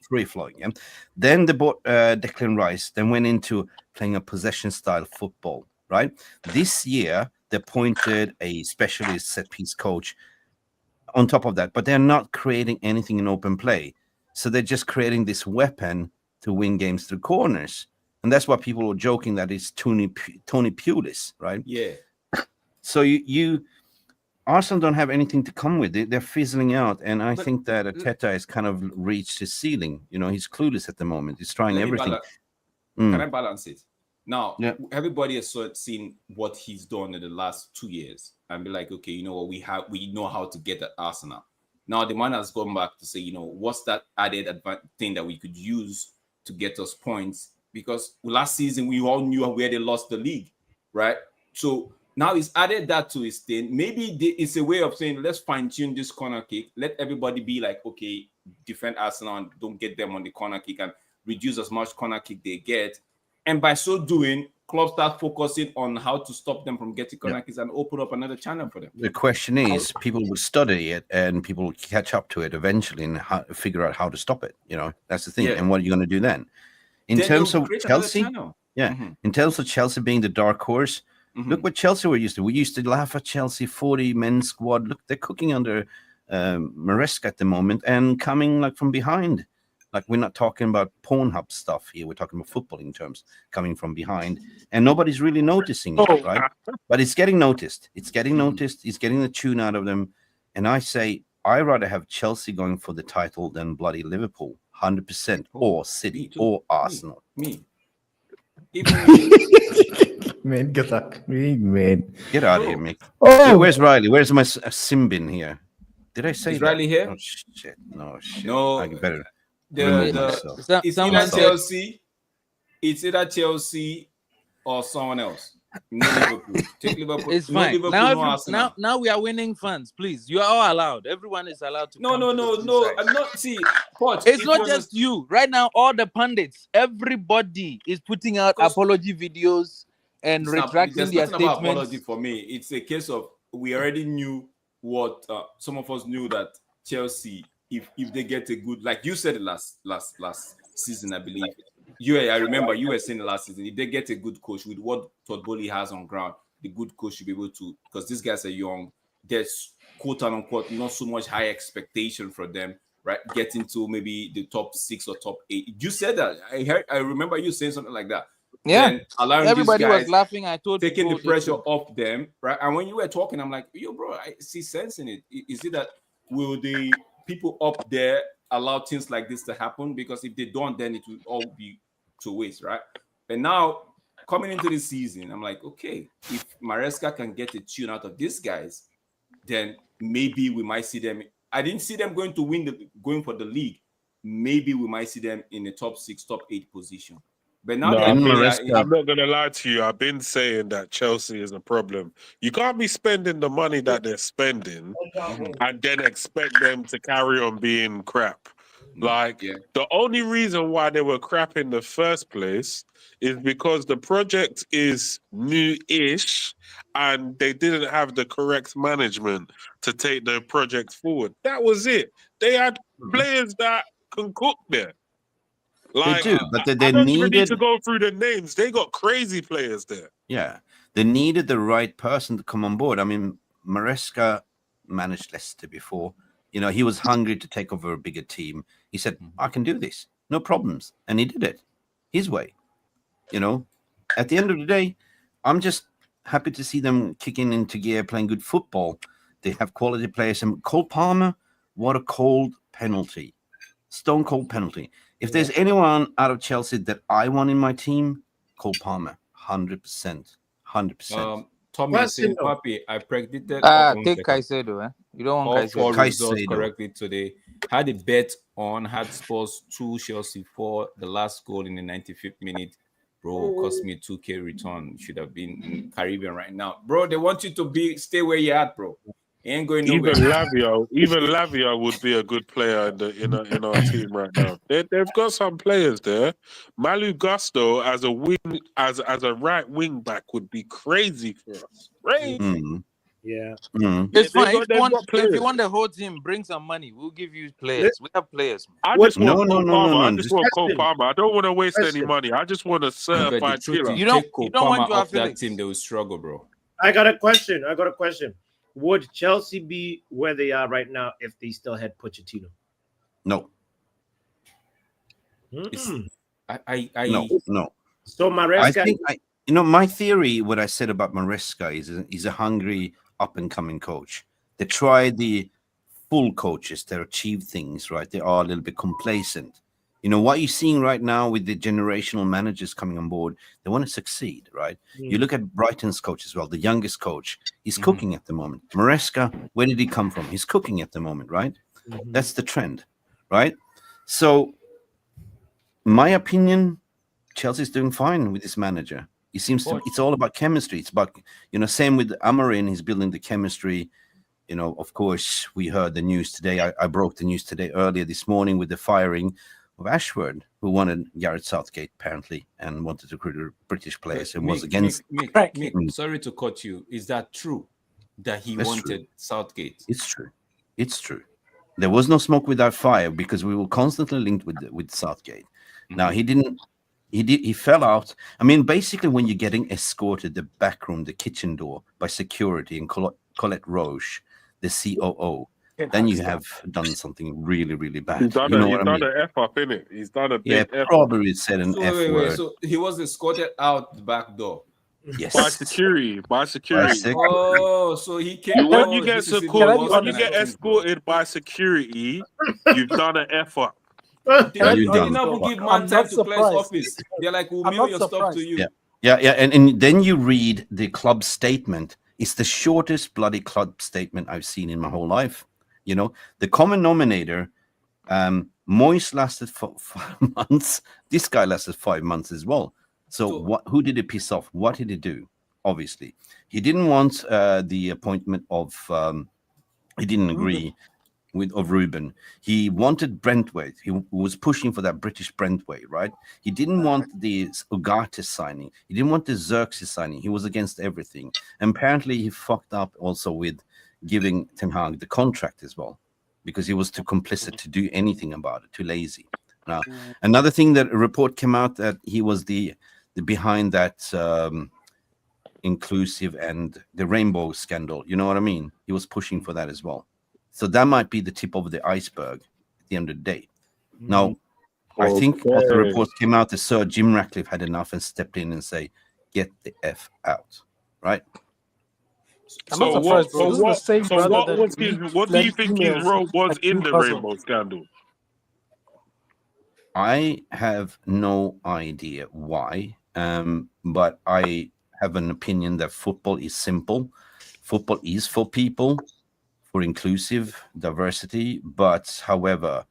free flowing. Yeah. Then they bought Declan Rice, then went into playing a possession style football. Right. This year they appointed a specialist set piece coach on top of that, but they're not creating anything in open play. So they're just creating this weapon to win games through corners. And that's why people were joking that it's Tony Pulis, right? Yeah. So you Arsenal don't have anything to come with. They're fizzling out. And I think that Arteta has kind of reached his ceiling. He's clueless at the moment. He's trying everything. Can I balance it? Now, everybody has seen what he's done in the last 2 years and be like, okay, you know what, we know how to get at Arsenal. Now the man has gone back to say, what's that added thing that we could use to get us points? Because last season we all knew where they lost the league, right? So now he's added that to his thing. Maybe it's a way of saying, let's fine tune this corner kick. Let everybody be like, okay, defend Arsenal and don't get them on the corner kick and reduce as much corner kick they get. And by so doing, clubs start focusing on how to stop them from getting corner kicks and open up another channel for them. The question is, people will study it and people will catch up to it eventually and figure out how to stop it. That's the thing. Yeah. And what are you going to do then? In terms of Chelsea, in terms of Chelsea being the dark horse, look what Chelsea were used to. We used to laugh at Chelsea 40-man squad. Look, they're cooking under Maresca at the moment and coming like from behind. Like, we're not talking about Pornhub stuff here. We're talking about footballing terms, coming from behind. And nobody's really noticing it, right? But it's getting noticed. It's getting noticed. It's getting the tune out of them. And I say, I'd rather have Chelsea going for the title than bloody Liverpool, 100%, or City, or Arsenal. Me. Man, get out. Man. Get out of here, Mick. Oh. Where's Riley? Where's my Simbin here? Did I say Is Riley here? Oh, shit. No, shit. No. I better... It's either Chelsea. It's either Chelsea or someone else. No Liverpool. Take Liverpool. It's fine. Now we are winning fans. Please, you are all allowed. Everyone is allowed to. No. I'm not. See, Poch, it's not just you. Right now, all the pundits, everybody is putting out apology videos and retracting their statements. Apology for me. It's a case of we already knew what some of us knew that Chelsea. If they get a good, like you said last season, I believe. I remember you were saying last season, if they get a good coach with what Todd Bowley has on ground, the good coach should be able to, because these guys are young, there's quote unquote not so much high expectation for them, right? Get into maybe the top 6 or top 8. You said that. I remember you saying something like that. Yeah, everybody was laughing. I told taking the pressure off them, right? And when you were talking, I'm like, yo, bro, I see sense in it. Is it that will the people up there allow things like this to happen? Because if they don't, then it will all be to waste, right? But now coming into the season, I'm like, okay, if Maresca can get a tune out of these guys, then maybe we might see them. I didn't see them going for the league. Maybe we might see them in the top 6, top 8 position. But now I'm not gonna lie to you. I've been saying that Chelsea is a problem. You can't be spending the money that they're spending and then expect them to carry on being crap. The only reason why they were crap in the first place is because the project is new-ish and they didn't have the correct management to take the project forward. That was it. They had players that can cook there. They do, but they don't needed even need to go through the names. They got crazy players there. Yeah, they needed the right person to come on board. I mean, Maresca managed Leicester before. He was hungry to take over a bigger team. He said, I can do this. No problems. And he did it his way. At the end of the day, I'm just happy to see them kicking into gear, playing good football. They have quality players. And Cole Palmer, what a cold penalty. Stone cold penalty. If there's anyone out of Chelsea that I want in my team, Cole Palmer, 100%. 100%. Tommy is saying, Papi, I predicted. Take Caicedo, You don't want Caicedo. All 4 results correctly today. Had a bet on, had Spurs 2, Chelsea 4. The last goal in the 95th minute, bro, cost me 2K return. Should have been in Caribbean right now. Bro, they want you to stay where you're at, bro. Ain't going nowhere. Even Lavia would be a good player in our team right now. They've got some players there. Malu Gusto as a right wing back would be crazy for us. Crazy. Yeah. It's fine. They've got If players. you want the whole team, bring some money. We'll give you players. We have players. Man. I What- just want No, Cole no, Palmer. no, no, I no. just Just want Cole Question. Palmer. I don't want to waste any Question. money. I just want a But the certified truth killer. is, You don't- take Cole you don't want Palmer Joao off that Felix. team, they will struggle, bro. I got a question. Would Chelsea be where they are right now if they still had Pochettino? no, Mm-mm. no. So Maresca, My theory, what I said about Maresca is he's a hungry up and coming coach. They try the full coaches, they achieve things, right? They are a little bit complacent. What you're seeing right now with the generational managers coming on board, they want to succeed, right? You look at Brighton's coach as well, the youngest coach, he's cooking at the moment. Maresca, where did he come from? He's cooking at the moment, right? That's the trend, right? So, my opinion, Chelsea's doing fine with this manager. It seems to. It's all about chemistry. It's about same with Amorim. He's building the chemistry. Of course, we heard the news today. I broke the news today earlier this morning with the firing of Ashford, who wanted Gareth Southgate apparently and wanted to recruit British players and was against. Mick, sorry to cut you. Is that true that he wanted Southgate? It's true. It's true. There was no smoke without fire because we were constantly linked with Southgate. Now he didn't. He fell out. I mean, basically, when you're getting escorted the back room, the kitchen door by security and Colette Roche, the COO, then you have done something really, really bad. He's done an F up, innit? He's done a big F probably said an F word. So he was escorted out the back door. Yes. By security. Oh, so he came. When you get escorted by security, you've done an F up. They never give man time to clear his office. They're like, we'll mail your stuff to you. Yeah. And then you read the club statement. It's the shortest bloody club statement I've seen in my whole life. The common denominator, Moyes lasted for 5 months. This guy lasted 5 months as well. So who did he piss off? What did he do? Obviously, he didn't want the appointment of. He didn't agree of Ruben. He wanted Brentwaite. He was pushing for that British Brentwaite, right? He didn't want the Ugarte signing. He didn't want the Xerxes signing. He was against everything. And apparently, he fucked up also with giving Ten Hag the contract as well, because he was too complicit to do anything about it, too lazy. Now, another thing that a report came out that he was the behind that inclusive and the rainbow scandal. You know what I mean? He was pushing for that as well. So that might be the tip of the iceberg at the end of the day. Now, I think as the reports came out, the Sir Jim Ratcliffe had enough and stepped in and say, "Get the F out," right? What do you think his role was in the rainbow scandal? I have no idea why, but I have an opinion that football is simple. Football is for people, for inclusive diversity. But however,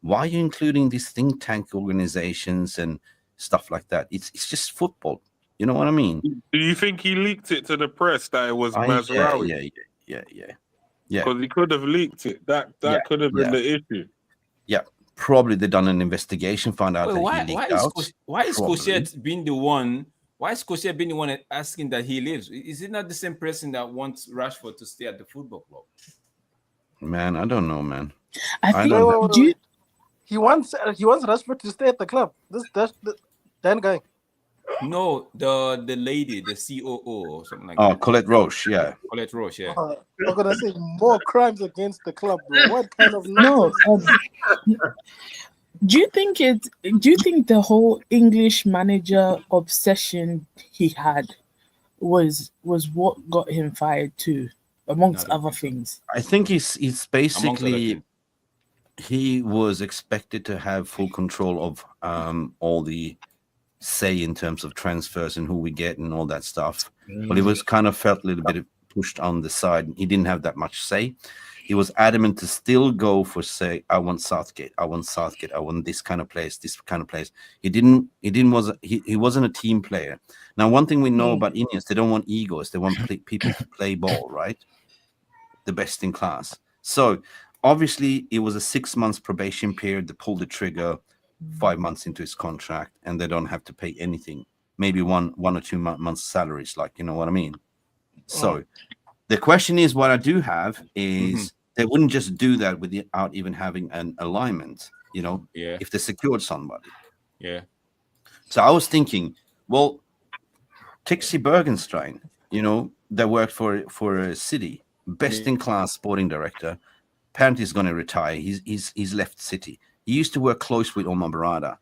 why are you including these think tank organizations and stuff like that? It's just football. You know what I mean? Do you think he leaked it to the press that it was Mazraoui? Yeah. Because he could have leaked it. That could have been the issue. Yeah. Probably they done an investigation, found out that he leaked out. Why is Koscielny being the one? Why is Koscielny being the one asking that he leaves? Is it not the same person that wants Rashford to stay at the football club? Man, I don't know, man. I think he wants Rashford to stay at the club. That guy. No, the lady, the COO or something like that. Oh, Colette Roche, yeah. Colette Roche, yeah. I'm gonna say more crimes against the club, bro. What kind of Do you think the whole English manager obsession he had was what got him fired too, amongst other things? I think he's basically he was expected to have full control of all the say in terms of transfers and who we get and all that stuff. But he was kind of felt a little bit pushed on the side. He didn't have that much say. He was adamant to still go for, say, I want Southgate, I want this kind of place, this kind of place. He wasn't a team player. Now, one thing we know about Indians, they don't want egos. They want people to play ball, right? The best in class. So obviously it was a 6 months probation period. They pulled the trigger 5 months into his contract, and they don't have to pay anything. Maybe one or 2 months salaries, like, you know what I mean? So The question is, what I do have is they wouldn't just do that without even having an alignment, if they secured somebody. Yeah. So I was thinking, well, Tixie Bergenstein, that worked for a City, best in class sporting director. Apparently he's going to retire. He's left City. He used to work close with Omar Barada.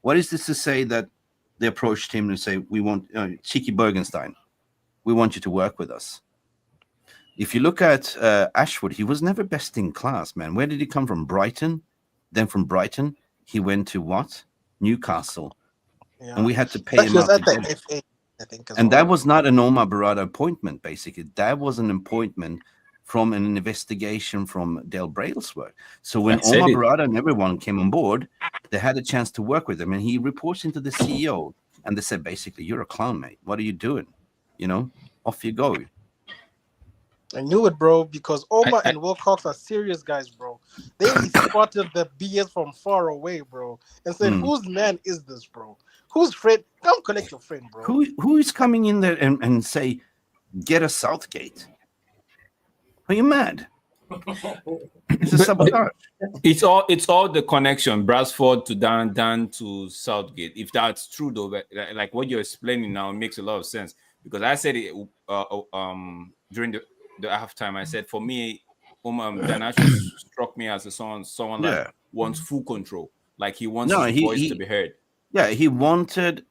What is this to say that they approached him and say, we want Cheeky Bergenstein, we want you to work with us? If you look at Ashwood, he was never best in class, man. Where did he come from? Brighton. Then from Brighton, he went to what? Newcastle. Yeah. And we had to pay him out to get it. FA, I think, and that was not an Omar Barada appointment, basically. That was an appointment from an investigation from Dale Braille's work. So when Omar Barada and everyone came on board, they had a chance to work with him. And he reports into the CEO. And they said, basically, you're a clown, mate. What are you doing? Off you go. I knew it, bro, because Omar and Wilcox are serious guys, bro. They spotted the BS from far away, bro, and said, whose man is this, bro? Whose friend? Come collect your friend, bro. Who is coming in there and say, get a Southgate? Are you mad? It's a sabotage. It's all the connection, Brasford to Dan to Southgate. If that's true, though, like what you're explaining now makes a lot of sense, because I said it during the halftime. I said, for me, Dan Ashwood struck me as someone like wants full control, like he wants his voice to be heard. Yeah, he wanted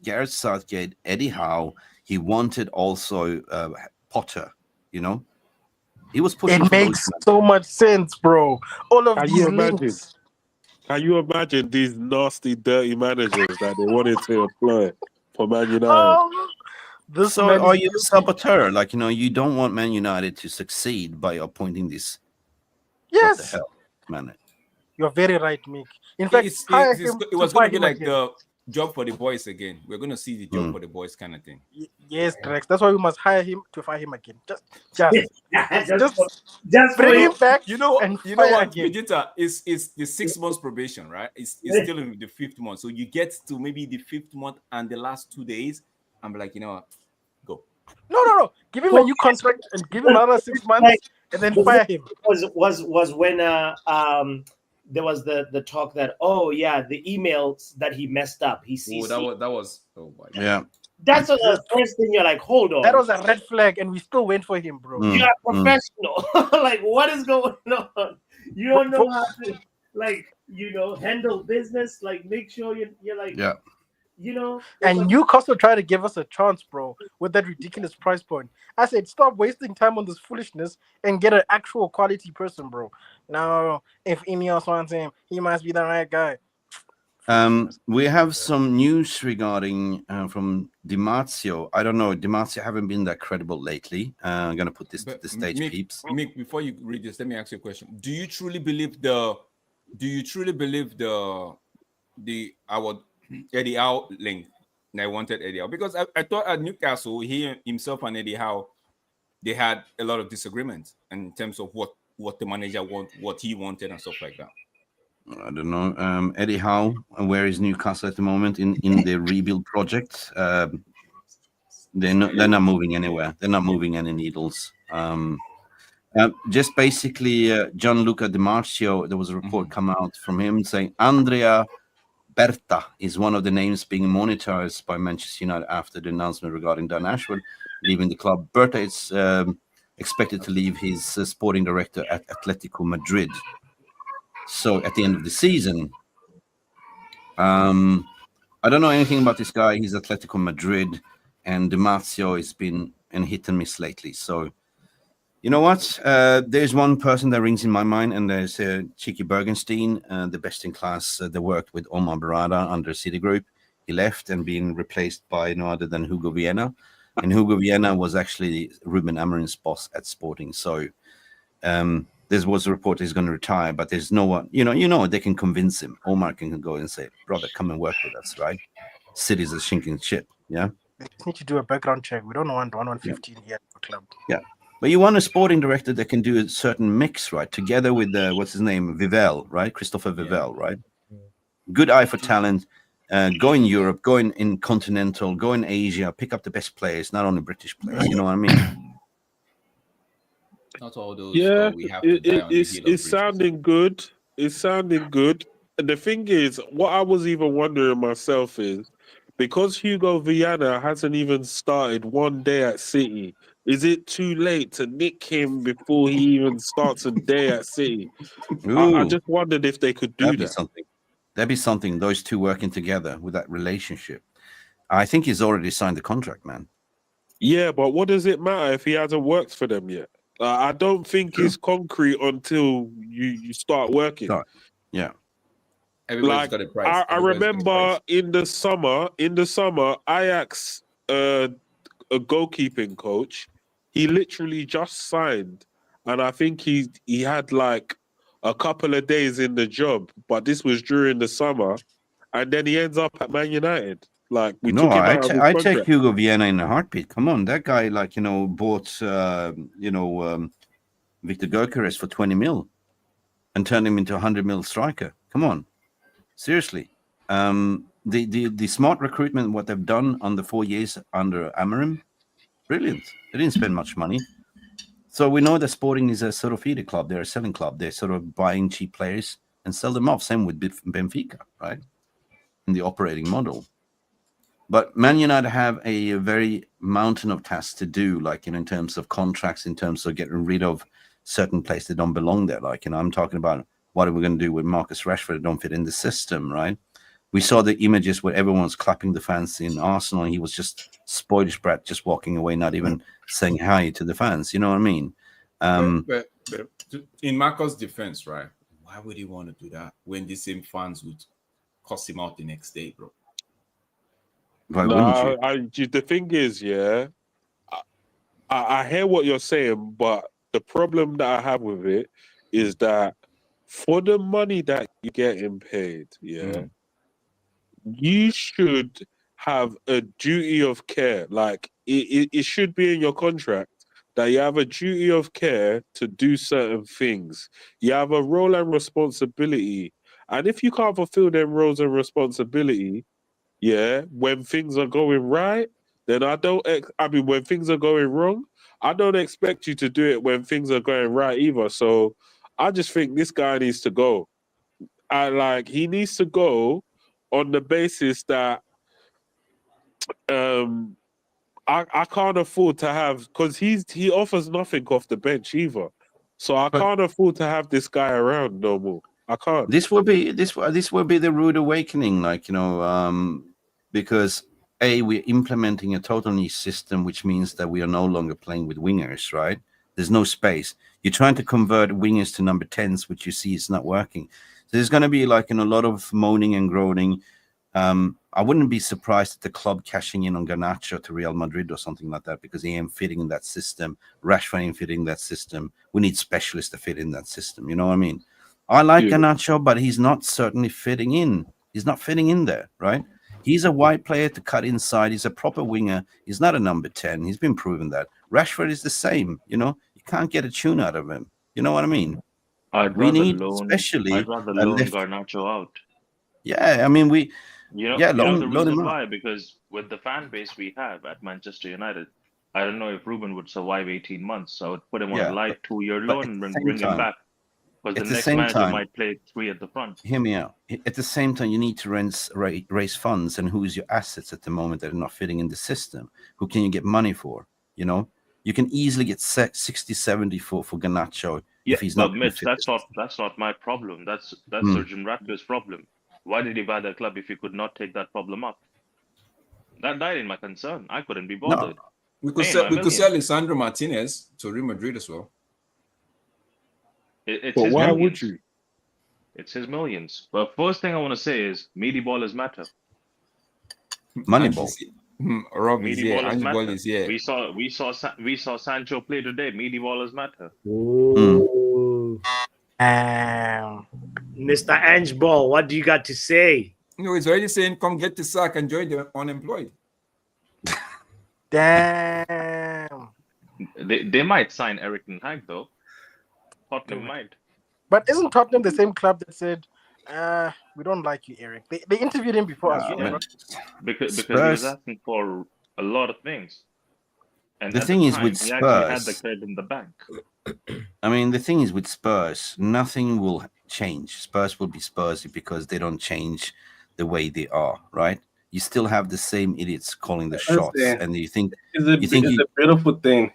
Gareth Southgate, Eddie Howe. He wanted also Potter. He was pushing. It makes so much sense, bro. All of these links. Can you imagine these nasty, dirty managers that they wanted to employ for Man United? Are you a saboteur? Like, you don't want Man United to succeed by appointing this. Yes. What the hell, man? You're very right, Mick. In fact, it was going to be like the job for the boys again. We're going to see the job for the boys kind of thing. Yes, Drex. That's why we must hire him to fire him again. Just bring him back. You know what, again. Vegeta is the 6 months probation, right? It's still in the 5th month. So you get to maybe the 5th month and the last 2 days. I'm like, go. No. Give him a new contract and give him another 6 months and then fire him. Was when there was the talk that the emails that he messed up. He CC'd. That was oh my God. Yeah. That's the first thing you're like, hold on. That was a red flag, and we still went for him, bro. You are professional. Like, what is going on? You don't know how to handle business. Like, make sure you're like, And Newcastle tried to give us a chance, bro, with that ridiculous price point. I said, stop wasting time on this foolishness and get an actual quality person, bro. Now, if Ineos wants him, he must be the right guy. We have some news regarding from Di Marzio. I don't know. Di Marzio haven't been that credible lately. I'm going to put this to the stage, peeps. Mick, before you read this, let me ask you a question. Do you truly believe the our Eddie Howe link? And I wanted Eddie Howe because I thought at Newcastle, he himself and Eddie Howe, they had a lot of disagreements in terms of what the manager what he wanted and stuff like that. I don't know. Eddie Howe, where is Newcastle at the moment in the rebuild project? They're not moving anywhere. They're not moving any needles. Just basically, Gianluca Di Marzio, there was a report come out from him saying Andrea Berta is one of the names being monitored by Manchester United after the announcement regarding Dan Ashwood leaving the club. Berta is expected to leave his sporting director at Atletico Madrid. So at the end of the season, I don't know anything about this guy. He's Atletico Madrid, and Di Marzio has been in hit and miss lately. So, you know what? There's one person that rings in my mind, and there's Cheeky Bergenstein, the best in class that worked with Omar Barada under Citigroup. He left and being replaced by no other than Hugo Viana. And Hugo Viana was actually Ruben Amorim's boss at Sporting. So, there was a report he's going to retire, but there's no one, they can convince him. Omar can go and say, brother, come and work with us, right? City's a sinking ship, yeah? We just need to do a background check. We don't want 115 here at the club. Yeah. But you want a sporting director that can do a certain mix, right? Together with, what's his name? Vivel, right? Christopher Vivel, right? Good eye for talent. Go in Europe, go in continental, go in Asia, pick up the best players, not only British players, you know what I mean? Not all those. Yeah, We have to die on the hill of it's sounding good. It's sounding good. And the thing is, what I was even wondering myself is, because Hugo Viana hasn't even started one day at City, is it too late to nick him before he even starts a day at City? I Ooh, just wondered if they could do that'd be that. something. That'd be something. Those two working together with that relationship. I think he's already signed the contract, man. Yeah, but what does it matter if he hasn't worked for them yet? I don't think it's concrete until you start working. Yeah. Everybody's got a price. I remember in the summer, Ajax, a goalkeeping coach, he literally just signed, and I think he had like a couple of days in the job, but this was during the summer, and then he ends up at Man United. Like we took him out of his I take contract. Hugo Vienna in a heartbeat. Come on, that guy, like bought Victor Gyökeres for 20 mil and turned him into a 100 mil striker. Come on, seriously. The smart recruitment, what they've done on the 4 years under Amorim, brilliant. They didn't spend much money. So we know that Sporting is a sort of feeder club. They're a selling club. They're sort of buying cheap players and sell them off. Same with Benfica, right? In the operating model. But Man United have a very mountain of tasks to do, like in terms of contracts, in terms of getting rid of certain players that don't belong there. Like, I'm talking about what are we going to do with Marcus Rashford that don't fit in the system, right? We saw the images where everyone's clapping the fans in Arsenal, and he was just spoiled brat, just walking away, not even saying hi to the fans. You know what I mean? But in Marcus' defense, right? Why would he want to do that when the same fans would cuss him out the next day, bro? Why wouldn't you? The thing is, yeah, I hear what you're saying, but the problem that I have with it is that for the money that you're getting paid, yeah, you should have a duty of care. Like it should be in your contract that you have a duty of care to do certain things. You have a role and responsibility. And if you can't fulfill them roles and responsibility, yeah, when things are going right, then when things are going wrong, I don't expect you to do it when things are going right either. So I just think this guy needs to go. He needs to go on the basis that I can't afford to have, because he offers nothing off the bench either. So I can't afford to have this guy around no more. I can't. This will be the rude awakening, because we're implementing a total new system, which means that we are no longer playing with wingers, right? There's no space. You're trying to convert wingers to number 10s, which you see is not working. So there's going to be a lot of moaning and groaning. I wouldn't be surprised at the club cashing in on Garnacho to Real Madrid or something like that, because he ain't fitting in that system. Rashford ain't fitting that system. We need specialists to fit in that system. You know what I mean? I like Garnacho, but he's not certainly fitting in. He's not fitting in there, right? He's a wide player to cut inside. He's a proper winger. He's not a number 10. He's been proven that. Rashford is the same. You can't get a tune out of him. You know what I mean? I'd rather loan Garnacho out. Yeah, I mean, the reason why? Because with the fan base we have at Manchester United, I don't know if Ruben would survive 18 months. So I would put him on a light 2-year loan and bring him back. Because the next manager might play 3 at the front. Hear me out. At the same time, you need to raise funds, and who's your assets at the moment that are not fitting in the system? Who can you get money for? You can easily get 60, 70 for Garnacho if he's not. Mitch, that's not my problem. That's Sir Jim Ratcliffe's problem. Why did he buy the club if he could not take that problem up? That ain't my concern. I couldn't be bothered. No. We could sell Lisandro Martinez to Real Madrid as well. But why would you? It's his millions. But first thing I want to say is meaty ballers matter. Moneyball. Rob is here. Ball is here. We saw Sancho play today. Meaty ballers matter. Mr. Ange Ball, what do you got to say? He's already saying, come get the sack and join the unemployed. Damn. They might sign Eric Ten Hag though. Tottenham might. But isn't Tottenham the same club that said, we don't like you, Eric? They interviewed him before us. Because he was asking for a lot of things. And the thing is with he actually had the Spurs, credit in the bank. I mean, the thing is with Spurs, nothing will change. Spurs will be Spursy because they don't change the way they are, right? You still have the same idiots calling the shots, and you think it's a beautiful thing.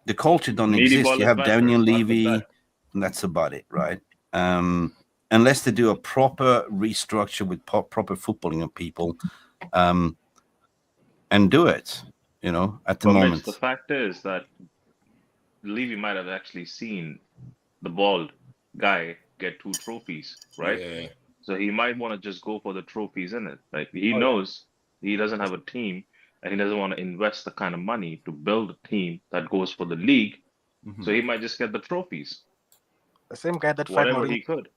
The culture don't Meaty exist. ball You is have better. Daniel Start with Levy, that. and that's about it, right? Unless they do a proper restructure with proper footballing of people, and do it, at the But moment. Mitch, the fact is that Levy might have actually seen the bald guy get 2 trophies, right? Yeah. So he might want to just go for the trophies in it. Like he knows he doesn't have a team and he doesn't want to invest the kind of money to build a team that goes for the league. Mhm. So he might just get the trophies. The same guy that whatever he could.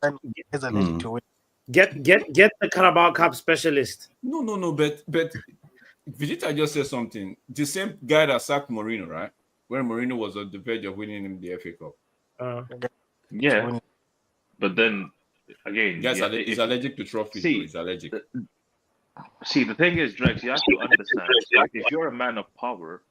Is allergic to it. Get the Carabao Cup specialist. No, but Vegeta just said something. The same guy that sacked Mourinho, right? When Mourinho was on the verge of winning him the FA Cup. Yeah, but then again, yes, he's allergic to trophies. See, he's allergic. See, the thing is, Drex, you have to understand. If you're a man of power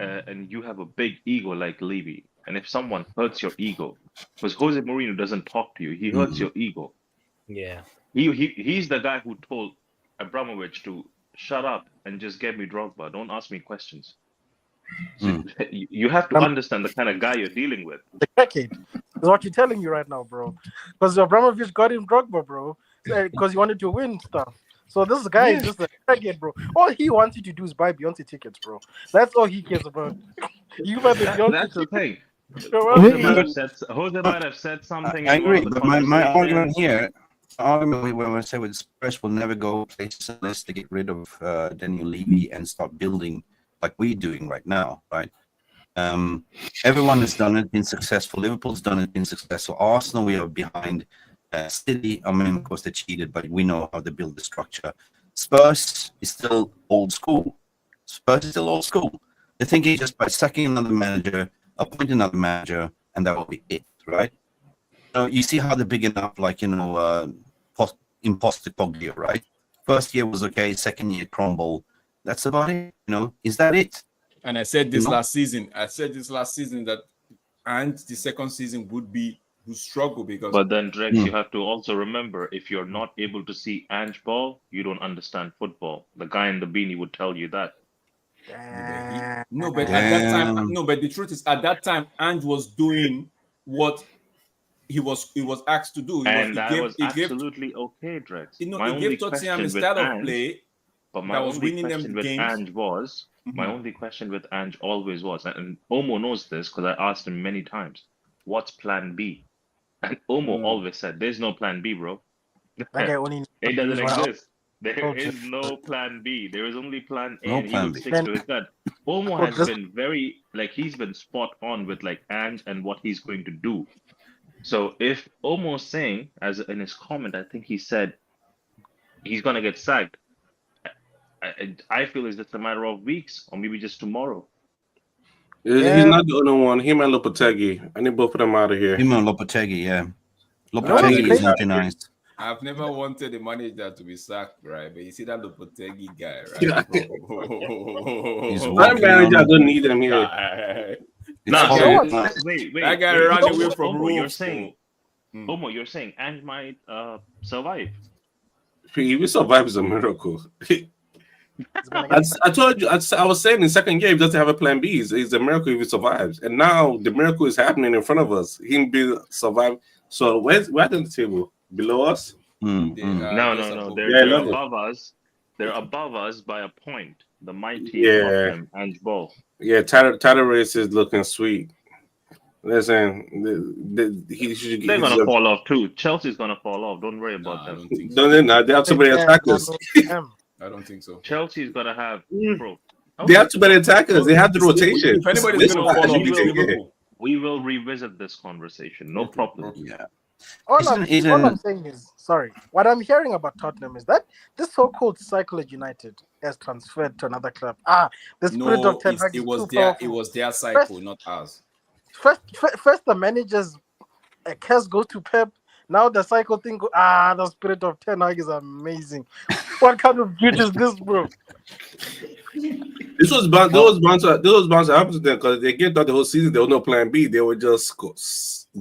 and you have a big ego like Levy, and if someone hurts your ego, because Jose Mourinho doesn't talk to you, he hurts your ego. Yeah, he's the guy who told Abramovich to shut up and just get me Drogba. Don't ask me questions. So you have to understand the kind of guy you're dealing with. The decade is what you're telling me right now, bro. Because Abramovich got him Drogba, bro, because he wanted to win stuff. So this guy is just a decade, bro. All he wants you to do is buy Beyonce tickets, bro. That's all he cares about. You buy the Beyonce That's the tickets. thing. Jose might have said something. I agree, in one of the but my argument conversations. here, when I say with Spurs will never go places unless they get rid of Daniel Levy and start building like we're doing right now, right? Everyone has done it, been successful. Liverpool's done it, been successful. Arsenal, we are behind. City, I mean, of course they cheated, but we know how to build the structure. Spurs is still old school. Spurs is still old school. They're thinking just by sacking another manager, appointing another manager, and that will be it, right? So you see how they're big enough, like, imposter Pogba, right? First year was okay, second year crumble. That's about it, Is that it? And I said this last season. That and the second season would struggle because. But then, Drex, you have to also remember, if you're not able to see Ange ball, you don't understand football. The guy in the beanie would tell you that. But at that time, but the truth is, at that time, Ange was doing what he was asked to do. That was absolutely okay, Drex. He gave Tottenham a style of play but my that was winning them games. My only question with Ange always was, and Omo knows this because I asked him many times, what's plan B? And Omo always said, there's no plan B, bro. It doesn't exist. There is no plan B. There is only plan A, and he will stick to his gun. Omo has been he's been spot on with Ange and what he's going to do. So if Omo's saying, as in his comment, I think he said he's going to get sacked, I feel it's just a matter of weeks or maybe just tomorrow. He's not the only one. Him and Lopetegui. I need both of them out of here. Him and Lopetegui, yeah. Lopetegui is not nice. I've never wanted a manager to be sacked, right? But you see that Lopetegui guy, right? That manager don't need him here. Wait. That guy ran away from Omo, rules. Omo, you're saying Ange might survive. If he survives, a miracle. I told you, I was saying in second year, he doesn't have a plan B. It's a miracle if he survives. And now the miracle is happening in front of us. Him being survived. So where's on the table? Below us? No. They're above us. They're above us by a point. The mighty Tottenham Ange Ball. Yeah, title race is looking sweet. Listen, they're gonna fall off too. Chelsea's gonna fall off. Don't worry about them. They have too many attackers. I don't think so. Chelsea's gonna have bro. They have too many attackers. They have the rotation. If anybody's gonna fall off, we will revisit this conversation. No problem. Yeah. All I'm saying is, what I'm hearing about Tottenham is that this so-called cycle at United has transferred to another club. The spirit of Ten Hag it was their cycle, not ours. First the managers curse goes to Pep. Now the cycle thing the spirit of Ten Hag is amazing. What kind of beauty is this, bro? This was bound to happen to them because they get throughout the whole season there was no plan B. They were just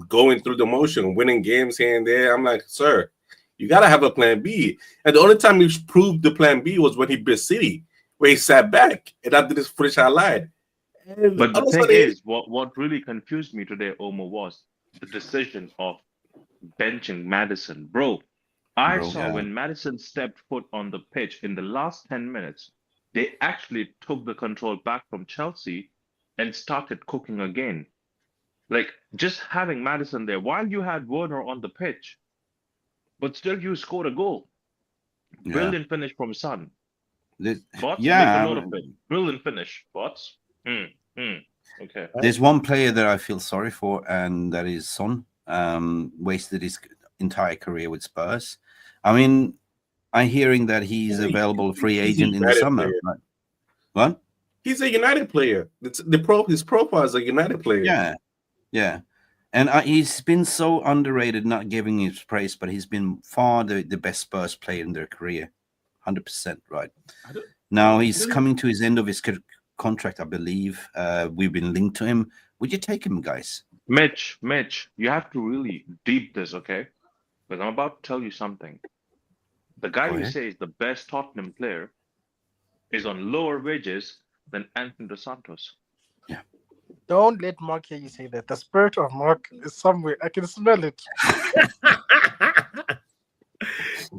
going through the motion, winning games here and there. I'm like, sir, you gotta have a plan B. And the only time he proved the plan B was when he beat City, where he sat back and after this footage highlight. But the thing is, what really confused me today, Omo, was the decision of benching Madison. Bro, I saw when Madison stepped foot on the pitch in the last 10 minutes, they actually took the control back from Chelsea and started cooking again. Like, just having Madison there while you had Werner on the pitch, but still you scored a goal. Brilliant finish from Son. Bots, make a note of it. Brilliant finish, Bots. Okay. There's one player that I feel sorry for, and that is Son. Wasted his entire career with Spurs. I mean, I'm hearing that he's available free agent in the summer. Right? What? He's a United player. His profile is a United player. Yeah. And he's been so underrated, not giving his praise, but he's been far the best Spurs player in their career. 100%, right? Now he's coming to his end of his contract, I believe. We've been linked to him. Would you take him, guys? Mitch, you have to really deep this, okay? Because I'm about to tell you something. The guy you say is the best Tottenham player is on lower wages than Anthony Dos Santos. Yeah. Don't let Mark hear you say that. The spirit of Mark is somewhere. I can smell it.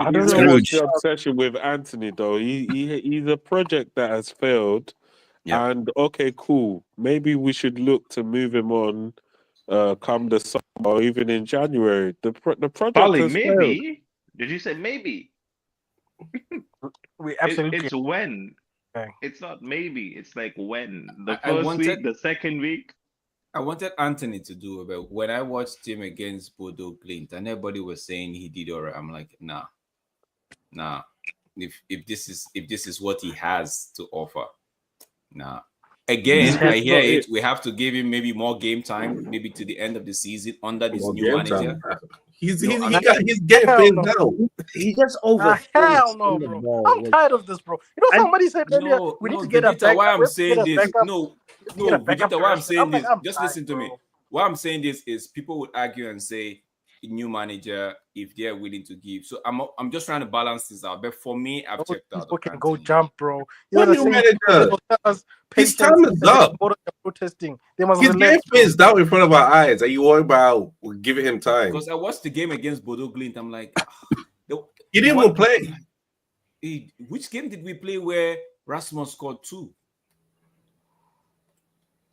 I don't know what's the obsession with Anthony, though. He's a project that has failed. Yeah. And okay, cool. Maybe we should look to move him on come the summer or even in January. The project has maybe. failed. Did you say maybe? We absolutely. It's when. Okay. It's not maybe. It's like when. The first week, the second week. I wanted Anthony to do, but when I watched him against Bodo Glimt, and everybody was saying he did all right, I'm like, nah. If this is what he has to offer, nah. Again, I hear it. We have to give him maybe more game time, maybe to the end of the season under this new manager. He's getting phased out. He's just over. Hell no, bro. I'm tired of this, bro. You know, somebody said earlier we need to get a backup. Why I'm saying this? No, Vegeta, why I'm saying this? Just listen to me. Why I'm saying this is people would argue and say a new manager if they're willing to give. So I'm just trying to balance this out. But for me, I've checked out. People can go jump, bro. What new manager? His time is up. Protesting. He's getting phased out in front of our eyes. Are you worried about giving him time? Because I watched the game against Bodo Glimt. I'm like, he didn't even play. Which game did we play where Rasmus scored 2?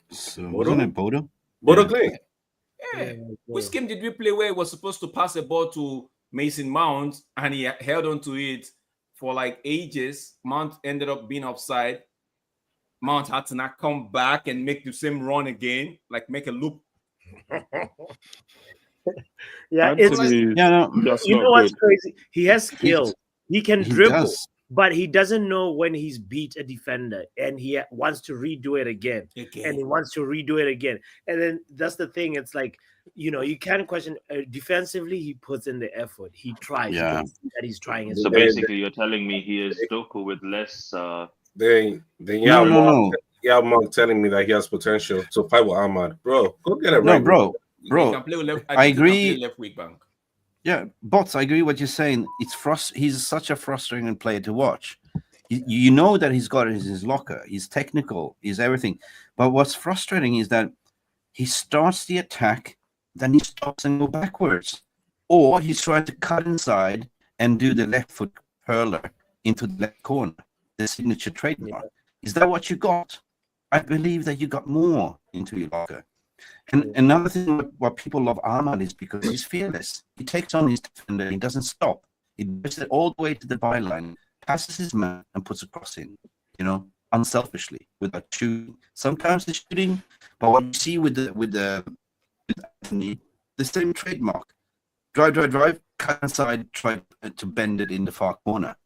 So wasn't it Bodo? Bodo Glimt. Yeah. Which game did we play where he was supposed to pass a ball to Mason Mount and he held on to it for like ages? Mount ended up being offside. Mount had to not come back and make the same run again, like make a loop. You know what's crazy? He has skill. He can dribble, but he doesn't know when he's beat a defender, and he wants to redo it again. And he wants to redo it again. And then that's the thing. It's like, you can't question defensively. He puts in the effort. He tries. Yeah. You can see that he's trying. So basically, you're telling me he is Doku with less. Mark telling me that he has potential to fight with Ahmad. Bro, go get it right. Bro. I agree. Left weak bank. Yeah, Bots, I agree what you're saying. He's such a frustrating player to watch. You know that he's got it in his locker. He's technical. He's everything. But what's frustrating is that he starts the attack, then he stops and go backwards. Or he's trying to cut inside and do the left foot hurler into the left corner, the signature trademark. Is that what you got? I believe that you got more into your locker. And another thing, what people love Ahmad is because he's fearless. He takes on his defender. He doesn't stop. He does it all the way to the byline, passes his man, and puts a cross in, unselfishly, without shooting. Sometimes the shooting, but what you see with Anthony, the same trademark. Drive, cut inside, try to bend it in the far corner.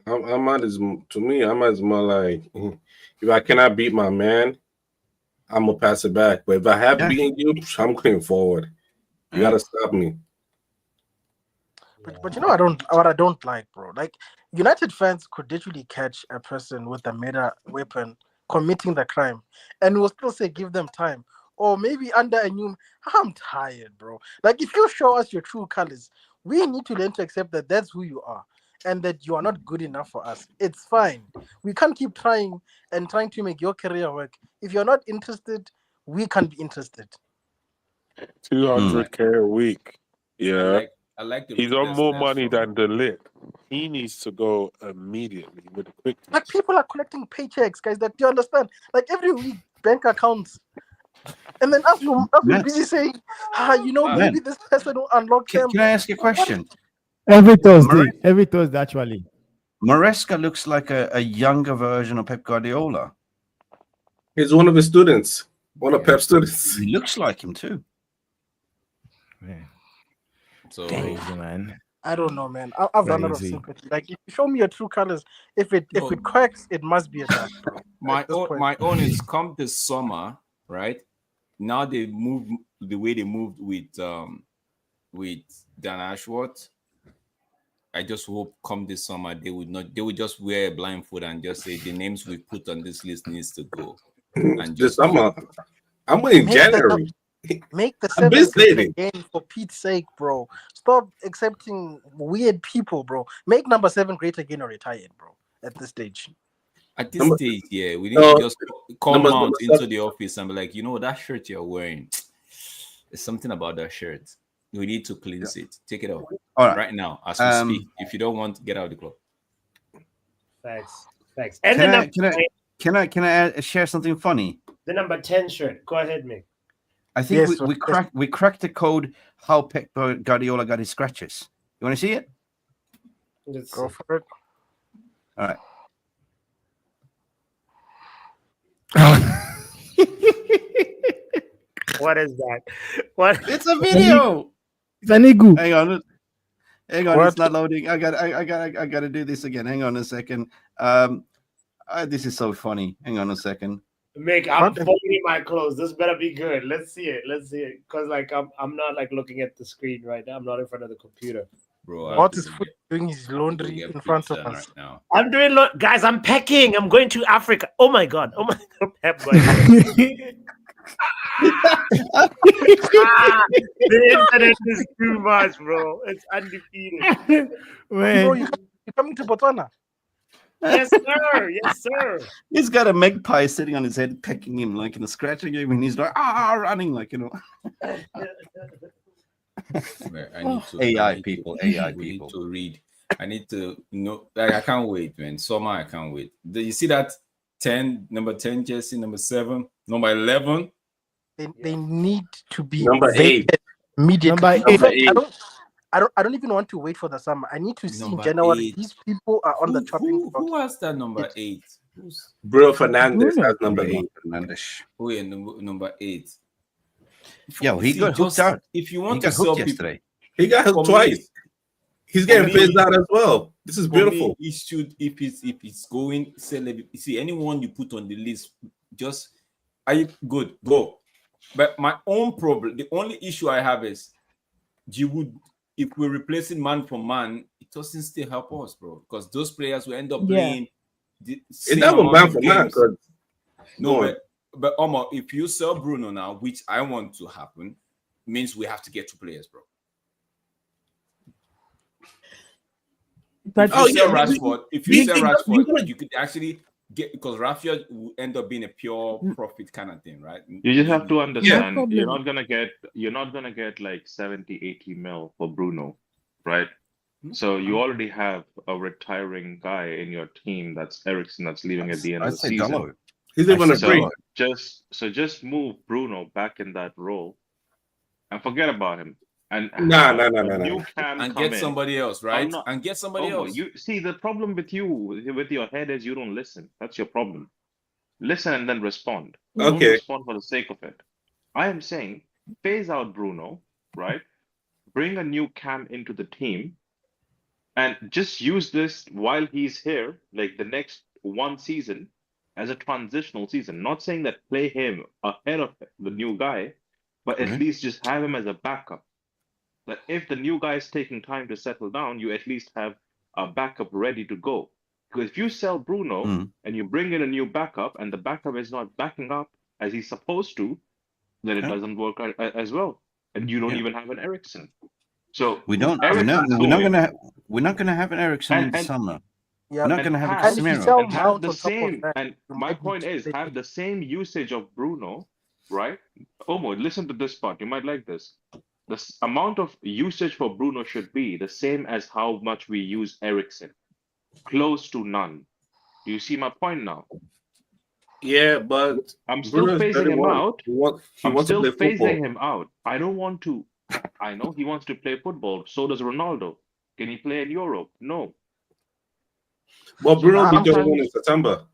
Ahmad is more like, if I cannot beat my man, I'm gonna pass it back. But if I have beaten you, I'm going forward. You gotta stop me. But what I don't like, bro. Like United fans could literally catch a person with a meta weapon committing the crime, and we'll still say give them time, or maybe under a new. I'm tired, bro. Like if you show us your true colors, we need to learn to accept that that's who you are, and that you are not good enough for us. It's fine. We can't keep trying to make your career work. If you're not interested, we can't be interested. 200K a week. Yeah. I like the He's on more money than the lit. He needs to go immediately with a quick. Like people are collecting paychecks, guys. That do you understand? Like every week, bank accounts, and then us we busy saying, maybe this person will unlock them. Can I ask you a question? Every Thursday, actually. Maresca looks like a younger version of Pep Guardiola. He's one of his students, one of Pep's students. He looks like him too. Yeah. So crazy, man. I don't know, man. I've run out of sympathy. Like, if you show me your true colors, if it cracks, it must be a dark, bro. My own is come this summer, right? Now they move the way they moved with Dan Ashworth. I just hope come this summer they would just wear a blindfold and just say the names we put on this list needs to go. And this summer, I'm waiting January. Make the 7th again for Pete's sake, bro. Stop accepting weird people, bro. Make number 7 great again or retire it, bro. At this stage. At this stage, yeah, we need to just call Mount into the office and be like, that shirt you're wearing, there's something about that shirt. We need to cleanse it. Take it off right now as we speak. If you don't want to get out of the club. Thanks. Can I share something funny? The number 10 shirt. Go ahead, Mick. I think we cracked the code how Pep Guardiola got his scratches. You want to see it? Let's go for it. All right. What is that? What? It's a video. It's an ego. Hang on, it's not loading. I got to do this again. Hang on a second. This is so funny. Hang on a second. Mick, I'm folding my clothes. This better be good. Let's see it. Cause I'm not looking at the screen right now. I'm not in front of the computer. Bro, what is doing his laundry in front of us right now? I'm doing guys. I'm packing. I'm going to Africa. Oh my god. Pep. The internet is too much, bro. It's undefeated. Bro, you're coming to Botswana? Yes, sir. Yes, sir. He's got a magpie sitting on his head, pecking him, like, scratching him, and he's like, running, like, I need to AI people. Need to read. I need to I can't wait, man. Summer, I can't wait. Do you see that 10, number 10 jersey, number 7, number 11? They need to be number 8. Immediately. Number 8. I don't even want to wait for the summer. I need to see in January. 8. These people are on the chopping block. Who has that number 8? Bruno Fernandes has number 8. Oh yeah, number 8. Yeah, he got hooked out. If you want to sell people, he got hooked twice. He's getting phased out as well. This is beautiful. He should, if it's going celebrity. See, anyone you put on the list, just are you good? Go. But my own problem, the only issue I have is, if we're replacing man for man, it doesn't still help us, bro. Because those players will end up playing. It's never man for man. No, but Omar, if you sell Bruno now, which I want to happen, means we have to get 2 players, bro. But if you sell Rashford, you could actually get, because Rafinha will end up being a pure profit kind of thing, right? You just have to understand you're not gonna get like 70, 80 mil for Bruno, right? So you already have a retiring guy in your team, that's Eriksen, that's leaving at the end of the season. He's even free. Just move Bruno back in that role and forget about him. And no. And get somebody else, right? And get somebody else. You see, the problem with your head is you don't listen. That's your problem. Listen and then respond. Okay. Don't respond for the sake of it. I am saying phase out Bruno, right? Bring a new Cam into the team and just use this while he's here, like the next one season, as a transitional season. Not saying that play him ahead of the new guy, but at least just have him as a backup. That if the new guy is taking time to settle down, you at least have a backup ready to go. Because if you sell Bruno and you bring in a new backup and the backup is not backing up as he's supposed to, then it doesn't work as well. And you don't even have an Eriksen. So we're not gonna have an Eriksen in the summer. Yeah. We're not gonna have a Casemiro. And have the same. And my point is, have the same usage of Bruno, right? Omo, listen to this part. You might like this. The amount of usage for Bruno should be the same as how much we use Eriksen. Close to none. Do you see my point now? Yeah, but I'm still phasing him out. He wants still to play football. phasing him out. I don't want to. I know he wants to play football. So does Ronaldo. Can he play in Europe? No. But Bruno will be 21 in September.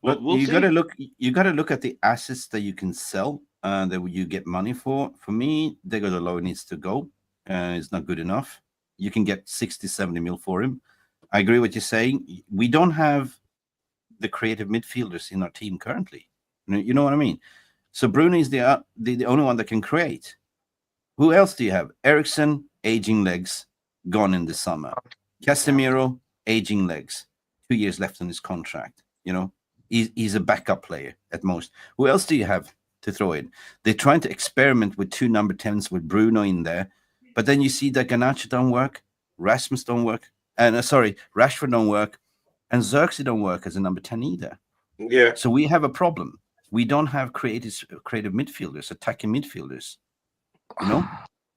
But we'll you see. gotta look. You gotta look at the assets that you can sell, that you get money for. For me, Degololo needs to go. It's not good enough. You can get 60, 70 mil for him. I agree with you saying. We don't have the creative midfielders in our team currently. You know what I mean? So Bruno is the only one that can create. Who else do you have? Eriksen, aging legs, gone in the summer. Casemiro, aging legs, 2 years left on his contract. You know, he's a backup player at most. Who else do you have to throw in? They're trying to experiment with 2 number 10s with Bruno in there, but then you see that Garnacho don't work, Rasmus don't work, and Rashford don't work, and Xerxes don't work as a number 10 either. Yeah. So we have a problem. We don't have creative midfielders, attacking midfielders. You know.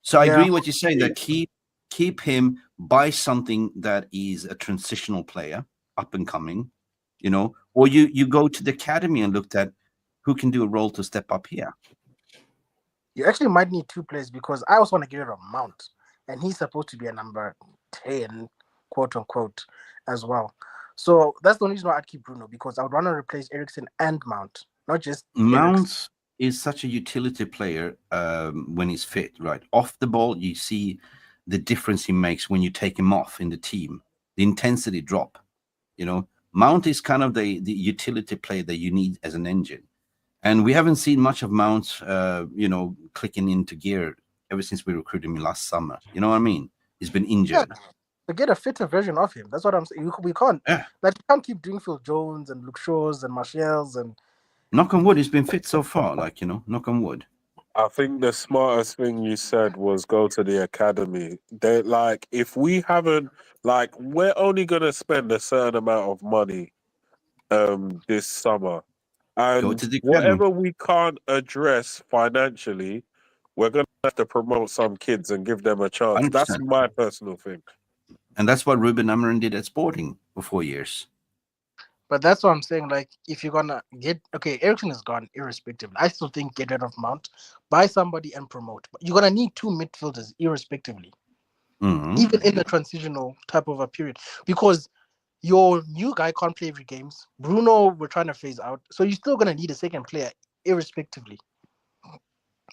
So I agree what you're saying. That keep him, buy something that is a transitional player, up and coming. You know, or you go to the academy and looked at who can do a role to step up here. You actually might need 2 players because I also want to get rid of Mount, and he's supposed to be a number 10, quote unquote, as well. So that's the only reason why I'd keep Bruno, because I would want to replace Eriksen and Mount, not just Mount. Eriksen. Is such a utility player when he's fit, right? Off the ball, you see the difference he makes when you take him off in the team. The intensity drop, you know. Mount is kind of the utility player that you need as an engine. And we haven't seen much of Mount, clicking into gear ever since we recruited him last summer. You know what I mean? He's been injured. Yeah, to get a fitter version of him. That's what I'm saying. We can't. Yeah. Like, we can't keep doing Phil Jones and Luke Shaws and Martials and. Knock on wood, he's been fit so far. Knock on wood. I think the smartest thing you said was go to the academy. They if we haven't, we're only gonna spend a certain amount of money, this summer, and Go to the academy. whatever we can't address financially, we're gonna have to promote some kids and give them a chance. 100%. That's my personal thing. And that's what Ruben Amorim did at Sporting for 4 years. But that's what I'm saying. Like, if you're gonna Eriksen is gone, irrespective. I still think get rid of Mount, buy somebody and promote. But you're gonna need 2 midfielders, irrespectively, even in the transitional type of a period, because your new guy can't play every games. Bruno, we're trying to phase out, so you're still gonna need a second player, irrespectively.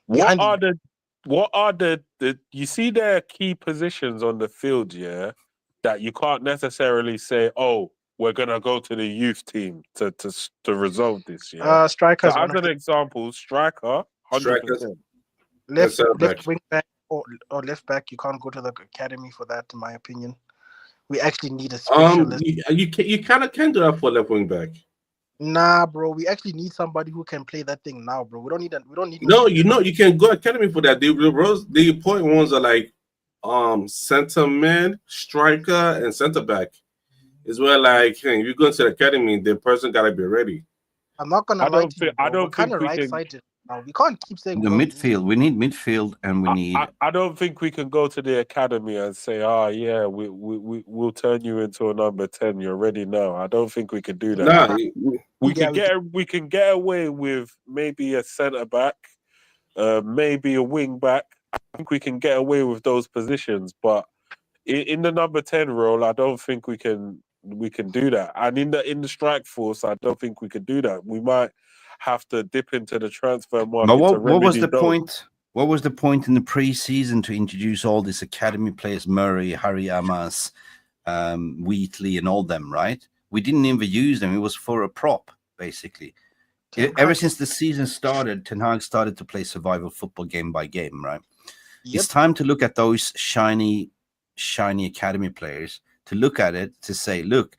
What are the you see their key positions on the field, that you can't necessarily say, oh, we're gonna go to the youth team to resolve this. Strikers. So as an example, striker, 100%. Left wing back or left back, you can't go to the academy for that, in my opinion. We actually need a specialist. You kind of can do that for left wing back. Nah, bro. We actually need somebody who can play that thing now, bro. We don't need. No, you can go academy for that. The important ones are like center mid, striker, and center back. Is where if you go into the academy, the person gotta be ready. I'm not gonna lie to you. I don't kind of right-sided now. We can't keep saying the midfield. We need midfield, and we need. I don't think we can go to the academy and say, we'll turn you into a number 10. You're ready now. I don't think we can do that. Nah, we can get away with maybe a centre back, maybe a wing back. I think we can get away with those positions, but in the number 10 role, I don't think we can do that. And in the strike force, I don't think we could do that. We might have to dip into the transfer market. But what was the point? What was the point in the pre-season to introduce all these academy players, Murray, Harry Amas, Wheatley, and all them, right? We didn't even use them. It was for a prop, basically. Ever since the season started, Ten Hag started to play survival football game by game, right? Yep. It's time to look at those shiny academy players to look at it to say, look,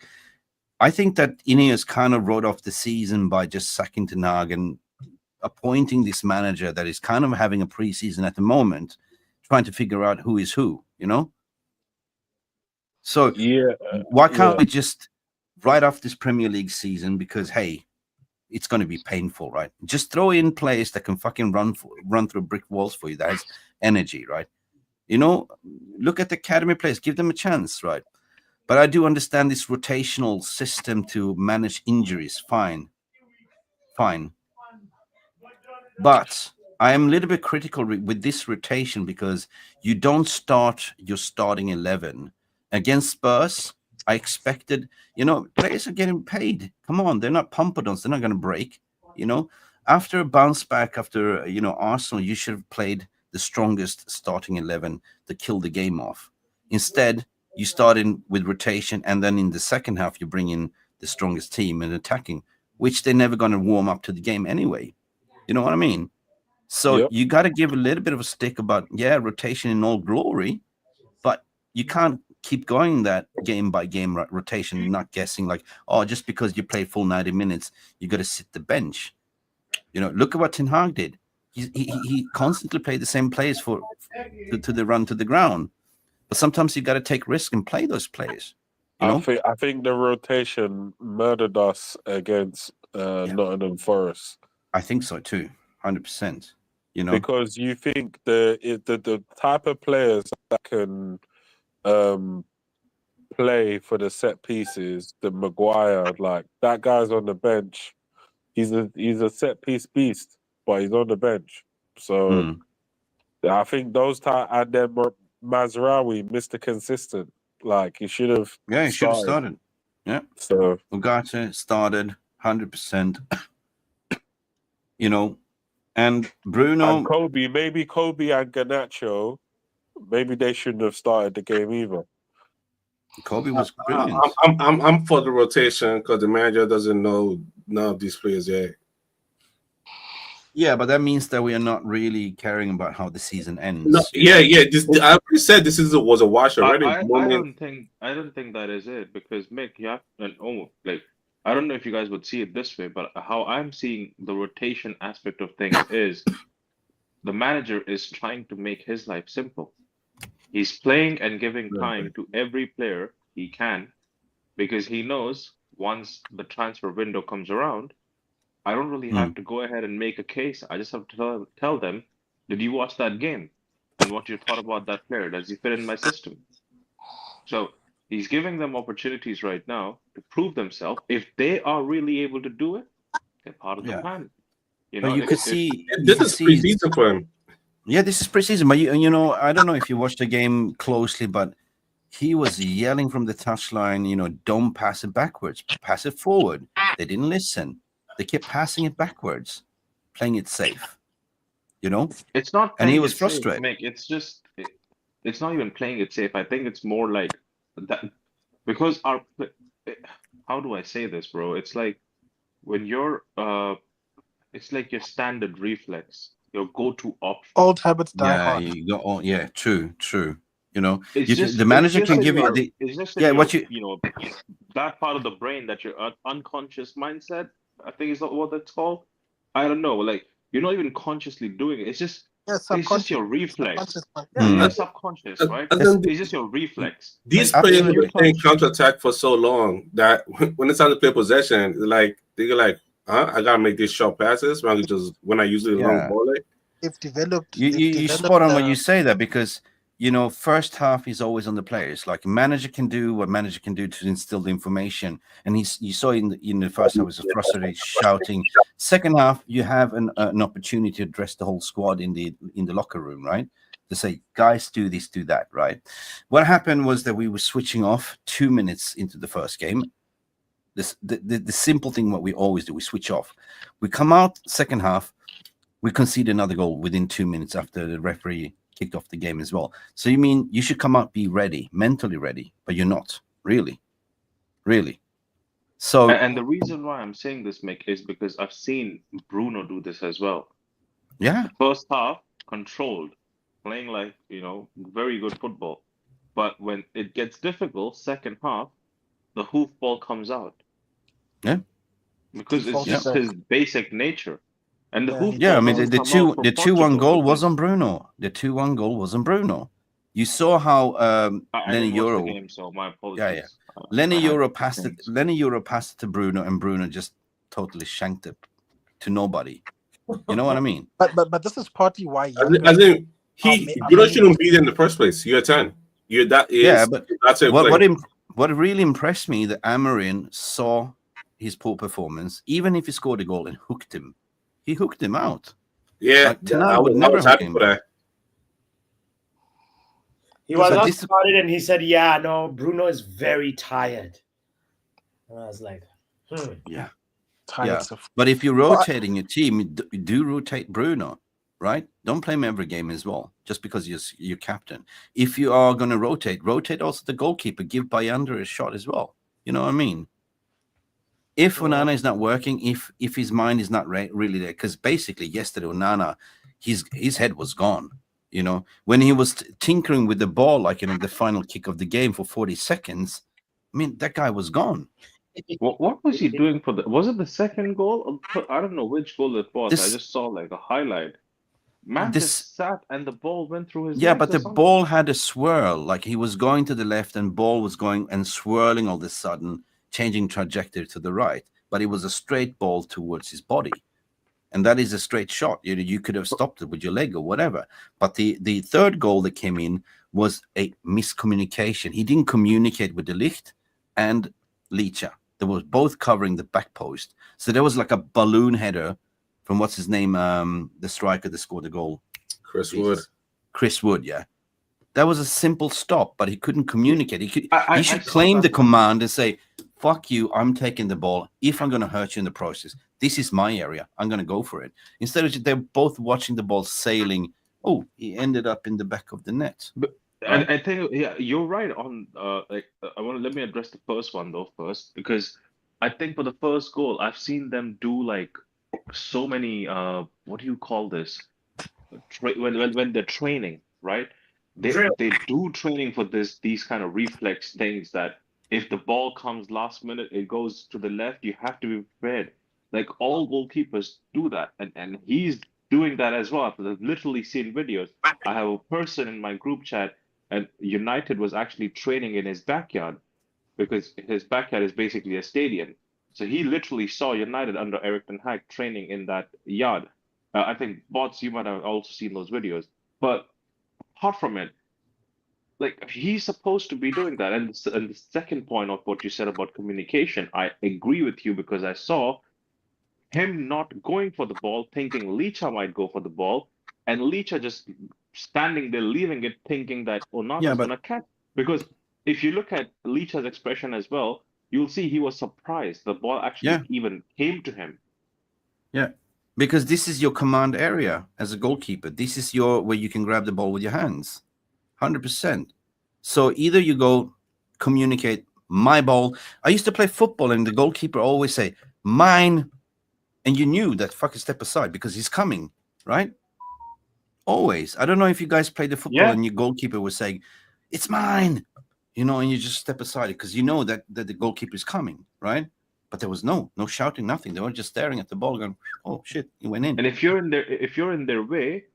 I think that Ineos kind of wrote off the season by just sacking Ten Hag and appointing this manager that is kind of having a preseason at the moment, trying to figure out who is who, you know? So why can't we just write off this Premier League season because, hey, it's going to be painful, right? Just throw in players that can fucking run through brick walls for you, that has energy, right? You know, look at the academy players, give them a chance, right? But I do understand this rotational system to manage injuries. Fine. But I am a little bit critical with this rotation because you don't start your starting 11 against Spurs. I expected, you know, players are getting paid. Come on, they're not pumpadons. They're not going to break. You know, after a bounce back after, you know, Arsenal, you should have played the strongest starting 11 to kill the game off. Instead, you start in with rotation, and then in the second half, you bring in the strongest team and attacking, which they're never going to warm up to the game anyway. You know what I mean? So you got to give a little bit of a stick about, rotation in all glory, but you can't keep going that game by game rotation, not guessing like, oh, just because you play full 90 minutes, you got to sit the bench. You know, look at what Ten Hag did. He constantly played the same players to the run to the ground. But sometimes you got to take risk and play those players. You know? I think the rotation murdered us against Nottingham Forest. I think so too, 100%. You know, because you think the type of players that can play for the set pieces, the Maguire, like that guy's on the bench. He's a set piece beast, but he's on the bench. So I think those type, and then Mazraoui, Mr. Consistent, like he should have. Yeah, he should have started. Yeah. So Ugarte started 100%. You know, and Bruno and Kobe, maybe Kobe and Garnacho, maybe they shouldn't have started the game either. Kobe was brilliant. I'm for the rotation because the manager doesn't know none of these players yet. Yeah, but that means that we are not really caring about how the season ends. No, I already said this was a wash already. I don't think that is it, because Mick, you have like, I don't know if you guys would see it this way, but how I'm seeing the rotation aspect of things is the manager is trying to make his life simple. He's playing and giving time to every player he can, because he knows once the transfer window comes around, I don't really have to go ahead and make a case. I just have to tell them, did you watch that game? And what you thought about that player? Does he fit in my system? So he's giving them opportunities right now to prove themselves. If they are really able to do it, they're part of the plan. You know, but you could see this is preseason for him. Yeah, this is preseason. But you know, I don't know if you watched the game closely, but he was yelling from the touchline, you know, don't pass it backwards, pass it forward. They didn't listen. They kept passing it backwards, playing it safe. You know, it's not, and he was frustrated. Mick, it's just, it's not even playing it safe. I think it's more like that, because how do I say this, bro? It's like when you're, it's like your standard reflex, your go-to option. Old habits die hard. You go, true. You know, the manager can give you the you know, that part of the brain that your unconscious mindset, I think is what that's called. I don't know, like you're not even consciously doing it. It's just your reflex. It's subconscious, right? It's just your reflex. These players have been playing counter-attack for so long that when it's time to play possession, like they're like, I gotta make these short passes when I usually long ball it. They've developed. You spot on when you say that, because you know, first half is always on the players. Like manager can do what manager can do to instill the information, and you saw in the first half was frustrated, shouting. Second half, you have an opportunity to address the whole squad in the locker room, right? To say, guys, do this, do that, right? What happened was that we were switching off 2 minutes into the first game. The simple thing what we always do, we switch off. We come out second half, we concede another goal within 2 minutes after the referee kicked off the game as well. So you mean you should come out, be ready, mentally ready, but you're not really. So and the reason why I'm saying this, Mick, is because I've seen Bruno do this as well. Yeah. First half controlled, playing like, you know, very good football. but when it gets difficult, second half, the hoofball comes out. Yeah. Because it's just his basic nature. And the hoofball Yeah, I mean the doesn't come out for 2-1 Portugal goal was because on Bruno. The 2-1 goal was on Bruno. You saw how I Lenny didn't watch the Euro. game, so my Yeah. apologies. Lenny I had Euro passed it. things. Lenny Euro passed it to Bruno, and Bruno just totally shanked it to nobody. You know what I mean? But this is partly why I think Bruno shouldn't be there in the first place. You're 10. That's a player. What really impressed me that Amorim saw his poor performance, even if he scored a goal and hooked him. He hooked him out. Yeah, like, tonight would never hook him. He was asked about it, and he said, "Yeah, no, Bruno is very tired." And I was like, "Yeah, tired." Yeah. But if you're rotating your team, you do rotate Bruno, right? Don't play him every game as well, just because you're captain. If you are going to rotate also the goalkeeper. Give Bayander a shot as well. You know what I mean? If Onana is not working, if his mind is not really there, because basically yesterday Onana, his head was gone. You know, when he was tinkering with the ball, like the final kick of the game for 40 seconds, I mean, that guy was gone. What was he doing for was it the second goal? I don't know which goal it was. I just saw like a highlight. Man just sat and the ball went through his legs but the or something. ball had a swirl, like he was going to the left and ball was going and swirling all of a sudden, changing trajectory to the right. But it was a straight ball towards his body. And that is a straight shot. You could have stopped it with your leg or whatever. But the third goal that came in was a miscommunication. He didn't communicate with De Ligt and Licha. They were both covering the back post. So there was like a balloon header from what's his name, the striker that scored the goal. Chris Wood, yeah. That was a simple stop, but he couldn't communicate. He should claim the command and say, "Fuck you, I'm taking the ball. If I'm going to hurt you in the process, this is my area. I'm going to go for it." Instead of they're both watching the ball sailing. Oh, he ended up in the back of the net. But I think you're right on. Let me address the first one though first, because I think for the first goal, I've seen them do like so many. What do you call this? When they're training, right? They do training for these kind of reflex things that if the ball comes last minute, it goes to the left, you have to be prepared. Like all goalkeepers do that, and he's doing that as well. I've literally seen videos. I have a person in my group chat, and United was actually training in his backyard because his backyard is basically a stadium. So he literally saw United under Eric Ten Hag training in that yard. I think bots, you might have also seen those videos. But apart from it, like he's supposed to be doing that. And the second point of what you said about communication, I agree with you because I saw him not going for the ball, thinking Licha might go for the ball, and Licha just standing there, leaving it, thinking that Onana's going to catch. Because if you look at Licha's expression as well, you'll see he was surprised the ball actually even came to him. Yeah, because this is your command area as a goalkeeper. This is where you can grab the ball with your hands, 100%. So either you go communicate my ball. I used to play football, and the goalkeeper always say mine. And you knew that fucking step aside because he's coming, right? Always. I don't know if you guys played the football and your goalkeeper was saying, "It's mine," and you just step aside because you know that the goalkeeper is coming, right? But there was no shouting, nothing. They were just staring at the ball, going, "Oh shit, he went in." And if you're in their way,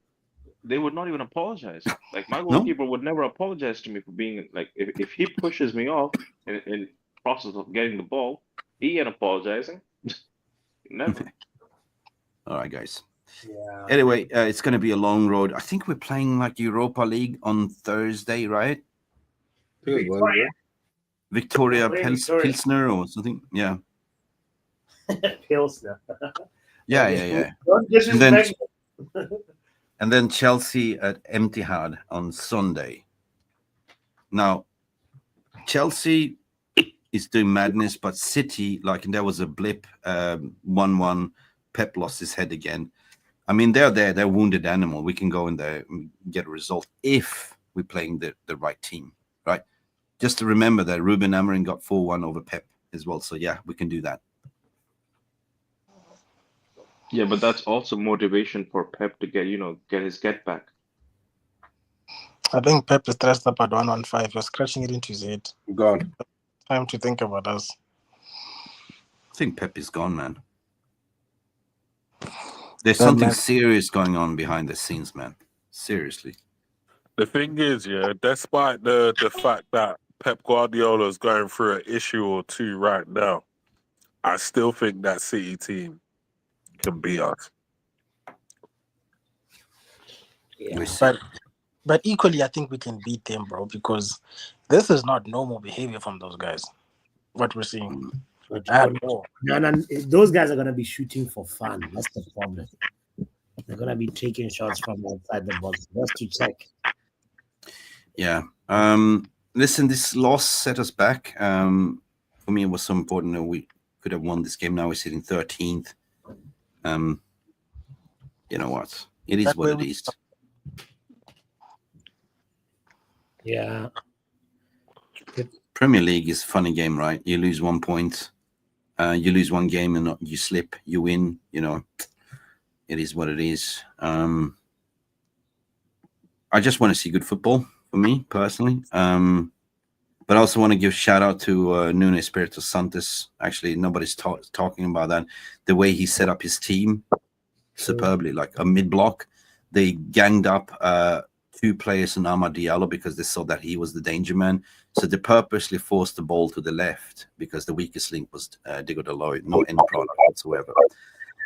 they would not even apologize. Like my goalkeeper would never apologize to me for being like if he pushes me off in process of getting the ball, he ain't apologizing. Never. All right, guys. Yeah. Anyway, it's going to be a long road. I think we're playing like Europa League on Thursday, right? Victoria Pilsner or something. Yeah. Pilsner. Yeah. And then Chelsea at Etihad on Sunday. Now, Chelsea is doing madness, but City, there was a blip, 1-1. Pep lost his head again. I mean, they're a wounded animal. We can go in there and get a result if we're playing the right team, right? Just to remember that Ruben Amorim got 4-1 over Pep as well. So, yeah, we can do that. Yeah, but that's also motivation for Pep to get his get back. I think Pep is stressed up at 115. You're scratching it into his head. Gone. Time to think about us. I think Pep is gone, man. There's something serious going on behind the scenes, man. Seriously. The thing is, yeah, despite the fact that Pep Guardiola is going through an issue or two right now, I still think that City team can beat us. Yeah. But equally, I think we can beat them, bro, because this is not normal behavior from those guys. What we're seeing. Those guys are gonna be shooting for fun. That's the problem. They're gonna be taking shots from outside the box just to check. Yeah. Listen, this loss set us back. For me, it was so important that we could have won this game. Now we're sitting 13th. You know what? It is what it is. Yeah. Premier League is a funny game, right? You lose 1 point, you lose one game, and you slip, you win. You know, it is what it is. I just want to see good football for me personally. But I also want to give a shout out to Nuno Espirito Santos. Actually, nobody's talking about that. The way he set up his team superbly, like a mid block. They ganged up 2 players in Amad Diallo because they saw that he was the danger man. So they purposely forced the ball to the left because the weakest link was Diego Dalot, no end product whatsoever.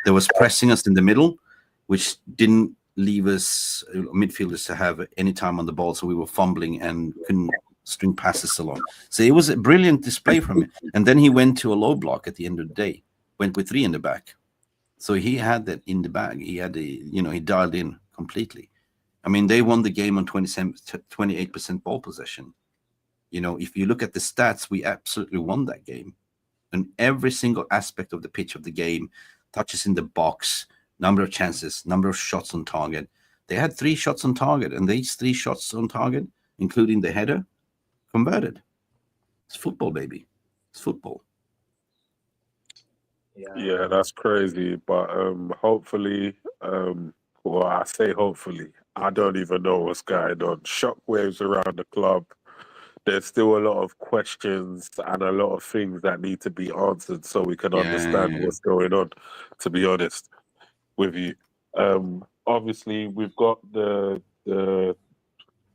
There was pressing us in the middle, which didn't leave us midfielders to have any time on the ball. So we were fumbling and couldn't string passes along. So it was a brilliant display from him. And then he went to a low block at the end of the day, went with 3 in the back. So he had that in the bag. He had he dialed in completely. I mean, they won the game on 28% ball possession. You know, if you look at the stats, we absolutely won that game. And every single aspect of the pitch of the game, touches in the box, number of chances, number of shots on target. They had 3 shots on target, and these 3 shots on target, including the header, converted. It's football, baby. It's football. Yeah, that's crazy. But hopefully, well, I say hopefully, I don't even know what's going on. Shockwaves around the club. There's still a lot of questions and a lot of things that need to be answered so we can understand what's going on, to be honest with you. Obviously, we've got the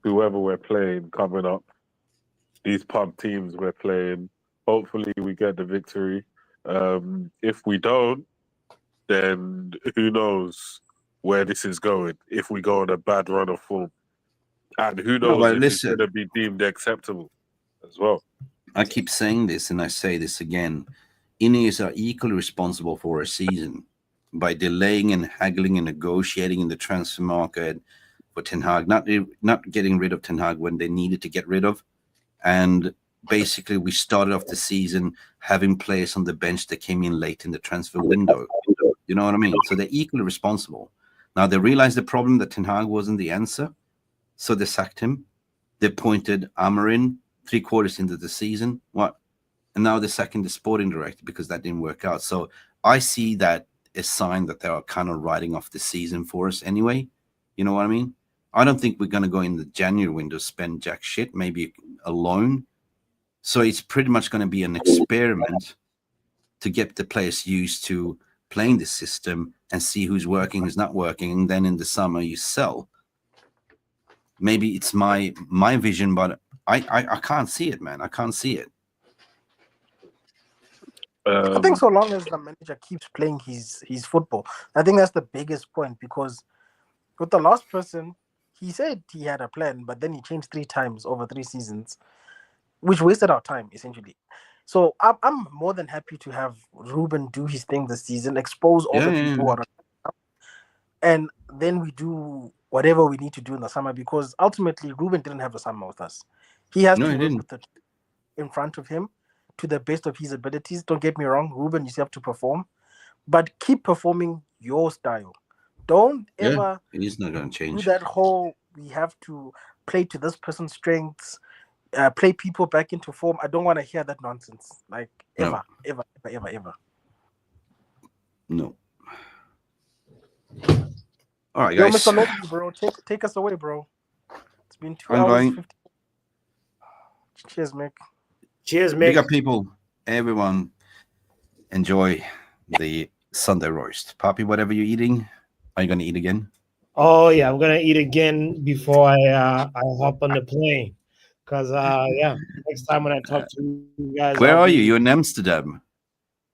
whoever we're playing coming up, these pub teams we're playing. Hopefully, we get the victory. If we don't, then who knows where this is going if we go on a bad run of form. And who knows if it's going to be deemed acceptable as well. I keep saying this, and I say this again. Ineos are equally responsible for a season by delaying and haggling and negotiating in the transfer market for Ten Hag, not getting rid of Ten Hag when they needed to get rid of. And basically, we started off the season having players on the bench that came in late in the transfer window. You know what I mean? So they're equally responsible. Now, they realized the problem that Ten Hag wasn't the answer. So they sacked him. They appointed Amorim 3/4 into the season. What? And now they're sacking the sporting director because that didn't work out. So I see that a sign that they are kind of writing off the season for us anyway. You know what I mean? I don't think we're going to go in the January window, spend jack shit, maybe a loan. So it's pretty much going to be an experiment to get the players used to playing the system and see who's working, who's not working. And then in the summer you sell. Maybe it's my vision, but I can't see it, man. I can't see it. I think so long as the manager keeps playing his football, I think that's the biggest point, because with the last person, he said he had a plan, but then he changed 3 times over 3 seasons, which wasted our time, essentially. So I'm more than happy to have Ruben do his thing this season, expose all the people who are, and then we do whatever we need to do in the summer, because ultimately Ruben didn't have a summer with us. He has to work with it in front of him to the best of his abilities. Don't get me wrong, Ruben, you still have to perform, but keep performing your style. Don't ever he's not going to change. Do that whole we have to play to this person's strengths, play people back into form. I don't want to hear that nonsense. Like ever. No. All right, guys. Yo, Mr. Lobby, bro, take us away, bro. It's been 2 I'm hours. going. 50. Cheers, Mick. Cheers, Mick. Big up, people. Everyone, enjoy the Sunday roast. Poppy, whatever you're eating, are you going to eat again? Oh yeah, I'm gonna eat again before I hop on the plane. Cause next time when I talk to you guys, Where are you? You're in Amsterdam.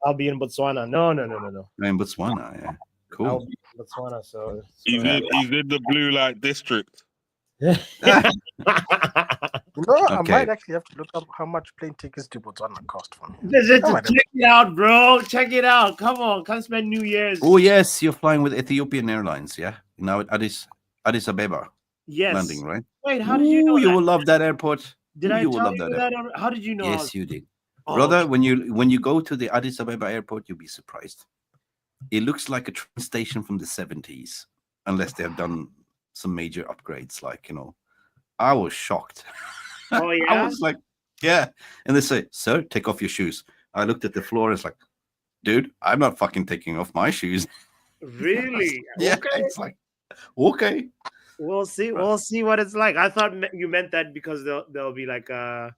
I'll be in Botswana. No. You're in Botswana, yeah. Cool. I'll be in Botswana, so he's in the blue light district. I might actually have to look up how much plane tickets to Botswana cost for me. Check it out, bro. Check it out. Come on, come spend New Year's. Oh yes, you're flying with Ethiopian Airlines, yeah? Now at Addis Ababa. Yes. Landing, right? Wait, how did you know? You will love that airport. Did I tell you that? How did you know? Yes, you did. Brother, okay. when you go to the Addis Ababa airport, you'll be surprised. It looks like a train station from the 70s, unless they have done some major upgrades. Like, I was shocked. Oh, yeah? I was like, yeah. And they say, sir, take off your shoes. I looked at the floor and it's like, dude, I'm not fucking taking off my shoes. Really? Yeah, okay. it's like, okay. We'll see. We'll see what it's like. I thought you meant that because there'll be like the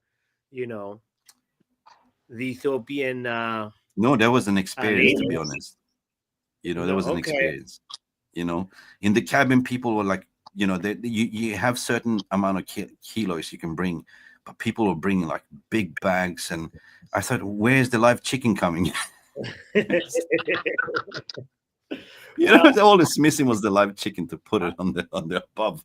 Ethiopian. No, that was an experience, to be honest. There was an experience. In the cabin, people were like, you have certain amount of kilos you can bring, but people were bringing like big bags, and I thought, where's the live chicken coming? All that's missing was the live chicken to put it on the above,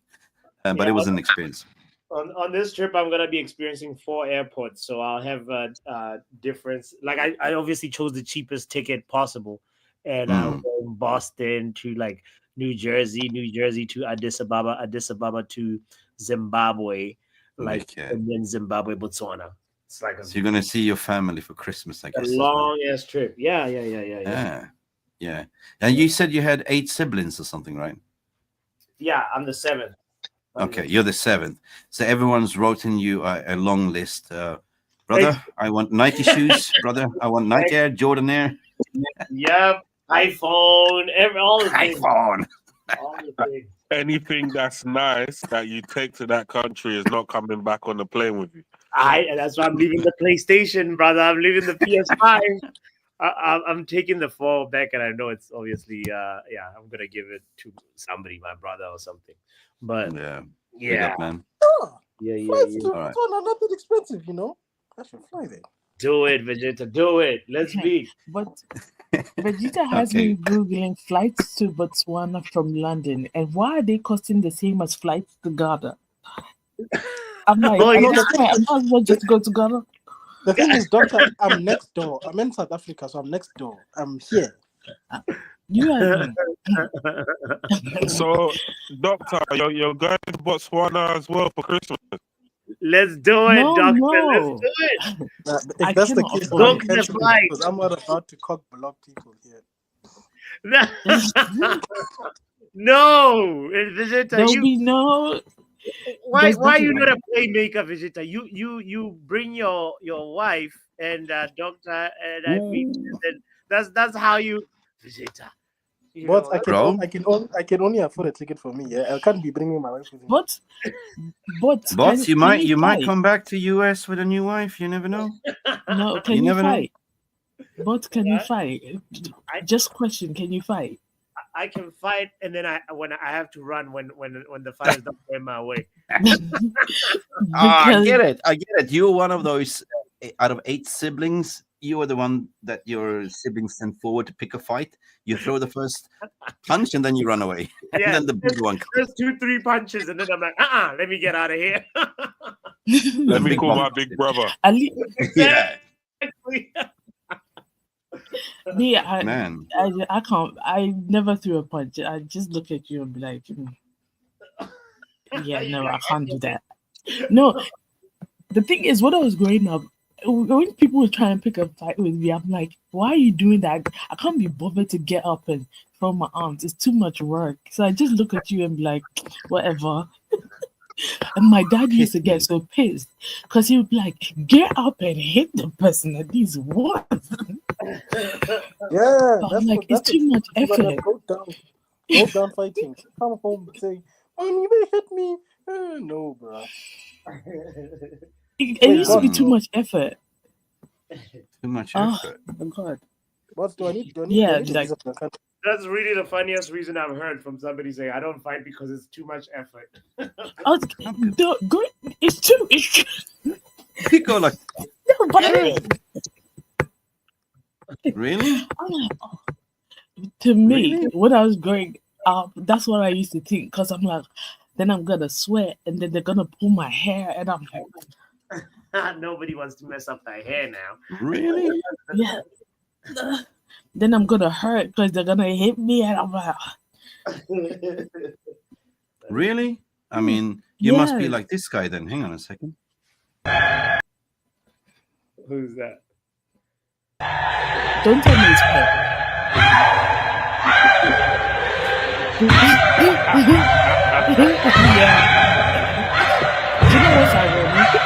but it was an experience. On this trip, I'm gonna be experiencing 4 airports, so I'll have a difference. Like I obviously chose the cheapest ticket possible, and I'm from Boston to like New Jersey to Addis Ababa to Zimbabwe, and then Zimbabwe, Botswana. It's like so you're gonna see your family for Christmas, I guess. A long ass trip. Yeah. And you said you had 8 siblings or something, right? Yeah, I'm the 7th. Okay, you're the 7th. So everyone's written you a long list. Brother, I want Nike shoes. Brother, I want Nike Air, Jordan Air. Yep, iPhone, all the things. iPhone. All the things. Anything that's nice that you take to that country is not coming back on the plane with you. That's why I'm leaving the PlayStation, brother. I'm leaving the PS5. I'm taking the 4 back, and I know it's obviously, I'm gonna give it to somebody, my brother or something. But yeah, up, man. Flights to right. Botswana are not that expensive, I should fly there. Do it, Vegeta. Do it. Let's be. But Vegeta has me googling flights to Botswana from London, and why are they costing the same as flights to Ghana? I'm like, I might as well just go to Ghana. The thing is, Doctor, I'm next door. I'm in South Africa, so I'm next door. I'm here. You are. So, Doctor, you're going to Botswana as well for Christmas. Let's do it, Doctor. Let's do it. If that's the case, because I'm not about to cock block people here. No, Vegeta, There'll be no. Why are you not a playmaker, Vegeta? You bring your wife and Doctor and that's how you, Vegeta. But I can only afford a ticket for me. Yeah, I can't be bringing my wife with me. But you might come back to US with a new wife. You never know. No, can you fight? But can you fight? Just question: can you fight? I can fight, and then when I have to run when the fight is not going my way. I get it. You're one of those out of 8 siblings. You are the one that your siblings send forward to pick a fight. You throw the first punch and then you run away. And then the big one comes. There's 2-3 punches, and then I'm like, let me get out of here. Let me call my big brother. Yeah. Me, Man. I can't. I never threw a punch. I just look at you and be like, yeah, no, I can't do that. No, the thing is, when I was growing up, when people were trying to pick a fight with me, I'm like, why are you doing that? I can't be bothered to get up and throw my arms. It's too much work. So I just look at you and be like, whatever. And my dad used to get so pissed because he would be like, get up and hit the person at least once. Yeah, I'm like, it's too much effort. Go down fighting. Come home and say, Mommy, they hit me. No, bro. It used to be too much effort. Too much effort. Oh my God. What do I need? Yeah, to like, that's really the funniest reason I've heard from somebody say, I don't fight because it's too much effort. It's too. You go like, no, but I mean, really? To me, Really? when I was growing up, that's what I used to think. Because I'm like, then I'm gonna sweat, and then they're gonna pull my hair, and I'm like, nobody wants to mess up their hair now. Really? Yeah. Then I'm gonna hurt because they're gonna hit me, and I'm like, Really? I mean, you must be like this guy then. Hang on a second. Who's that? Don't tell me it's Pep. Yeah. Do you know what's ironic?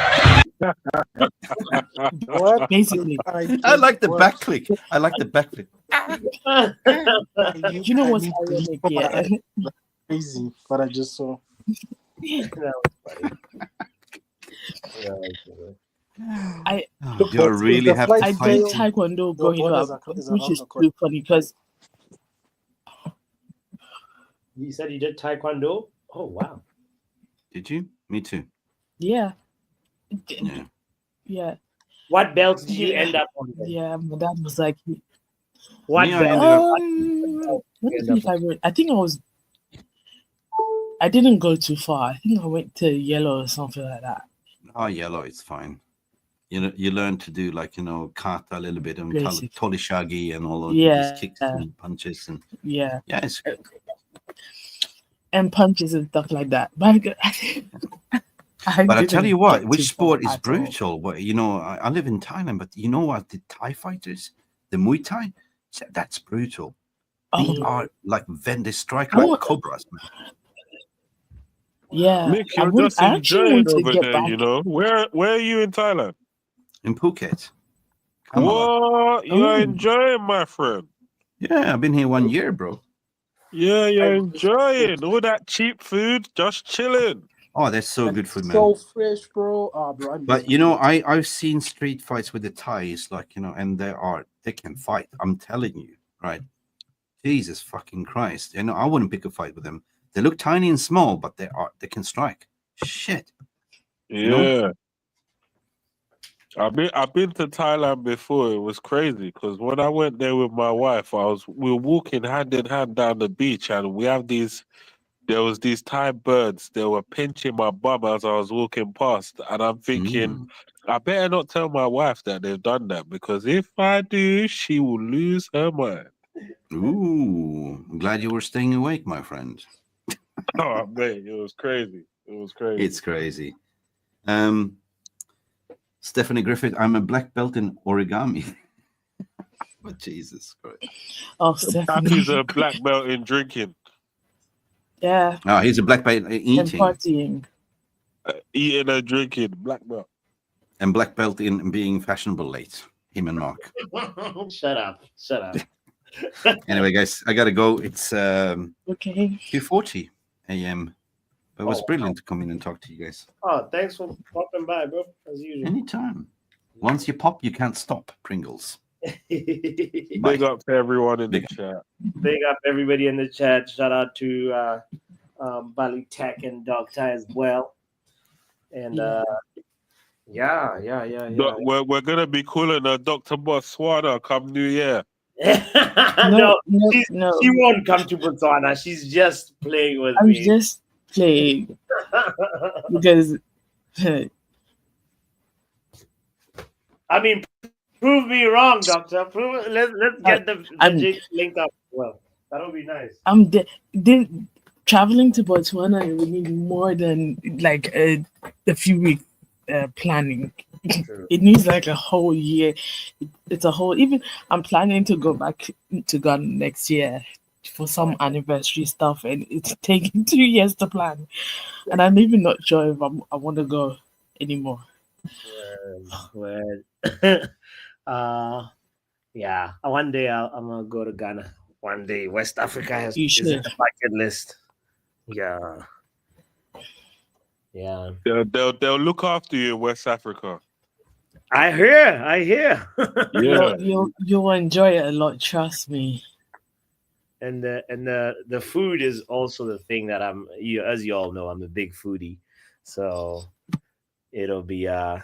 What? Basically. I like the back click. I like the back click. You know what's ironic? Yeah. Crazy, but I just saw. That was funny. You really have to I fight. did taekwondo growing up, which is too funny because. You said you did taekwondo? Oh, wow. Did you? Me too. Yeah. Yeah. Yeah. What belts did you end up on? Then? Yeah, my dad was like, what belt? Let me see if I think I didn't go too far. I think I went to yellow or something like that. Oh, yellow, it's fine. You learn to do like, kata a little bit and tolishagi and all of these kicks and punches and it's and punches and stuff like that. But I tell you what, which sport is brutal? Well, I live in Thailand, but you know what? The Thai fighters, the Muay Thai, that's brutal. They are like they strike like cobras, man. Yeah, Mick, you're just enjoying over there, Where are you in Thailand? In Phuket. What? You're enjoying, my friend? Yeah, I've been here 1 year, bro. Yeah, you're enjoying all that cheap food, just chilling. Oh, that's so good food, man. So fresh, bro. Oh, bro. But I've seen street fights with the Thais, like and they can fight. I'm telling you, right? Jesus fucking Christ! I wouldn't pick a fight with them. They look tiny and small, but they can strike. Shit. Yeah. I've been to Thailand before. It was crazy because when I went there with my wife, we were walking hand in hand down the beach, and there was these Thai birds. They were pinching my bum as I was walking past, and I'm thinking, I better not tell my wife that they've done that because if I do, she will lose her mind. Ooh, I'm glad you were staying awake, my friend. Oh, mate, it was crazy. It was crazy. It's crazy. Stephanie Griffith, I'm a black belt in origami. But Jesus Christ. Oh, He's a black belt in drinking. Yeah. Oh, he's a black belt in eating. And partying. Eating and drinking, black belt. And black belt in being fashionable late. Him and Mark. Shut up. Anyway, guys, I gotta go. It's okay 2:40 a.m. But it was brilliant to come in and talk to you guys. Oh, thanks for popping by, bro. As usual. Anytime. Once you pop, you can't stop, Pringles. Big up to everyone in the chat. Big up everybody in the chat. Shout out to Bali Tech and Dog Tie as well. And yeah. We're gonna be calling her Dr. Botswana come New Year. No, she won't come to Botswana. She's just playing with me. I'm just playing because I mean, prove me wrong, Doctor. Let's get the Jake link up. Well, that'll be nice. Traveling to Botswana, we need more than like a few weeks planning. True. It needs like a whole year. It's a whole. Even I'm planning to go back to Ghana next year for some anniversary stuff, and it's taking 2 years to plan. And I'm even not sure if I want to go anymore. Well, yeah. One day I'm gonna go to Ghana. One day, West Africa is in the bucket list. Yeah. Yeah. They'll look after you in West Africa. I hear. Yeah. You'll enjoy it a lot, trust me. And the food is also the thing that as you all know, I'm a big foodie. So it'll be a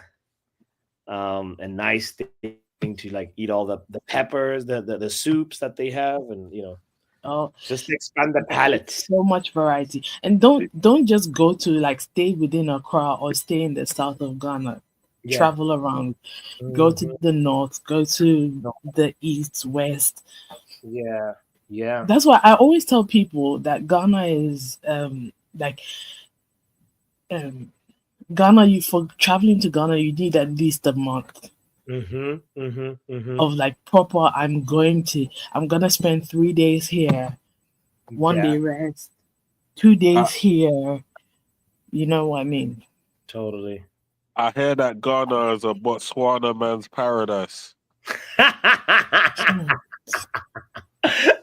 nice thing to like eat all the peppers, the soups that they have, and just to expand the palate. So much variety. And don't just go to like stay within Accra or stay in the south of Ghana. Yeah. Travel around. Go to the north, go to the east, west. Yeah. That's why I always tell people that Ghana is Ghana, for traveling to Ghana, you need at least a month of like proper. I'm gonna spend 3 days here, 1 day rest, 2 days here. You know what I mean? Totally. I hear that Ghana is a Botswana man's paradise.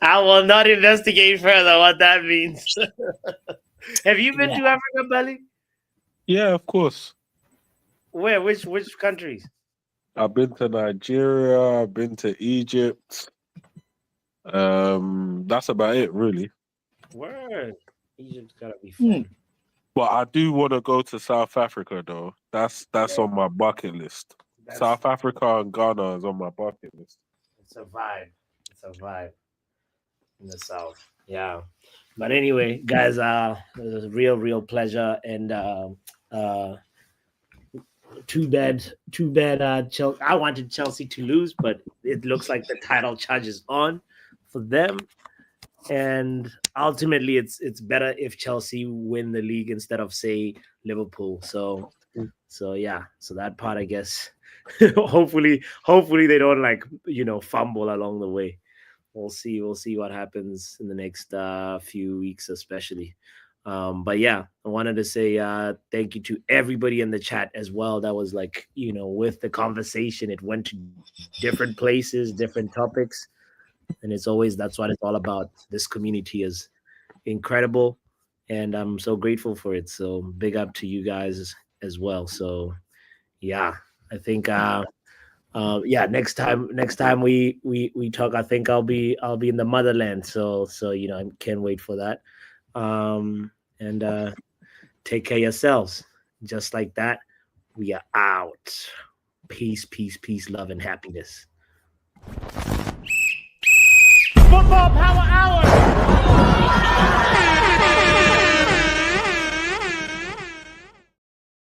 I will not investigate further what that means. Have you been to Africa, Belly? Yeah, of course. Where? Which countries? I've been to Nigeria. I've been to Egypt. That's about it, really. Word. Egypt's gotta be fun. But I do want to go to South Africa, though. That's on my bucket list. South Africa and Ghana is on my bucket list. It's a vibe. In the south. Yeah. But anyway, guys, it was a real pleasure. And too bad Chelsea. I wanted Chelsea to lose, but it looks like the title charge is on for them. And ultimately it's better if Chelsea win the league instead of, say, Liverpool. So that part, I guess, hopefully they don't fumble along the way. We'll see what happens in the next few weeks, especially. But yeah, I wanted to say thank you to everybody in the chat as well. That was with the conversation, it went to different places, different topics, and that's what it's all about. This community is incredible, and I'm so grateful for it. So big up to you guys as well. So yeah, I think next time we talk, I think I'll be in the motherland. So I can't wait for that. And take care of yourselves. Just like that, we are out. Peace, love, and happiness. Football Power Hour.